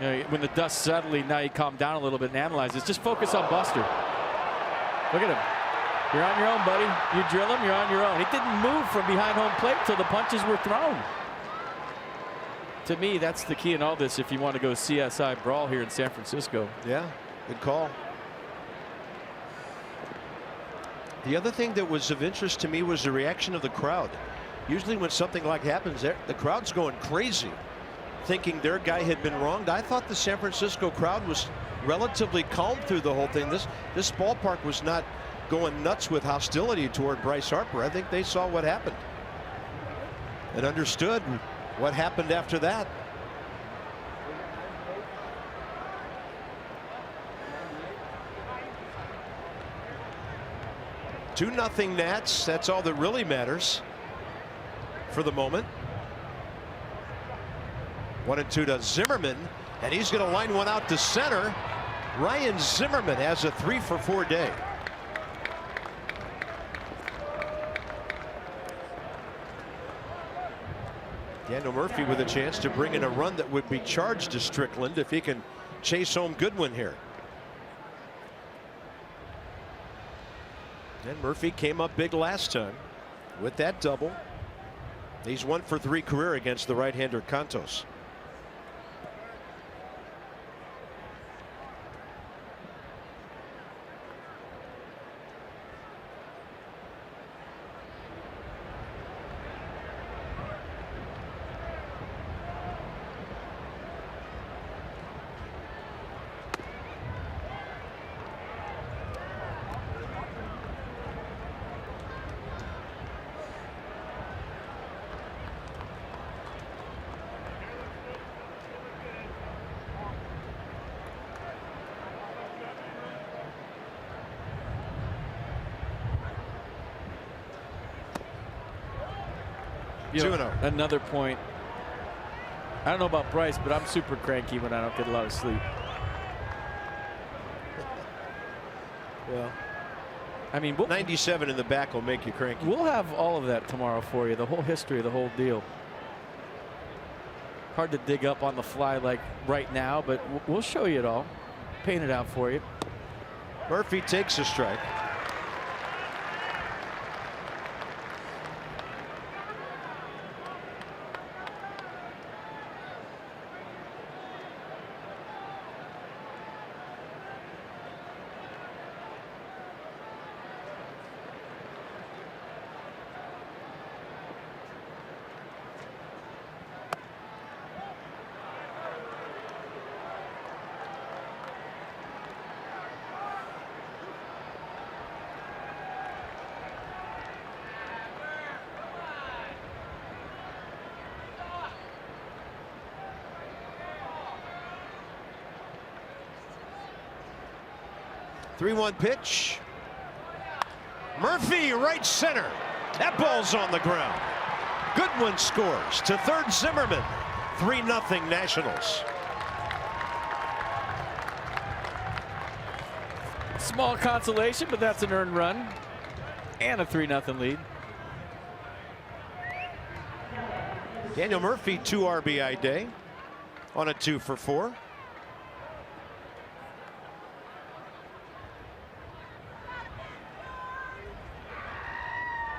You know, when the dust settled, now you calm down a little bit and analyze this. Just focus on Buster. Look at him. You're on your own, buddy. You drill him, you're on your own. He didn't move from behind home plate till the punches were thrown. To me, that's the key in all this if you want to go CSI brawl here in San Francisco. Yeah, good call. The other thing that was of interest to me was the reaction of the crowd. Usually when something like happens, the crowd's going crazy, thinking their guy had been wronged. I thought the San Francisco crowd was relatively calm through the whole thing. This ballpark was not going nuts with hostility toward Bryce Harper. I think they saw what happened and understood what happened after that. Two nothing Nats. That's all that really matters for the moment. 1-2 to Zimmerman, and he's going to line one out to center. Ryan Zimmerman has a 3-for-4 day. Daniel Murphy with a chance to bring in a run that would be charged to Strickland if he can chase home Goodwin here. And Murphy came up big last time with that double. He's 1-for-3 career against the right-hander Cantos. Another point. I don't know about Bryce, but I'm super cranky when I don't get a lot of sleep. Well, I mean, 97 in the back will make you cranky. We'll have all of that tomorrow for you. The whole history, the whole deal. Hard to dig up on the fly like right now, but we'll show you it all. Paint it out for you. Murphy takes a strike. Three-one pitch. Murphy right center. That ball's on the ground. Goodwin scores to third. Zimmerman. 3-0 Nationals. Small consolation, but that's an earned run and a 3-0 lead. Daniel Murphy 2 RBI day on a 2-for-4.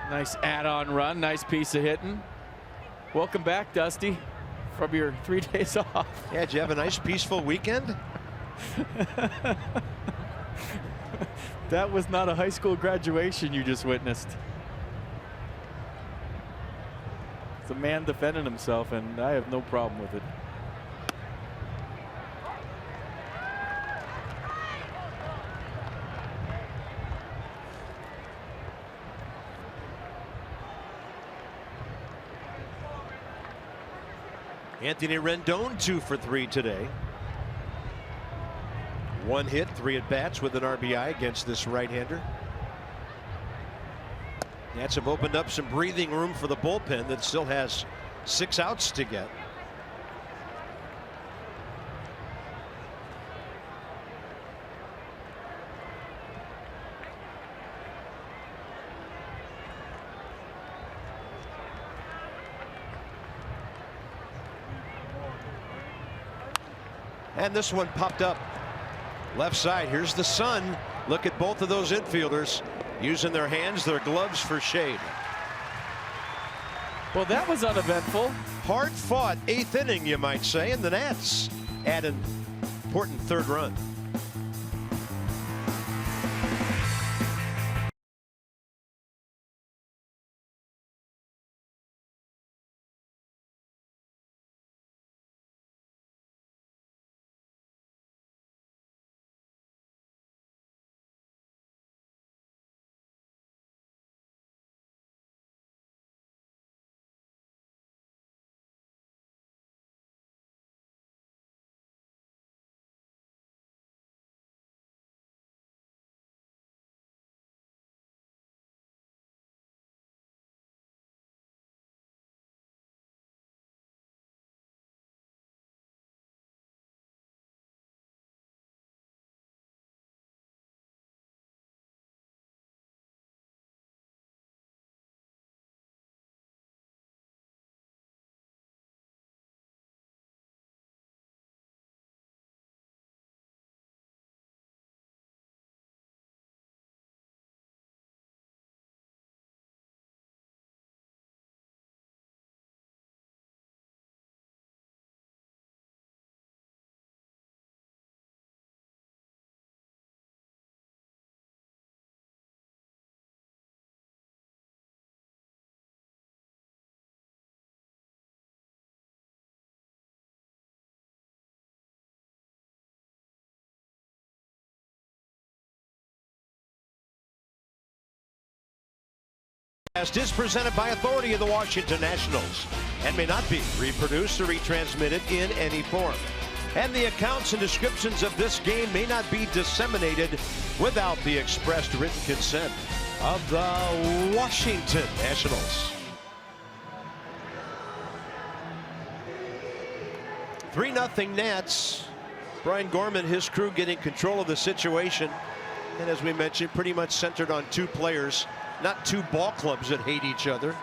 Nice add-on run, nice piece of hitting. Welcome back, Dusty, from your 3 days off. Yeah, did you have a nice peaceful weekend? That was not a high school graduation you just witnessed. It's a man defending himself, and I have no problem with it. Anthony Rendon 2-for-3 today. 1 hit, 3 at bats with an RBI against this right-hander. Nats have opened up some breathing room for the bullpen that still has 6 outs to get. And this one popped up left side. Here's the sun. Look at both of those infielders. using their hands, their gloves for shade. Well, that was uneventful. Hard fought 8th inning, you might say, and the Nats add an important 3rd run. Is presented by authority of the Washington Nationals and may not be reproduced or retransmitted in any form. And the accounts and descriptions of this game may not be disseminated without the expressed written consent of the Washington Nationals. 3-0 Nats. Brian Gorman, his crew getting control of the situation. And as we mentioned, pretty much centered on 2 players. Not 2 ball clubs that hate each other.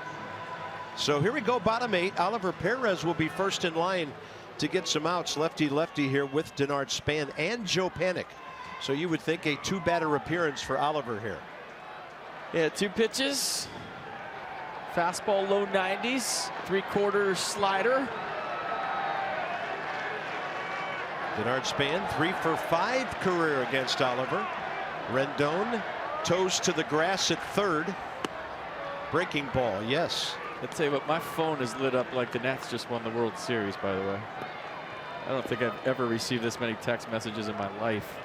So here we go, bottom 8. Oliver Perez will be first in line to get some outs. Lefty here with Denard Span and Joe Panik. So you would think a 2-batter appearance for Oliver here. Yeah, 2 pitches. Fastball low 90s. 3/4 slider. Denard Span 3 for 5 career against Oliver. Rendon toes to the grass at 3rd. Breaking ball, yes. I'll tell you what, my phone is lit up like the Nats just won the World Series, by the way. I don't think I've ever received this many text messages in my life.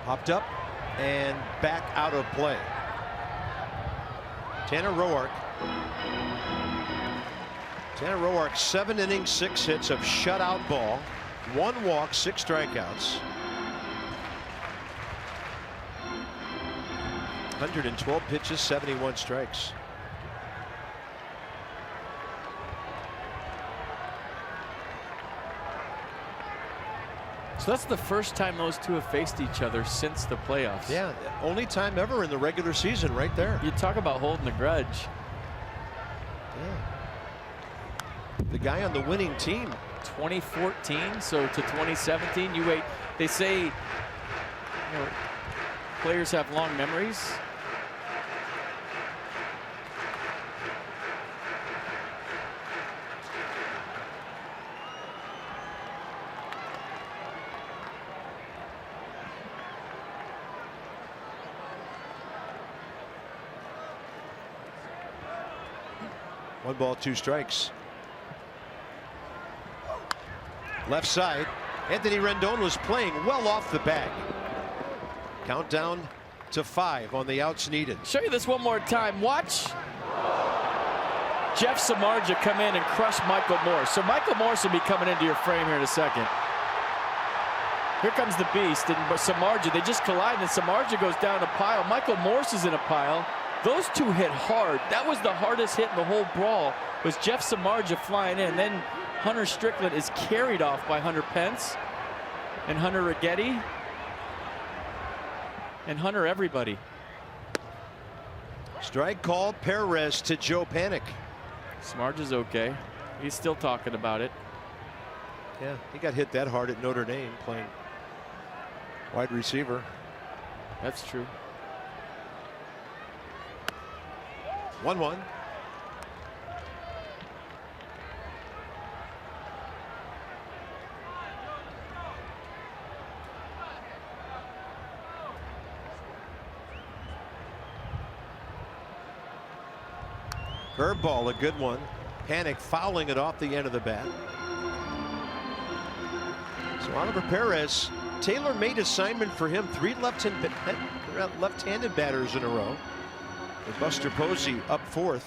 Popped up and back out of play. Tanner Roark. 7 innings, 6 hits of shutout ball. 1 walk, 6 strikeouts. 112 pitches, 71 strikes. So that's the first time those 2 have faced each other since the playoffs. Yeah, only time ever in the regular season right there. You talk about holding a grudge. Yeah. The guy on the winning team. 2014, so to 2017, you wait. They say, players have long memories. One ball, 2 strikes. Left side. Anthony Rendon was playing well off the bag. Countdown to 5 on the outs needed. Show you this one more time. Watch Jeff Samardzija come in and crush Michael Morse. So Michael Morse will be coming into your frame here in a second. Here comes the beast, and Samardzija, they just collide, and Samardzija goes down a pile. Michael Morse is in a pile. Those two hit hard. That was the hardest hit in the whole brawl, was Jeff Samardzija flying in. Then Hunter Strickland is carried off by Hunter Pence and Hunter Righetti and Hunter everybody. Strike called. Perez to Joe Panik. Samardzija's okay. He's still talking about it. Yeah, he got hit that hard at Notre Dame playing wide receiver. That's true. 1-1. Curveball, a good one. Panik fouling it off the end of the bat. So Oliver Perez, tailor-made assignment for him. 3 left-handed batters in a row. With Buster Posey up 4th.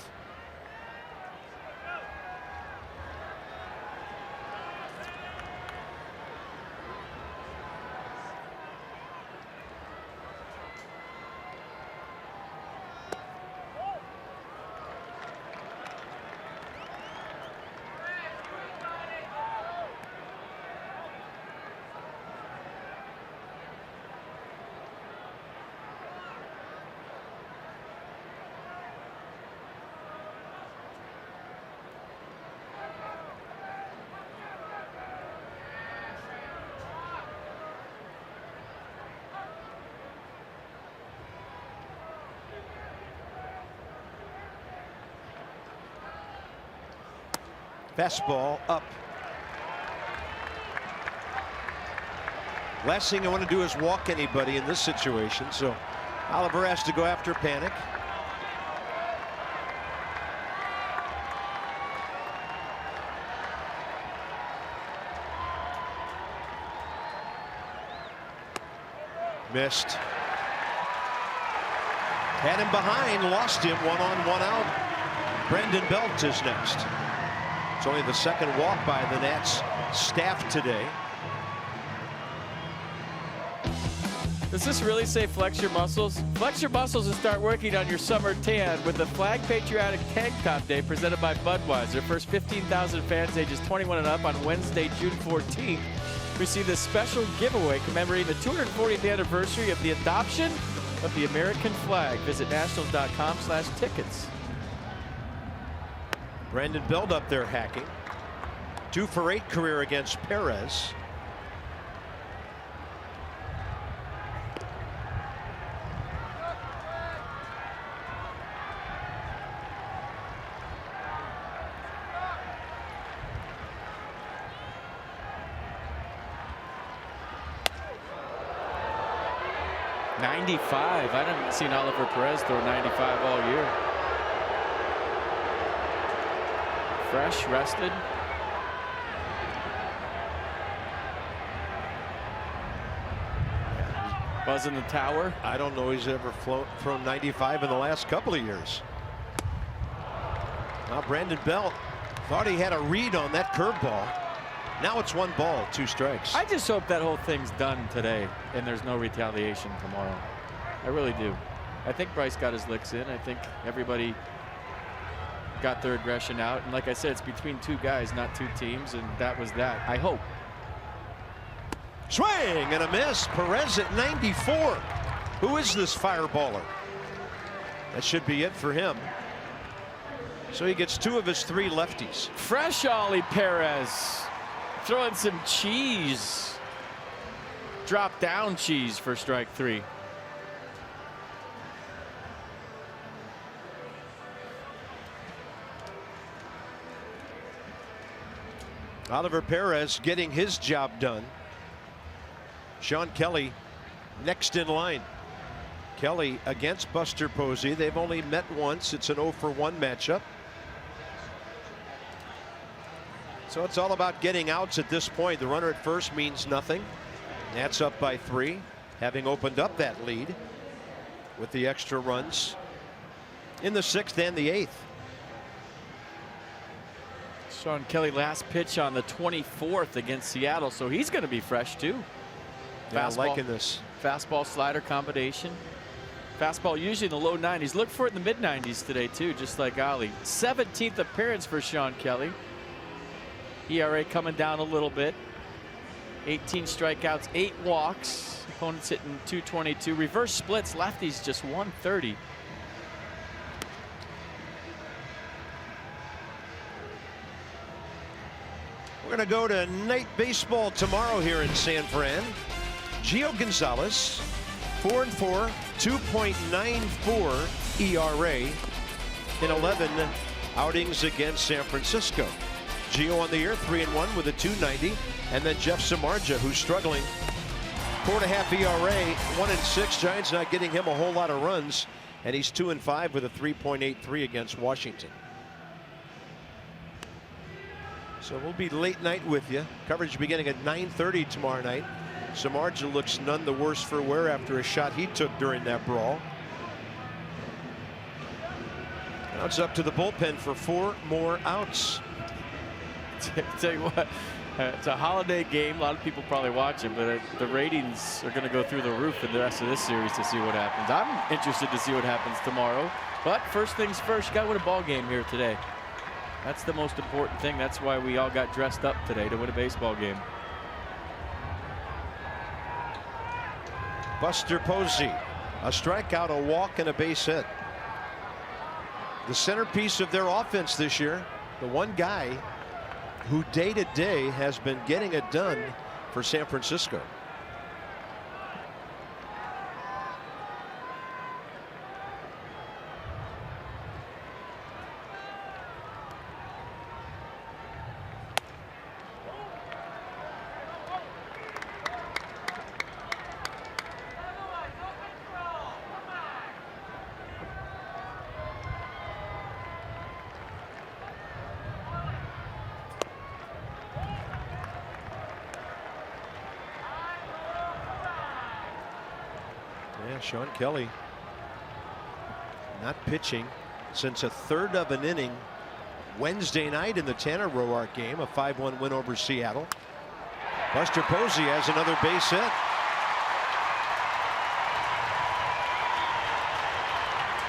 Fastball up. Last thing I want to do is walk anybody in this situation, so Oliver has to go after Panik. Missed. Had him behind, lost him, 1 on, 1 out. Brandon Belt is next. It's only the second walk by the Nats staff today. Does this really say flex your muscles? Flex your muscles and start working on your summer tan with the Flag Patriotic Tank Top Day presented by Budweiser. First 15,000 fans ages 21 and up on Wednesday, June 14th. Receive this special giveaway commemorating the 240th anniversary of the adoption of the American flag. Visit nationals.com/tickets. Brandon Belt up there hacking. 2 for 8 career against Perez. .95. I haven't seen Oliver Perez throw 95 all year. Fresh, rested. Buzz in the tower. I don't know he's ever thrown 95 in the last couple of years. Now Brandon Belt thought he had a read on that curveball. Now it's 1 ball, 2 strikes. I just hope that whole thing's done today and there's no retaliation tomorrow. I really do. I think Bryce got his licks in. I think everybody got their aggression out. And like I said, it's between 2 guys, not 2 teams. And that was that. I hope. Swing and a miss. Perez at 94. Who is this fireballer? That should be it for him. So he gets 2 of his 3 lefties. Fresh Ollie Perez. Throwing some cheese. Drop down cheese for strike 3. Oliver Perez getting his job done. Sean Kelly next in line. Kelly against Buster Posey. They've only met once. It's an 0 for 1 matchup. So it's all about getting outs at this point. The runner at first means nothing. Nats up by 3, having opened up that lead with the extra runs in the 6th and the 8th. Sean Kelly last pitch on the 24th against Seattle, so he's going to be fresh too. Yeah, liking this. Fastball slider combination. Fastball usually in the low 90s. Look for it in the mid 90s today too, just like Ali. 17th appearance for Sean Kelly. ERA coming down a little bit. 18 strikeouts, 8 walks. Opponents hitting 222. Reverse splits, lefties just 130. We're going to go to night baseball tomorrow here in San Fran. Gio Gonzalez, 4-4, 2.94 ERA in 11 outings against San Francisco. Gio on the year, 3-1 with a 2.90, and then Jeff Samardzija, who's struggling, 4.5 ERA, 1-6. Giants not getting him a whole lot of runs, and he's 2-5 with a 3.83 against Washington. So we'll be late night with you. Coverage beginning at 9:30 tomorrow night. Samardzija looks none the worse for wear after a shot he took during that brawl. Now it's up to the bullpen for 4 more outs. Tell you what, it's a holiday game. A lot of people probably watching, but the ratings are going to go through the roof in the rest of this series to see what happens. I'm interested to see what happens tomorrow. But first things first, you got to win a ball game here today. That's the most important thing. That's why we all got dressed up today, to win a baseball game. Buster Posey, a strikeout, a walk, and a base hit. The centerpiece of their offense this year, the one guy who day to day has been getting it done for San Francisco. Yeah, Sean Kelly not pitching since a third of an inning Wednesday night in the Tanner Roark game, a 5-1 win over Seattle. Buster Posey has another base hit.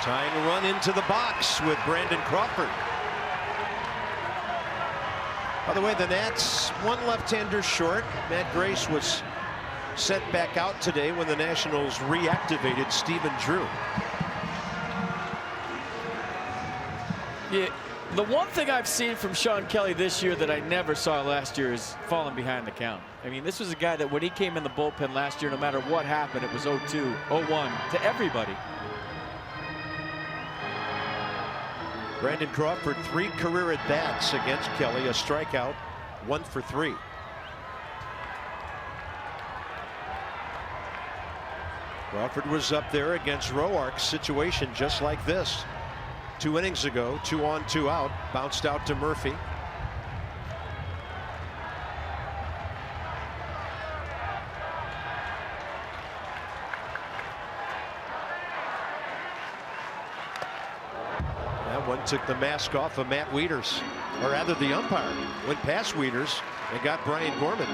Tying run into the box with Brandon Crawford. By the way, the Nats, one left-hander short. Matt Grace was sent back out today when the Nationals reactivated Stephen Drew. Yeah, the one thing I've seen from Sean Kelly this year that I never saw last year is falling behind the count. I mean, this was a guy that when he came in the bullpen last year, no matter what happened, it was 0-2, 0-1 to everybody. Brandon Crawford, 3 career at-bats against Kelly, a strikeout, 1 for 3. Crawford was up there against Roark, situation just like this. 2 innings ago, 2 on, 2 out, bounced out to Murphy. That one took the mask off of Matt Wieters, or rather the umpire went past Wieters and got Brian Gorman.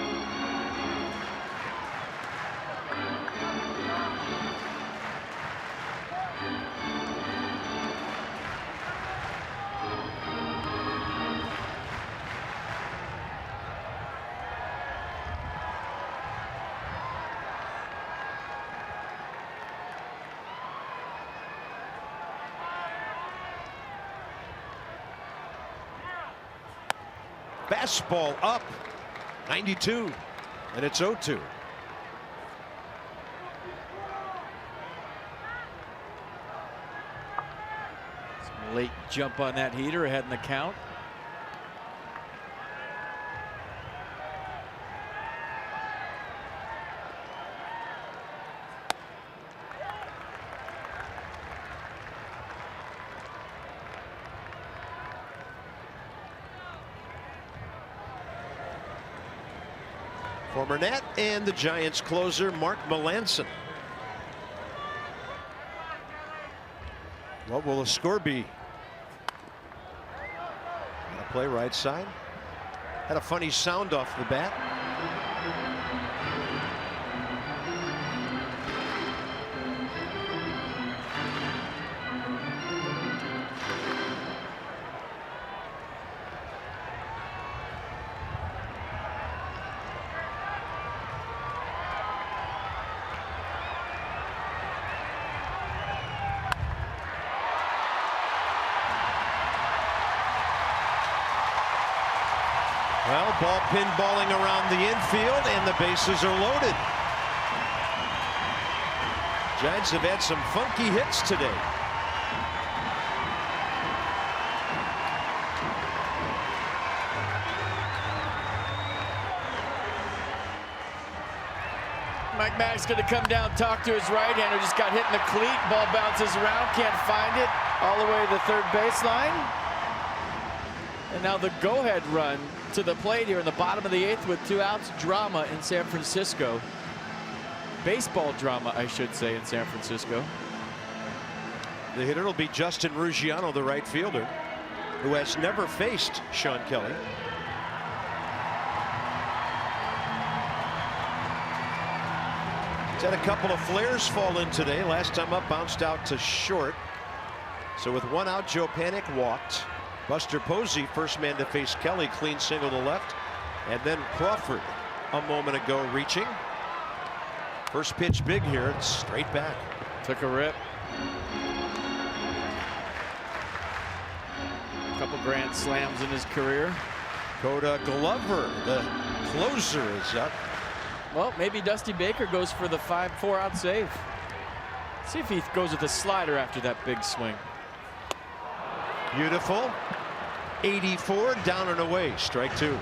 Fastball up, 92, and it's 0-2. Some late jump on that heater ahead in the count. Former Nat and the Giants closer Mark Melancon. What will the score be? Got to play right side. Had a funny sound off the bat. ball pinballing around the infield, and the bases are loaded. Giants have had some funky hits today. Mike Maddox going to come down, talk to his right-hander. Just got hit in the cleat. Ball bounces around, can't find it. All the way to the third baseline. And now the go-ahead run to the plate here in the bottom of the 8th with 2 outs. Drama in San Francisco. Baseball drama, I should say, in San Francisco. The hitter will be Justin Ruggiano, the right fielder, who has never faced Sean Kelly. He's had a couple of flares fall in today. Last time up, bounced out to short. So with 1 out, Joe Panik walked. Buster Posey, first man to face Kelly, clean single to left. And then Crawford a moment ago reaching. First pitch big here, it's straight back. Took a rip. A couple grand slams in his career. Coda Glover, the closer, is up. Well, maybe Dusty Baker goes for the 4-out save. See if he goes with a slider after that big swing. Beautiful. 84, down and away, strike 2.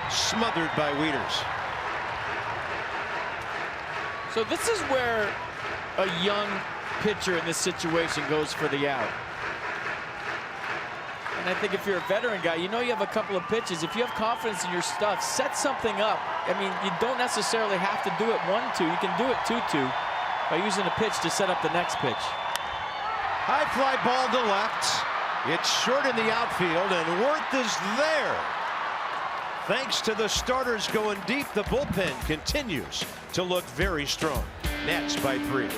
Smothered by Wieters. So this is where a young pitcher in this situation goes for the out. And I think if you're a veteran guy, you know you have a couple of pitches. If you have confidence in your stuff, set something up. I mean, you don't necessarily have to do it 1-2. You can do it 2-2 by using a pitch to set up the next pitch. High fly ball to left. It's short in the outfield, and Worth is there. Thanks to the starters going deep, the bullpen continues to look very strong. Nats by 3.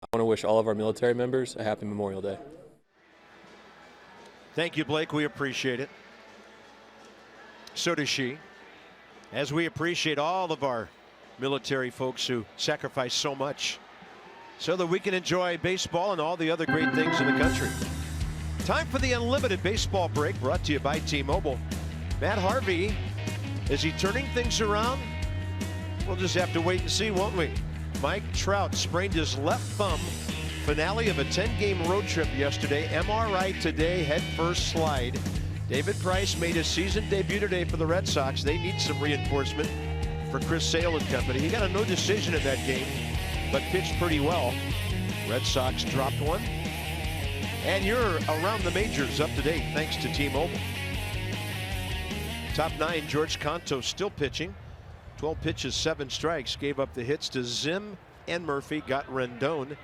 I want to wish all of our military members a happy Memorial Day. Thank you, Blake. We appreciate it. So does she. As we appreciate all of our military folks who sacrifice so much so that we can enjoy baseball and all the other great things in the country. Time for the unlimited baseball break, brought to you by T-Mobile. Matt Harvey, is he turning things around? We'll just have to wait and see, won't we? Mike Trout sprained his left thumb Finale of a 10-game road trip yesterday. MRI today, head first slide. David Price made his season debut today for the Red Sox. They need some reinforcement for Chris Sale and company. He got a no decision in that game, but pitched pretty well. Red Sox dropped one. And you're around the majors, up to date, thanks to T-Mobile. Top 9, George Conto still pitching. 12 pitches, 7 strikes. Gave up the hits to Zim and Murphy. Got Rendon.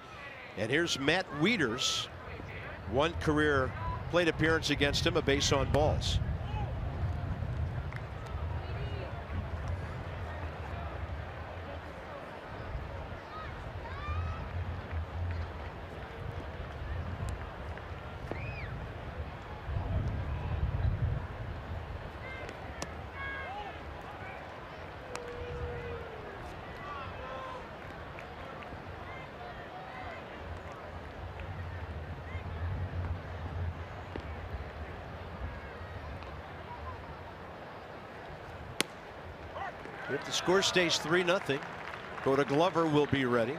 And here's Matt Wieters. 1 career plate appearance against him, a base on balls. If the score stays 3-0, go to Glover will be ready.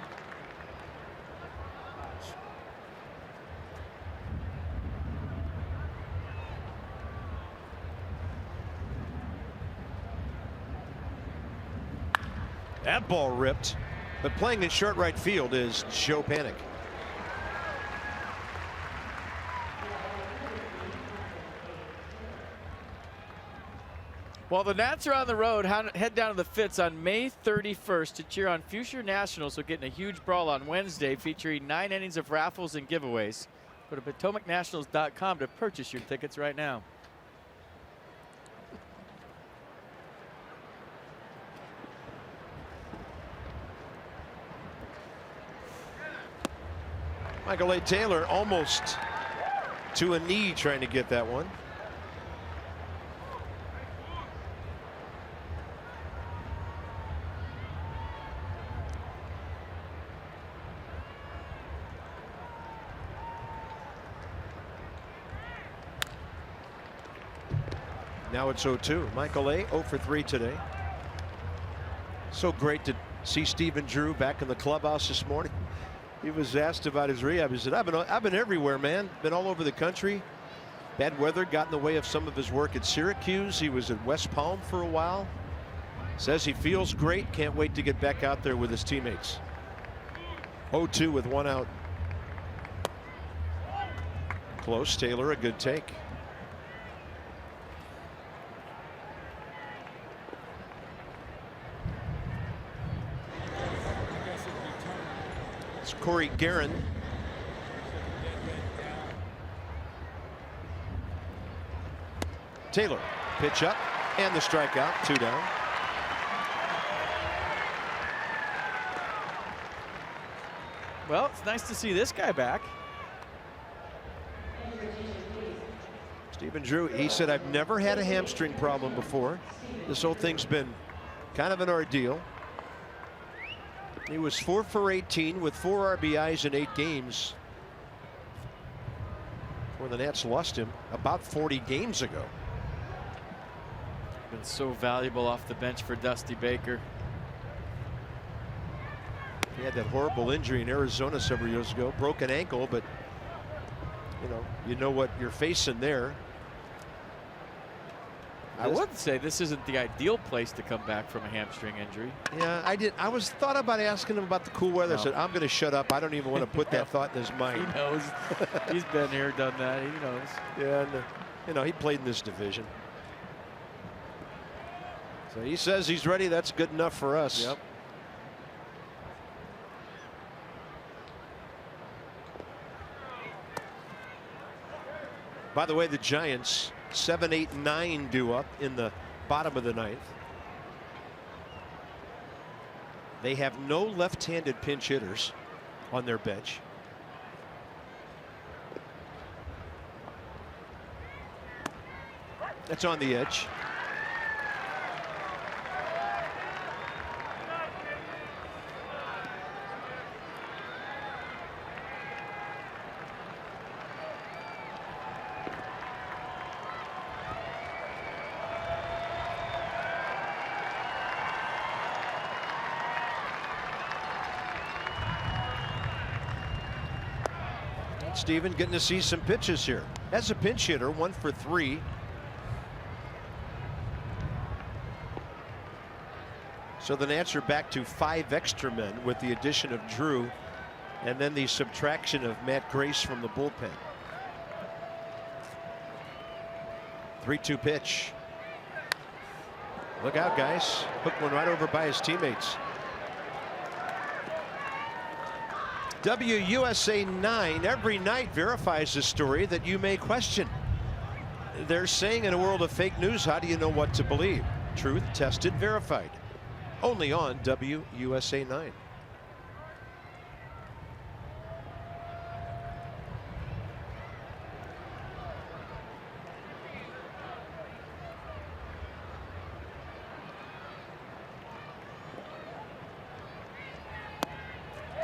That ball ripped, but playing in short right field is Joe Panik. Well, the Nats are on the road. Head down to the Fitz on May 31st to cheer on future Nationals. So getting a huge brawl on Wednesday featuring 9 innings of raffles and giveaways. Go to PotomacNationals.com to purchase your tickets right now. Michael A. Taylor almost to a knee trying to get that one. Now it's 0-2. Michael A. 0 for 3 today. So great to see Stephen Drew back in the clubhouse this morning. He was asked about his rehab. He said, I've been everywhere, man. Been all over the country. Bad weather got in the way of some of his work at Syracuse. He was at West Palm for a while. Says he feels great. Can't wait to get back out there with his teammates. 0-2 with 1 out. Close. Taylor, a good take. Corey Guerin. Taylor, pitch up and the strikeout, 2 down. Well, it's nice to see this guy back. Stephen Drew, he said, I've never had a hamstring problem before. This whole thing's been kind of an ordeal. He was 4 for 18 with 4 RBIs in 8 games when the Nats lost him about 40 games ago. Been so valuable off the bench for Dusty Baker. He had that horrible injury in Arizona several years ago, broken ankle, but you know what you're facing there. I would say this isn't the ideal place to come back from a hamstring injury. Yeah, I was thought about asking him about the cool weather. No. I said, I'm going to shut up. I don't even want to put that thought in his mind. He knows. He's been here, done that. He knows. Yeah, and, he played in this division. So he says he's ready. That's good enough for us. Yep. By the way, the Giants 7, 8, 9 due up in the bottom of the 9th. They have no left-handed pinch hitters on their bench. That's on the edge. Steven, getting to see some pitches here. As a pinch hitter, 1 for 3. So the Nats are back to 5 extra men with the addition of Drew and then the subtraction of Matt Grace from the bullpen. 3-2 pitch. Look out, guys. Hooked one right over by his teammates. WUSA 9 every night verifies a story that you may question. They're saying in a world of fake news, how do you know what to believe? Truth tested, verified. Only on WUSA 9.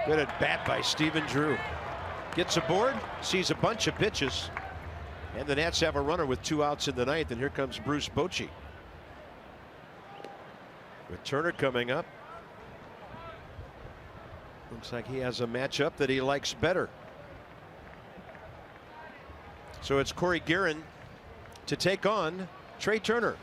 Good at bat by Stephen Drew. Gets aboard, sees a bunch of pitches, and the Nats have a runner with 2 outs in the 9th, and here comes Bruce Bochy. With Turner coming up. Looks like he has a matchup that he likes better. So it's Corey Guerin to take on Trey Turner.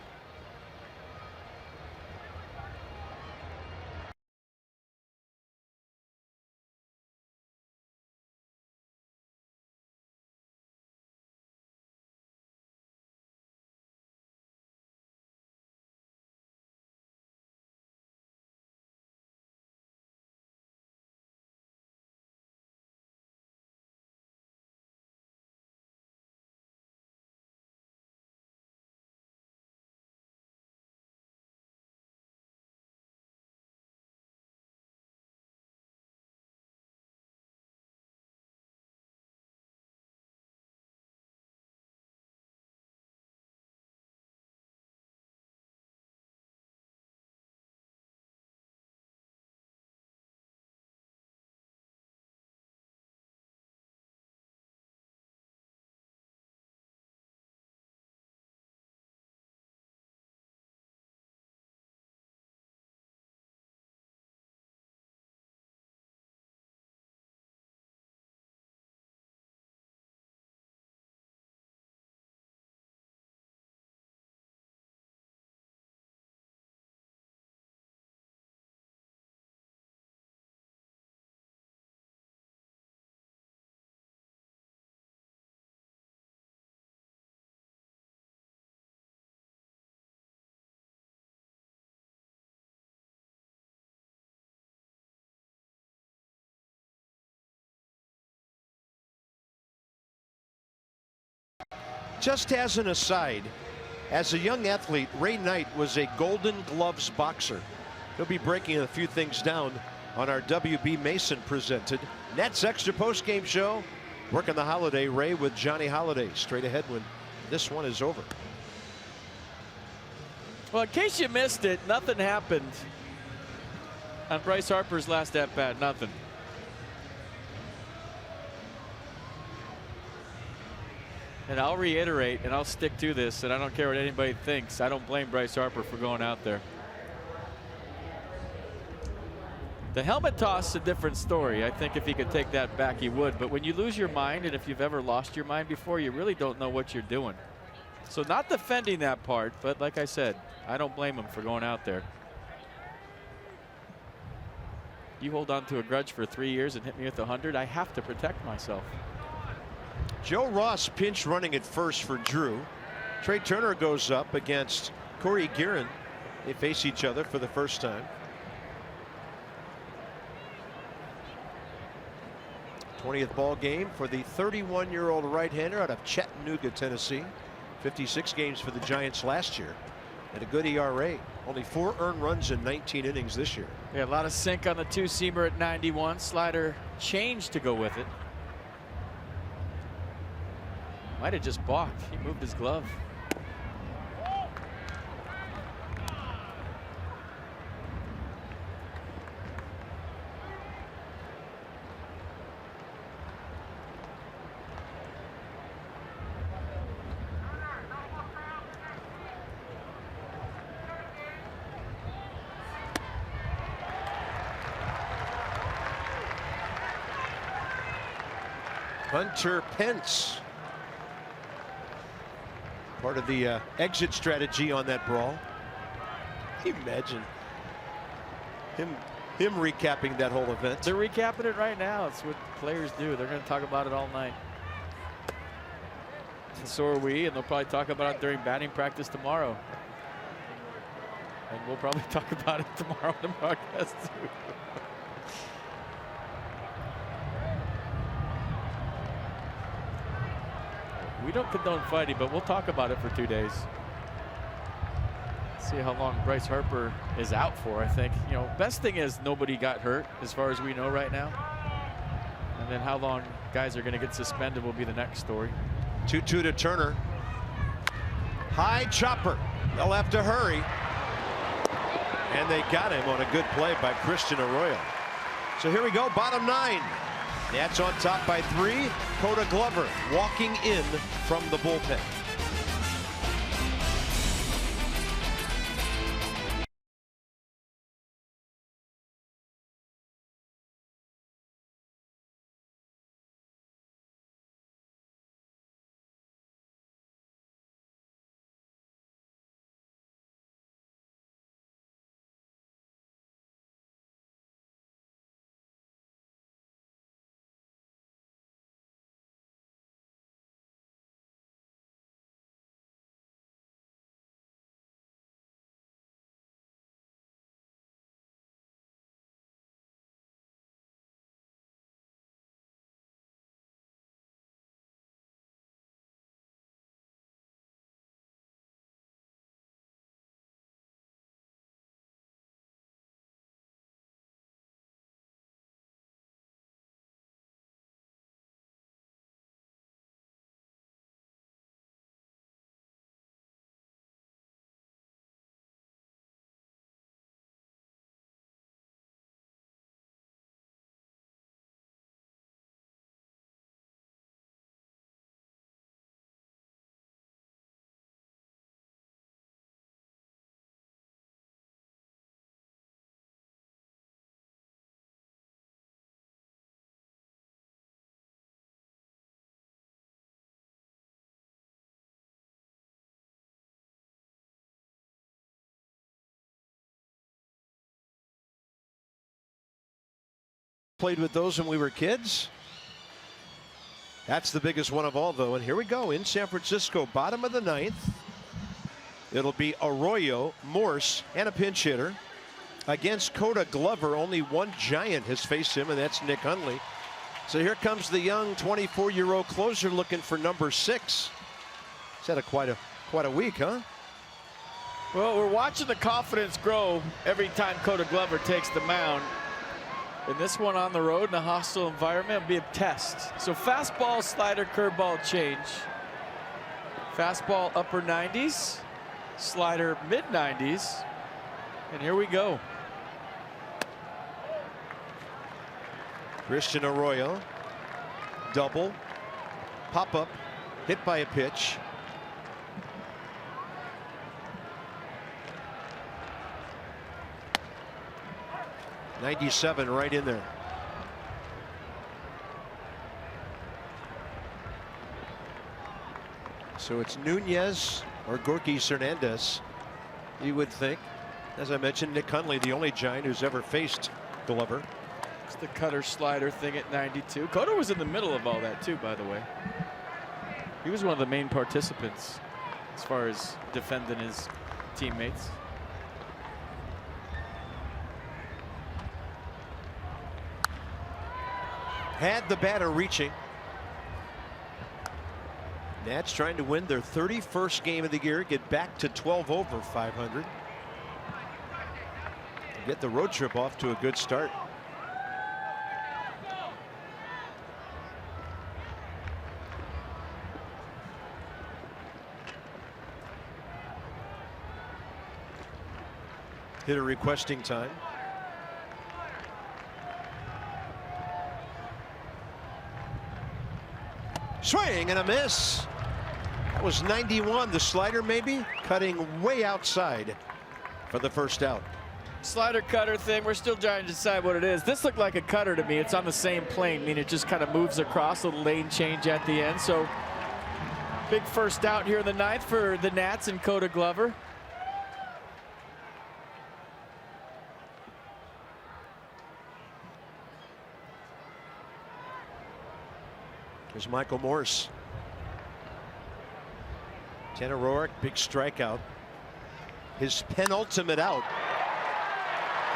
Just as an aside, as a young athlete, Ray Knight was a Golden Gloves boxer. He'll be breaking a few things down on our WB Mason presented Nets Extra Postgame Show. Working the holiday, Ray with Johnny Holiday straight ahead when this one is over. Well, in case you missed it, nothing happened on Bryce Harper's last at bat. Nothing. And I'll reiterate, and I'll stick to this, and I don't care what anybody thinks. I don't blame Bryce Harper for going out there. The helmet toss is a different story. I think if he could take that back, he would. But when you lose your mind, and if you've ever lost your mind before, you really don't know what you're doing. So not defending that part, but like I said, I don't blame him for going out there. You hold on to a grudge for 3 years and hit me with 100, I have to protect myself. Joe Ross pinch running at first for Drew. Trey Turner goes up against Corey Guerin. They face each other for the first time. 20th ball game for the 31-year-old right-hander out of Chattanooga, Tennessee. 56 games for the Giants last year and a good ERA. Only 4 earned runs in 19 innings this year. Yeah, a lot of sink on the 2-seamer at 91. Slider changed to go with it. Might have just balked. He moved his glove. Hunter Pence. Part of the exit strategy on that brawl. Can you imagine him recapping that whole event? They're recapping it right now. It's what players do. They're going to talk about it all night. And so are we, and they'll probably talk about it during batting practice tomorrow. And we'll probably talk about it tomorrow on the broadcast too. We don't condone fighting, but we'll talk about it for 2 days. See how long Bryce Harper is out for. I think, you know, best thing is nobody got hurt as far as we know right now. And then how long guys are going to get suspended will be the next story. 2-2 to Turner. High chopper. They'll have to hurry. And they got him on a good play by Christian Arroyo. So here we go, bottom 9. Nats on top by 3. Coda Glover walking in from the bullpen. Played with those when we were kids. That's the biggest one of all, though. And here we go in San Francisco, bottom of the 9th. It'll be Arroyo, Morse, and a pinch hitter. Against Coda Glover, only one giant has faced him, and that's Nick Hundley. So here comes the young 24-year-old closer looking for number 6. He's had quite a week, huh? Well, we're watching the confidence grow every time Coda Glover takes the mound. And this one on the road in a hostile environment will be a test. So fastball, slider, curveball change. Fastball upper 90s, slider mid 90s. And here we go. Christian Arroyo, double, pop up, hit by a pitch. .97 right in there. So it's Nunez or Gorky Hernandez, you would think. As I mentioned, Nick Hundley, the only giant who's ever faced Glover. It's the cutter slider thing at 92. Coda was in the middle of all that too, by the way. He was one of the main participants as far as defending his teammates. Had the batter reaching. Nats trying to win their 31st game of the year, get back to 12 over 500. Get the road trip off to a good start. Hitter requesting time. Swing and a miss. That was 91. The slider maybe cutting way outside for the first out. Slider cutter thing, we're still trying to decide what it is. This looked like a cutter to me. It's on the same plane, meaning it just kind of moves across, a lane change at the end. So big first out here in the ninth for the Nats and Coda Glover. Here's Michael Morse. Tanner Roark, big strikeout. His penultimate out.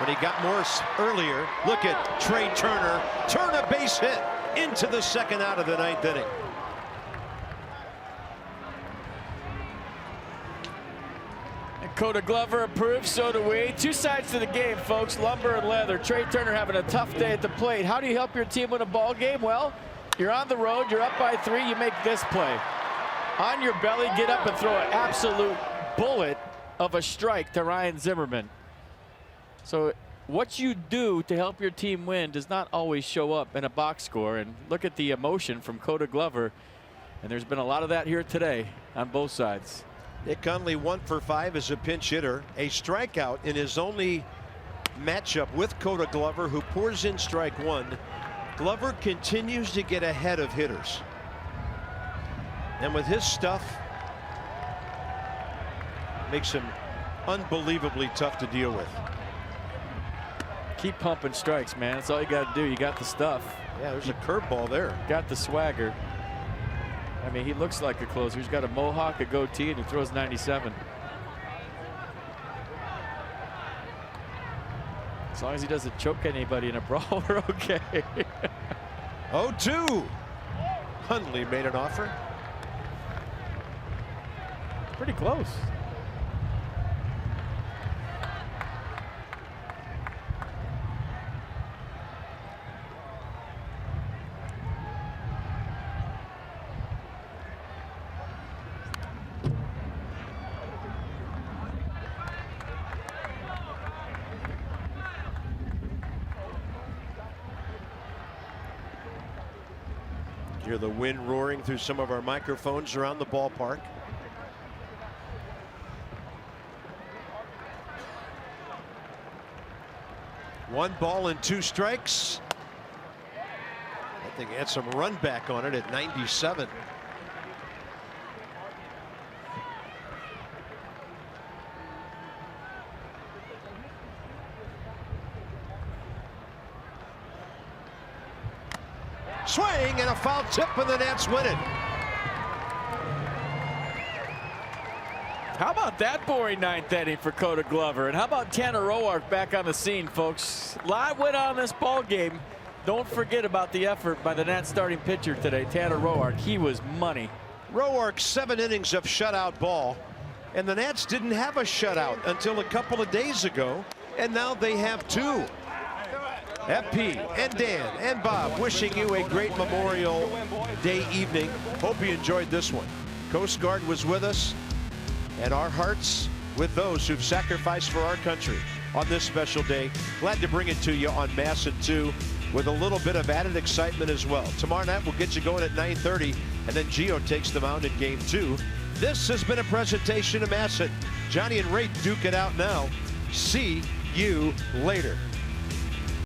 When he got Morse earlier, look at Trey Turner. Turn a base hit into the second out of the ninth inning. And Coda Glover approves, so do we. Two sides to the game, folks. Lumber and leather. Trey Turner having a tough day at the plate. How do you help your team win a ball game? Well, you're on the road, you're up by 3, you make this play. On your belly, get up and throw an absolute bullet of a strike to Ryan Zimmerman. So what you do to help your team win does not always show up in a box score. And look at the emotion from Coda Glover. And there's been a lot of that here today on both sides. Nick Conley 1 for 5 as a pinch hitter. A strikeout in his only matchup with Coda Glover, who pours in strike 1. Glover continues to get ahead of hitters. And with his stuff, makes him unbelievably tough to deal with. Keep pumping strikes, man. That's all you got to do. You got the stuff. Yeah, there's a curveball there. Got the swagger. I mean, he looks like a closer. He's got a mohawk, a goatee, and he throws 97. As long as he doesn't choke anybody in a brawl, we're okay. 0-2. Hundley made an offer. Pretty close. Hear the wind roaring through some of our microphones around the ballpark. One ball and 2 strikes. I think he had some run back on it at 97. Swing and a foul tip, and the Nats win it. How about that boring ninth inning for Coda Glover? And how about Tanner Roark back on the scene, folks? A lot went on this ball game. Don't forget about the effort by the Nats starting pitcher today, Tanner Roark. He was money. Roark, 7 innings of shutout ball, and the Nats didn't have a shutout until a couple of days ago, and now they have 2. FP and Dan and Bob wishing you a great Memorial Day evening. Hope you enjoyed this one. Coast Guard was with us, and our hearts with those who've sacrificed for our country on this special day. Glad to bring it to you on Masson 2 with a little bit of added excitement as well. Tomorrow night we'll get you going at 9:30, and then Gio takes them out in game 2. This has been a presentation of Masson. Johnny and Ray duke it out now. See you later.